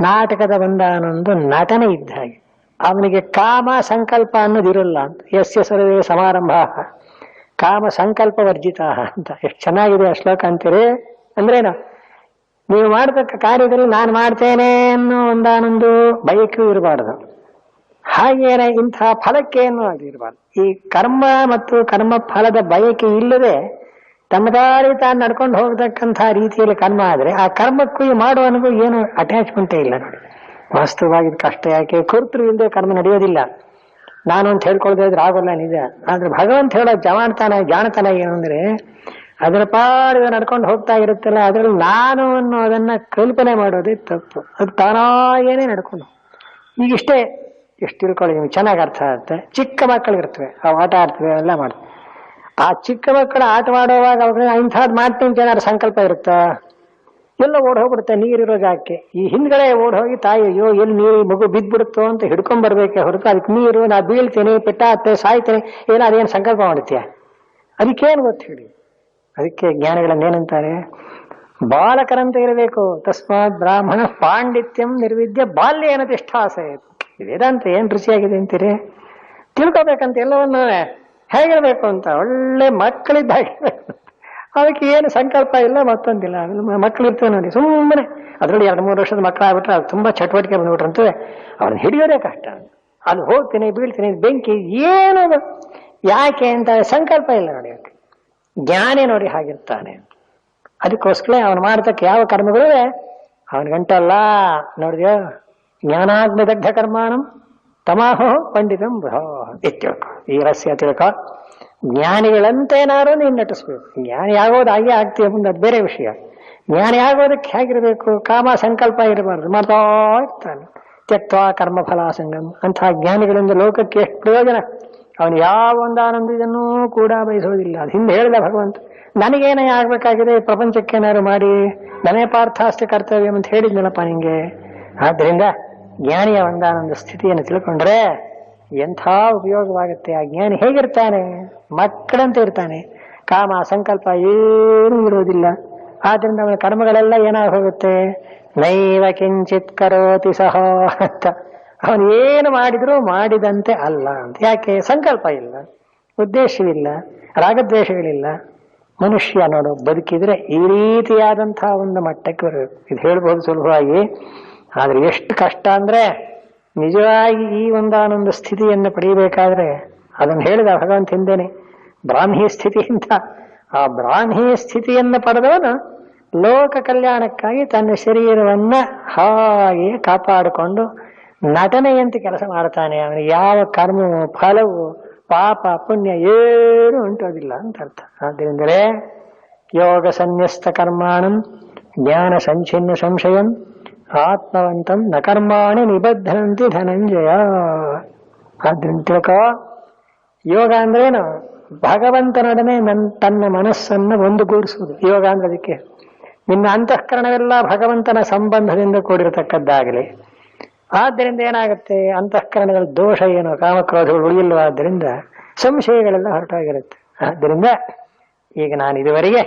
ನಾಟಕದ ಒಂದಾನೊಂದು ನಟನೆ ಇದ್ದ ಹಾಗೆ. ಅವನಿಗೆ ಕಾಮ ಸಂಕಲ್ಪ ಅನ್ನೋದಿರಲ್ಲ ಅಂತ. ಯಸ್ಯ ಸರ್ವೇ ಸಮಾರಂಭ ಕಾಮ ಸಂಕಲ್ಪ ವರ್ಜಿತ ಅಂತ. ಎಷ್ಟು ಚೆನ್ನಾಗಿದೆ ಆ ಶ್ಲೋಕ ಅಂತೀರಿ. ಅಂದ್ರೇನು, ನೀವು ಮಾಡತಕ್ಕ ಕಾರ್ಯದಲ್ಲಿ ನಾನು ಮಾಡ್ತೇನೆ ಅನ್ನೋ ಒಂದಾನೊಂದು ಬಯಕೆಯೂ ಇರಬಾರ್ದು, ಹಾಗೇನೆ ಇಂಥ ಫಲಕ್ಕೇನು ಆಗಿರಬಾರ್ದು. ಈ ಕರ್ಮ ಮತ್ತು ಕರ್ಮ ಫಲದ ಬಯಕೆ ಇಲ್ಲದೆ ತಮ್ಮ ದಾರಿ ತಾನು ನಡ್ಕೊಂಡು ಹೋಗತಕ್ಕಂಥ ರೀತಿಯಲ್ಲಿ ಕರ್ಮ ಆದ್ರೆ ಆ ಕರ್ಮಕ್ಕೂ ಈ ಮಾಡುವನಿಗೂ ಏನು ಅಟ್ಯಾಚ್ಮೆಂಟೇ ಇಲ್ಲ ನೋಡಿ. ವಾಸ್ತವವಾಗಿ ಕಷ್ಟ ಯಾಕೆ, ಕರ್ತೃ ಇಲ್ಲದೆ ಕರ್ಮ ನಡೆಯೋದಿಲ್ಲ. ನಾನು ಅಂತ ಹೇಳ್ಕೊಳ್ತಾ ಇದ್ರೆ ಆಗೋಲ್ಲ ನಿಜ. ಆದ್ರೆ ಭಗವಂತ ಹೇಳೋ ಜಾಣತನ ಏನು ಅಂದ್ರೆ ಅದರ ಪಾಡಿಗೆ ನಡ್ಕೊಂಡು ಹೋಗ್ತಾ ಇರುತ್ತಲ್ಲ, ಅದ್ರಲ್ಲಿ ನಾನು ಅನ್ನೋದನ್ನ ಕಲ್ಪನೆ ಮಾಡೋದೇ ತಪ್ಪು. ಅದು ತಾನಾಗೇನೆ ನಡ್ಕೊಂಡು ಈಗಿಷ್ಟೇ ಎಷ್ಟು ತಿಳ್ಕೊಳ್ಳಿ ನಿಮ್ಗೆ ಚೆನ್ನಾಗಿ ಅರ್ಥ ಆಗುತ್ತೆ. ಚಿಕ್ಕ ಮಕ್ಕಳಿರ್ತವೆ, ಅವು ಆಟ ಆಡ್ತವೆ, ಎಲ್ಲ ಮಾಡ್ತವೆ. ಆ ಚಿಕ್ಕ ಮಕ್ಕಳು ಆಟ ಮಾಡುವಾಗ ಅವ್ರಿಗೆ ಇಂಥದ್ದು ಮಾಡ್ತೀನಿ ಏನಾದ್ರು ಸಂಕಲ್ಪ ಇರುತ್ತಾ? ಎಲ್ಲ ಓಡ್ ಹೋಗ್ಬಿಡುತ್ತೆ ನೀರಿರೋ ಜಾಗಕ್ಕೆ. ಈ ಹಿಂದ್ಗಡೆ ಓಡ್ ಹೋಗಿ ತಾಯಿ ಅಯ್ಯೋ ಎಲ್ಲಿ ನೀರು ಮಗು ಬಿದ್ದ್ಬಿಡುತ್ತೋ ಅಂತ ಹಿಡ್ಕೊಂಡ್ ಬರ್ಬೇಕೆ ಹೊರತು ಅದಕ್ಕೆ ನೀರು ನಾ ಬೀಳ್ತೇನೆ ಪೆಟ್ಟಾಗ್ತೇನೆ ಸಾಯ್ತೇನೆ ಏನೋ ಅದೇನು ಸಂಕಲ್ಪ ಮಾಡುತ್ತೀಯ? ಅದಕ್ಕೇನು ಗೊತ್ತು ಹೇಳಿ. ಅದಕ್ಕೆ ಜ್ಞಾನಿಗಳನ್ನೇನಂತಾರೆ, ಬಾಲಕರಂತ ಇರಬೇಕು. ತಸ್ಮಾತ್ ಬ್ರಾಹ್ಮಣ ಪಾಂಡಿತ್ಯಂ ನಿರ್ವಿದ್ಯ ಬಾಲ್ಯೇನ ತಿಷ್ಠಾಸೆ. ವೇದಾಂತ ಏನ್ ರುಚಿಯಾಗಿದೆ ಅಂತೀರಿ? ತಿಳ್ಕೊಬೇಕಂತ ಎಲ್ಲವನ್ನ ಹೇಗಿರ್ಬೇಕು ಅಂತ ಒಳ್ಳೆ ಮಕ್ಕಳಿದ್ದಾಗಿರ್ಬೇಕು. ಅದಕ್ಕೆ ಏನು ಸಂಕಲ್ಪ ಇಲ್ಲ, ಮತ್ತೊಂದಿಲ್ಲ. ಮಕ್ಕಳು ಇರ್ತವೆ ನೋಡಿ, ಸುಮ್ಮನೆ ಅದರಲ್ಲಿ 2-3 ವರ್ಷದ ಮಕ್ಕಳಾಗ್ಬಿಟ್ರೆ ಅದು ತುಂಬಾ ಚಟುವಟಿಕೆ ಬಂದ್ಬಿಟ್ರಂತೂ ಅವ್ರನ್ನ ಹಿಡಿಯೋದೇ ಕಷ್ಟ. ಅಲ್ಲಿ ಹೋಗ್ತೀನಿ ಬೀಳ್ತೀನಿ ಬೆಂಕಿ ಏನು ಯಾಕೆ ಅಂತ ಸಂಕಲ್ಪ ಇಲ್ಲ ನೋಡಿ. ಜ್ಞಾನಿ ನೋಡಿ ಹಾಗಿರ್ತಾನೆ. ಅದಕ್ಕೋಸ್ಕರ ಅವನು ಮಾಡತಕ್ಕ ಯಾವ ಕರ್ಮಗಳು ಅವನಿಗಂಟಲ್ಲ. ನೋಡಿದ್ಯೋ, ಜ್ಞಾನಾಗ್ನಿದಗ್ಧ ಕರ್ಮಾಣಂ ತಮಾಹೋ ಪಂಡಿತಂ ಇತ್ಯೋಕ. ಈ ರಹಸ್ಯ ತಿಳ್ಕೊ. ಜ್ಞಾನಿಗಳಂತೇನಾರು ನೀನು ನಟಿಸ್ಬೇಕು. ಜ್ಞಾನಿ ಆಗೋದು ಹಾಗೆ ಆಗ್ತೀಯ ಮುಂದೆ, ಅದು ಬೇರೆ ವಿಷಯ. ಜ್ಞಾನಿ ಆಗೋದಕ್ಕೆ ಹೇಗಿರ್ಬೇಕು? ಕಾಮ ಸಂಕಲ್ಪ ಇರಬಾರ್ದು, ಮಾಡ್ತಾ ಇರ್ತಾನೆ. ತ್ಯಕ್ವಾ ಕರ್ಮಫಲಾಸಂಗಂ. ಅಂತಹ ಜ್ಞಾನಿಗಳಿಂದ ಲೋಕಕ್ಕೆ ಎಷ್ಟು ಪ್ರಯೋಜನ. ಅವನು ಯಾವ ಒಂದು ಆನಂದ ಇದನ್ನೂ ಕೂಡ ಬಯಸೋದಿಲ್ಲ. ಅದು ಹಿಂದೆ ಹೇಳಿದ ಭಗವಂತ, ನನಗೇನೇ ಆಗ್ಬೇಕಾಗಿದೆ ಪ್ರಪಂಚಕ್ಕೇನಾದ್ರು ಮಾಡಿ ನಮೇ ಪಾರ್ಥಾಸ್ತಿ ಕರ್ತವ್ಯ ಅಂತ ಹೇಳಿದ್ನಲ್ಲಪ್ಪ ನಿಂಗೆ. ಆದ್ದರಿಂದ ಜ್ಞಾನಿಯ ಒಂದಾನೊಂದು ಸ್ಥಿತಿಯನ್ನು ತಿಳ್ಕೊಂಡ್ರೆ ಎಂಥ ಉಪಯೋಗವಾಗುತ್ತೆ. ಆ ಜ್ಞಾನಿ ಹೇಗಿರ್ತಾನೆ? ಮಕ್ಕಳಂತ ಇರ್ತಾನೆ. ಕಾಮ ಸಂಕಲ್ಪ ಏನೂ ಇರೋದಿಲ್ಲ. ಆದ್ರಿಂದ ಅವನ ಕರ್ಮಗಳೆಲ್ಲ ಏನಾಗಿ ಹೋಗುತ್ತೆ, ನೈವ ಕಿಂಚಿತ್ ಕರೋತಿ ಸಹ ಅಂತ. ಅವನು ಏನು ಮಾಡಿದ್ರೂ ಮಾಡಿದಂತೆ ಅಲ್ಲ ಅಂತ. ಯಾಕೆ? ಸಂಕಲ್ಪ ಇಲ್ಲ, ಉದ್ದೇಶವಿಲ್ಲ, ರಾಗದ್ವೇಷಗಳಿಲ್ಲ. ಮನುಷ್ಯ ನೋಡು ಬದುಕಿದ್ರೆ ಈ ರೀತಿಯಾದಂತಹ ಒಂದು ಮಟ್ಟಕ್ಕೆ ಬರಬೇಕು. ಇದು ಹೇಳ್ಬೋದು ಸುಲಭವಾಗಿ, ಆದ್ರೆ ಎಷ್ಟು ಕಷ್ಟ ಅಂದ್ರೆ ನಿಜವಾಗಿ ಈ ಒಂದಾನೊಂದು ಸ್ಥಿತಿಯನ್ನು ಪಡೆಯಬೇಕಾದ್ರೆ ಅದನ್ನು ಹೇಳಿದ ಭಗವಂತ ಹಿಂದೇನೆ ಬ್ರಾಹ್ಮಿ ಸ್ಥಿತಿ ಅಂತ. ಆ ಬ್ರಾಹ್ಮಿ ಸ್ಥಿತಿಯನ್ನು ಪಡೆದವನು ಲೋಕ ಕಲ್ಯಾಣಕ್ಕಾಗಿ ತನ್ನ ಶರೀರವನ್ನ ಹಾಗೆ ಕಾಪಾಡಿಕೊಂಡು ನಟನೆಯಂತೆ ಕೆಲಸ ಮಾಡ್ತಾನೆ. ಅವನಿಗೆ ಯಾವ ಕರ್ಮವು ಫಲವು ಪಾಪ ಪುಣ್ಯ ಏನು ಉಂಟೋದಿಲ್ಲ ಅಂತ ಅರ್ಥ. ಆದ್ದರಿಂದಲೇ ಯೋಗ ಸನ್ಯಸ್ತ ಕರ್ಮಾಣಂ ಜ್ಞಾನ ಸಂಚಿನ್ನ ಸಂಶಯಂ ಆತ್ಮವಂತಂ ನ ಕರ್ಮಾಣಿ ನಿಬದ್ಧಂತಿ ಧನಂಜಯ. ಆದ್ರಿಂದ ತಿಳ್ಕೋ, ಯೋಗ ಅಂದ್ರೇನು? ಭಗವಂತನೊಡನೆ ತನ್ನ ಮನಸ್ಸನ್ನು ಒಂದುಗೂಡಿಸುವುದು ಯೋಗ ಅಂದ್ರೆ. ಅದಕ್ಕೆ ನಿನ್ನ ಅಂತಃಕರಣವೆಲ್ಲ ಭಗವಂತನ ಸಂಬಂಧದಿಂದ ಕೂಡಿರತಕ್ಕದ್ದಾಗಲಿ. ಆದ್ದರಿಂದ ಏನಾಗುತ್ತೆ, ಅಂತಃಕರಣಗಳ ದೋಷ ಏನು, ಕಾಮಕ್ರೋಧಗಳು ಉಳಿಯಿಲ್ಲವಾದ್ದರಿಂದ ಸಂಶಯಗಳೆಲ್ಲ ಹೊರಟಾಗಿರುತ್ತೆ. ಆದ್ದರಿಂದ ಈಗ ನಾನು ಇದುವರೆಗೆ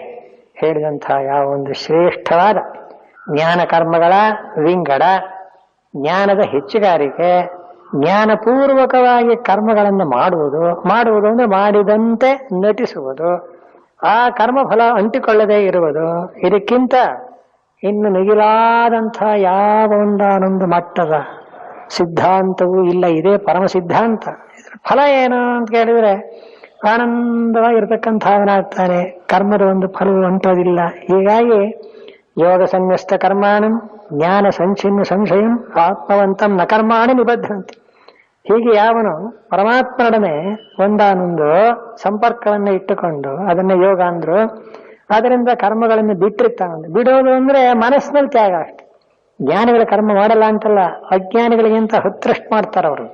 ಹೇಳಿದಂತಹ ಯಾವ ಒಂದು ಶ್ರೇಷ್ಠವಾದ ಜ್ಞಾನ ಕರ್ಮಗಳ ವಿಂಗಡ, ಜ್ಞಾನದ ಹೆಚ್ಚುಗಾರಿಕೆ, ಜ್ಞಾನಪೂರ್ವಕವಾಗಿ ಕರ್ಮಗಳನ್ನು ಮಾಡುವುದು ಅಂದ್ರೆ ಮಾಡಿದಂತೆ ನಟಿಸುವುದು, ಆ ಕರ್ಮಫಲ ಅಂಟಿಕೊಳ್ಳದೆ ಇರುವುದು, ಇದಕ್ಕಿಂತ ಇನ್ನು ಮಿಗಿಲಾದಂಥ ಯಾವ ಒಂದಾನೊಂದು ಮಟ್ಟದ ಸಿದ್ಧಾಂತವೂ ಇಲ್ಲ. ಇದೇ ಪರಮ ಸಿದ್ಧಾಂತ. ಇದ್ರ ಫಲ ಏನು ಅಂತ ಕೇಳಿದ್ರೆ ಆನಂದವಾಗಿರ್ತಕ್ಕಂಥವನಾಗ್ತಾನೆ. ಕರ್ಮದ ಒಂದು ಫಲವು ಅಂಟೋದಿಲ್ಲ. ಹೀಗಾಗಿ ಯೋಗ ಸನ್ಯಸ್ತ ಕರ್ಮಾಣಂ ಜ್ಞಾನ ಸಂಚಿನ್ನ ಸಂಶಯಂ ಆತ್ಮವಂತಂ ನ ಕರ್ಮಾಣಿ ನಿಬದ್ಧಂತಿ. ಹೀಗೆ ಯಾವನು ಪರಮಾತ್ಮನೊಡನೆ ಒಂದಾನೊಂದು ಸಂಪರ್ಕವನ್ನು ಇಟ್ಟುಕೊಂಡು ಅದನ್ನ ಯೋಗ ಅಂದ್ರು, ಅದರಿಂದ ಕರ್ಮಗಳನ್ನು ಬಿಟ್ಟಿರ್ತಾನೆ. ಬಿಡೋದು ಅಂದ್ರೆ ಮನಸ್ಸಿನಲ್ಲಿ ತ್ಯಾಗ ಅಷ್ಟೆ. ಜ್ಞಾನಿಗಳ ಕರ್ಮ ಮಾಡಲ್ಲ ಅಂತಲ್ಲ, ಅಜ್ಞಾನಿಗಳಿಗಿಂತ ಹತ್ರಷ್ಟು ಮಾಡ್ತಾರೆ ಅವರು.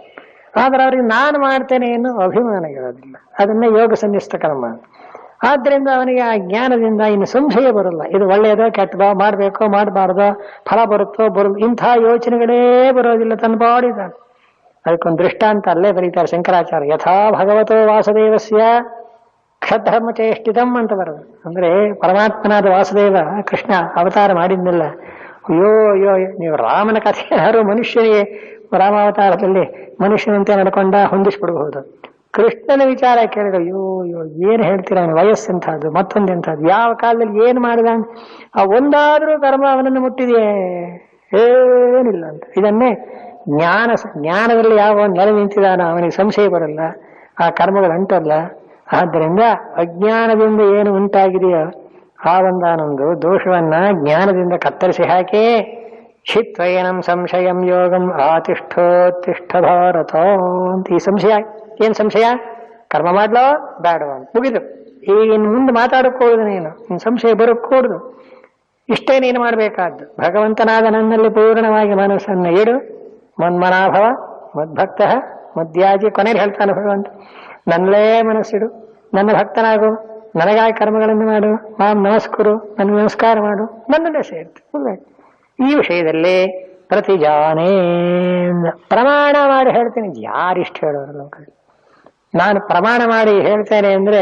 ಆದ್ರೆ ಅವ್ರಿಗೆ ನಾನು ಮಾಡ್ತೇನೆ ಅನ್ನೋ ಅಭಿಮಾನ ಇರೋದಿಲ್ಲ. ಅದನ್ನೇ ಯೋಗ ಸನ್ನಿಸ್ತ ಕರ್ಮ. ಆದ್ದರಿಂದ ಅವನಿಗೆ ಆ ಜ್ಞಾನದಿಂದ ಇನ್ನು ಸಂಶಯ ಬರಲ್ಲ. ಇದು ಒಳ್ಳೆಯದೋ ಕೆಟ್ಟದೋ, ಮಾಡಬೇಕೋ ಮಾಡಬಾರ್ದೋ, ಫಲ ಬರುತ್ತೋ ಬರಲ್ಲ, ಇಂಥ ಯೋಚನೆಗಳೇ ಬರೋದಿಲ್ಲ, ತನ್ನ ಬಾಡಿದಾನೆ. ಅದಕ್ಕೊಂದು ದೃಷ್ಟಾಂತ ಅಲ್ಲೇ ಬರೀತಾರೆ ಶಂಕರಾಚಾರ್ಯ. ಯಥಾ ಭಗವತೋ ವಾಸುದೇವಸ್ಯ ಕ್ಷಧರ್ಮಚೇಷ್ಟಿತಂ ಅಂತ ಬರೋದು. ಅಂದ್ರೆ ಪರಮಾತ್ಮನಾದ ವಾಸುದೇವ ಕೃಷ್ಣ ಅವತಾರ ಮಾಡಿದ್ನಿಲ್ಲ. ಅಯ್ಯೋ ಅಯ್ಯೋ, ನೀವು ರಾಮನ ಕಥೆ ಯಾರು ಮನುಷ್ಯನಿಗೆ ರಾಮಾವತಾರದಲ್ಲಿ ಮನುಷ್ಯನಂತೆ ನಡ್ಕೊಂಡ ಹೊಂದಿಸ್ಬಿಡಬಹುದು. ಕೃಷ್ಣನ ವಿಚಾರ ಕೇಳಿದ್ರೆ ಅಯ್ಯೋ ಅಯ್ಯೋ ಏನ್ ಹೇಳ್ತೀರ, ಅವನ ವಯಸ್ಸೆಂಥದ್ದು, ಮತ್ತೊಂದೆಂಥದ್ದು, ಯಾವ ಕಾಲದಲ್ಲಿ ಏನ್ ಮಾಡಿದ, ಆ ಒಂದಾದ್ರೂ ಕರ್ಮ ಅವನನ್ನು ಮುಟ್ಟಿದೆಯೇ, ಏನಿಲ್ಲ ಅಂತ. ಇದನ್ನೇ ಜ್ಞಾನದಲ್ಲಿ ಯಾವ ನೆಲೆ ನಿಂತಿದಾನ ಅವನಿಗೆ ಸಂಶಯ ಬರಲ್ಲ, ಆ ಕರ್ಮಗಳು ಅಂಟಲ್ಲ. ಆದ್ದರಿಂದ ಅಜ್ಞಾನದಿಂದ ಏನು ಉಂಟಾಗಿದೆಯೋ ಆ ಒಂದಾನೊಂದು ದೋಷವನ್ನ ಜ್ಞಾನದಿಂದ ಕತ್ತರಿಸಿ ಹಾಕಿ ಚಿತ್ವಯನಂ ಸಂಶಯಂ ಯೋಗಂ ಆತಿಷ್ಠೋತ್ತಿಷ್ಠ ಭಾರತ ಅಂತ. ಈ ಸಂಶಯ ಏನ್ ಸಂಶಯ? ಕರ್ಮ ಮಾಡ್ಲೋ ಬೇಡವ ಅಂತ ಮುಗಿದು. ಈಗ ಇನ್ನು ಮುಂದೆ ಮಾತಾಡக்கூಡುದು, ನೀನು ಇನ್ನು ಸಂಶಯ ಬರக்கூಡುದು. ಇಷ್ಟೇ ನೀನು ಮಾಡಬೇಕಾದ್ದು. ಭಗವಂತನಾದ ನನ್ನಲ್ಲಿ ಪೂರ್ಣವಾಗಿ ಮನಸ್ಸನ್ನು ಇಡು, ಮನ್ಮನಾಭವ ಮದ್ಭಕ್ತ ಮದ್ಯಾಜಿ. ಕೊನೆಯಲ್ಲಿ ಹೇಳ್ತಾನೆ ಭಗವಂತ, ನನ್ನಲ್ಲೇ ಮನಸ್ಸಿಡು, ನನ್ನ ಭಕ್ತನಾಗು, ನನಗಾಗಿ ಕರ್ಮಗಳನ್ನು ಮಾಡು, ಮಾಂ ನಮಸ್ಕರು, ನನಗೆ ನಮಸ್ಕಾರ ಮಾಡು, ನನ್ನನ್ನೇ ಸೇರ್ತು. ಈ ವಿಷಯದಲ್ಲಿ ಪ್ರತಿಜಾನೇ ಪ್ರಮಾಣ ಮಾಡಿ ಹೇಳ್ತೇನೆ. ಯಾರಿಷ್ಟು ಹೇಳೋರು? ನಾನು ಪ್ರಮಾಣ ಮಾಡಿ ಹೇಳ್ತೇನೆ ಅಂದ್ರೆ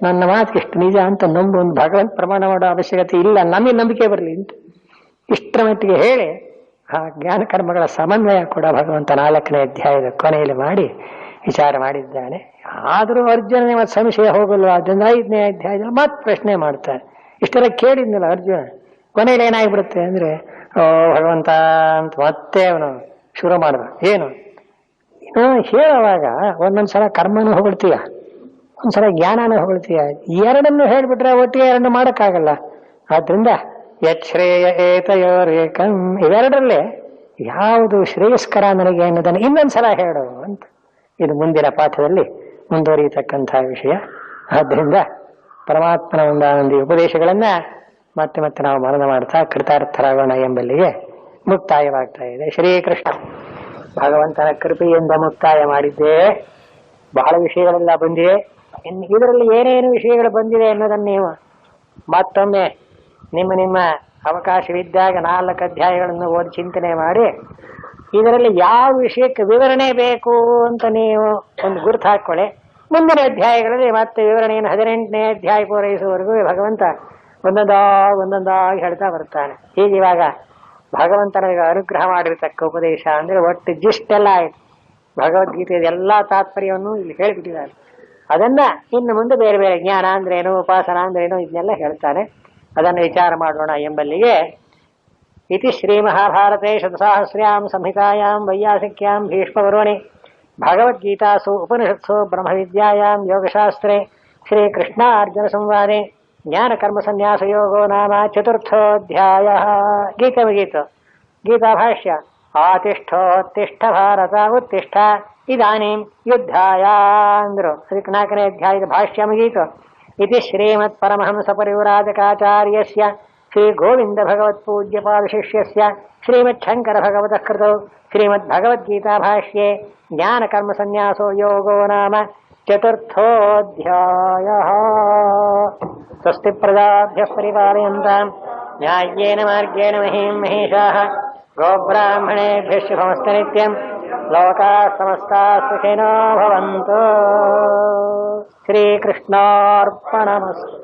ನನ್ನ ಮಾತು ಇಷ್ಟು ನಿಜ ಅಂತ ನಂಬು. ಒಂದು ಭಗವಂತ ಪ್ರಮಾಣ ಮಾಡೋ ಅವಶ್ಯಕತೆ ಇಲ್ಲ, ನಮಗೆ ನಂಬಿಕೆ ಬರಲಿ ಅಂತ ಇಷ್ಟರ ಮಟ್ಟಿಗೆ ಹೇಳಿ ಆ ಜ್ಞಾನ ಕರ್ಮಗಳ ಸಮನ್ವಯ ಕೂಡ ಭಗವಂತ 4ನೇ ಅಧ್ಯಾಯದ ಕೊನೆಯಲ್ಲಿ ಮಾಡಿ ವಿಚಾರ ಮಾಡಿದ್ದಾನೆ. ಆದರೂ ಅರ್ಜುನನೇ ಮತ್ತೆ ಸಂಶಯ ಹೋಗಲ್ಲ. ಅದರಿಂದ 5ನೇ ಅಧ್ಯಾಯದಲ್ಲಿ ಮತ್ತೆ ಪ್ರಶ್ನೆ ಮಾಡ್ತಾರೆ. ಇಷ್ಟೆಲ್ಲ ಕೇಳಿದ್ನಲ್ಲ ಅರ್ಜುನ, ಕೊನೆಯಲ್ಲಿ ಏನಾಗ್ಬಿಡುತ್ತೆ ಅಂದ್ರೆ ಓ ಭಗವಂತ ಅಂತ ಮತ್ತೆ ಅವನು ಶುರು ಮಾಡಿದ. ಏನು ಹೇಳುವಾಗ ಒಂದೊಂದ್ಸಲ ಕರ್ಮನೂ ಹೊಗಳ್ತೀಯ, ಒಂದ್ಸಲ ಜ್ಞಾನನೂ ಹೊಗಳ್ತೀಯ. ಎರಡನ್ನು ಹೇಳ್ಬಿಟ್ರೆ ಒಟ್ಟಿಗೆ ಎರಡು ಮಾಡಕ್ಕಾಗಲ್ಲ. ಆದ್ರಿಂದ ಯಶ್ರೇಯ ಏತಯೋರೇಕಂ, ಇವೆರಡರಲ್ಲೇ ಯಾವುದು ಶ್ರೇಯಸ್ಕರ ನನಗೆ ಅನ್ನೋದನ್ನು ಇನ್ನೊಂದ್ಸಲ ಹೇಳು ಅಂತ. ಇದು ಮುಂದಿನ ಪಾಠದಲ್ಲಿ ಮುಂದುವರಿಯತಕ್ಕಂತಹ ವಿಷಯ. ಆದ್ದರಿಂದ ಪರಮಾತ್ಮನ ಒಂದೊಂದು ಉಪದೇಶಗಳನ್ನ ಮತ್ತೆ ಮತ್ತೆ ನಾವು ಮನನ ಮಾಡ್ತಾ ಕೃತಾರ್ಥರಾಗೋಣ ಎಂಬಲ್ಲಿಗೆ ಮುಕ್ತಾಯವಾಗ್ತಾ ಇದೆ. ಶ್ರೀಕೃಷ್ಣ ಭಗವಂತನ ಕೃಪೆಯಿಂದ ಮುಕ್ತಾಯ ಮಾಡಿದ್ದೇ. ಬಹಳ ವಿಷಯಗಳೆಲ್ಲ ಬಂದಿವೆ. ಇನ್ನು ಇದರಲ್ಲಿ ಏನೇನು ವಿಷಯಗಳು ಬಂದಿದೆ ಅನ್ನೋದನ್ನು ನೀವು ಮತ್ತೊಮ್ಮೆ ನಿಮ್ಮ ಅವಕಾಶವಿದ್ದಾಗ 4 ಅಧ್ಯಾಯಗಳನ್ನು ಓದಿ ಚಿಂತನೆ ಮಾಡಿ ಇದರಲ್ಲಿ ಯಾವ ವಿಷಯಕ್ಕೆ ವಿವರಣೆ ಬೇಕು ಅಂತ ನೀವು ಒಂದು ಗುರುತು ಹಾಕೊಳ್ಳಿ. ಮುಂದಿನ ಅಧ್ಯಾಯಗಳಲ್ಲಿ ಮತ್ತೆ ವಿವರಣೆಯನ್ನು 18ನೇ ಅಧ್ಯಾಯ ಪೂರೈಸುವವರೆಗೂ ಭಗವಂತ ಒಂದೊಂದಾಗಿ ಹೇಳ್ತಾ ಬರ್ತಾನೆ. ಹೀಗೆ ಇವಾಗ ಭಗವಂತನಿಗೆ ಅನುಗ್ರಹ ಮಾಡಿರ್ತಕ್ಕ ಉಪದೇಶ ಅಂದ್ರೆ ಒಟ್ಟು ಜಿಷ್ಟೆಲ್ಲ ಆಯ್ತು. ಭಗವದ್ಗೀತೆಯ ಎಲ್ಲಾ ತಾತ್ಪರ್ಯವನ್ನು ಇಲ್ಲಿ ಹೇಳಿಬಿಟ್ಟಿದ್ದಾರೆ. ಅದನ್ನ ಇನ್ನು ಮುಂದೆ ಬೇರೆ ಬೇರೆ ಜ್ಞಾನ ಅಂದ್ರೇನು, ಉಪಾಸನ ಅಂದ್ರೇನು, ಇದನ್ನೆಲ್ಲ ಹೇಳ್ತಾನೆ. ಅದನ್ನು ವಿಚಾರ ಮಾಡೋಣ ಎಂಬಲ್ಲಿಗೆ ಇತಿ ಶ್ರೀ ಮಹಾಭಾರತೆ ಶತಸಹಸ್ರ್ಯಾಂ ಸಂಹಿತಾಯಾಂ ವೈಯಾಸಿಕ್ಯಾಂ ಭೀಷ್ಮಪರ್ವಣಿ ಭಗವದ್ಗೀತಾಸು ಉಪನಿಷತ್ಸು ಬ್ರಹ್ಮವಿದ್ಯಾಯಾಂ ಯೋಗಶಾಸ್ತ್ರೇ ಶ್ರೀಕೃಷ್ಣಾರ್ಜುನ ಸಂವಾದೆ ಜ್ಞಾನಕರ್ಮ ಸನ್ಯಾಸ ಯೋಗೋ ನಾಮ ಚತುರ್ಥೋಧ್ಯಾಯಃ. ಗೀತಾ ಭಾಷ್ಯ. ಆತಿಷ್ಠೋತ್ತಿಷ್ಠ ಭಾರತ ಉತ್ತಿಷ್ಠ ಇದಾನೀಂ ಯುದ್ಧಾಯ ಅಂದ್ರು. ಅದಕ್ಕೆ 4ನೇ ಅಧ್ಯಾಯದ ಭಾಷ್ಯ ಮುಗೀತು. ಇತಿ ಶ್ರೀಮತ್ ಪರಮಹಂಸ ಪರಿವ್ರಾಜಕಾಚಾರ್ಯಸ್ಯ ಶ್ರೀ ಗೋವಿಂದ ಭಗವತ್ ಪೂಜ್ಯಪಾದ ಶಿಷ್ಯಸ್ಯ ಶ್ರೀಮತ್ ಶಂಕರ ಭಗವತಃ ಕೃತೌ ಶ್ರೀಮದ್ ಭಗವದ್ಗೀತಾ ಭಾಷ್ಯೆ ಜ್ಞಾನಕರ್ಮ ಸನ್ಯಾಸೋ ಯೋಗೋ ನಾಮ ಚತುರ್ಥೋಧ್ಯಾಯಃ. ಸ್ವಸ್ತಿ ಪ್ರಜಾಭ್ಯಃ ಪರಿಪಾಲಯಂತಾಂ ನ್ಯಾಯೇನ ಮಾರ್ಗೇಣ ಮಹೀಂ ಮಹೇಶಾಃ ಗೋಬ್ರಾಹ್ಮಣೇಭ್ಯಃ ಶುಭಮಸ್ತು ನಿತ್ಯಂ ಲೋಕಾಃ ಸಮಸ್ತಾಃ ಸುಖಿನೋ ಭವಂತು. ಶ್ರೀಕೃಷ್ಣಾರ್ಪಣಮಸ್ತು.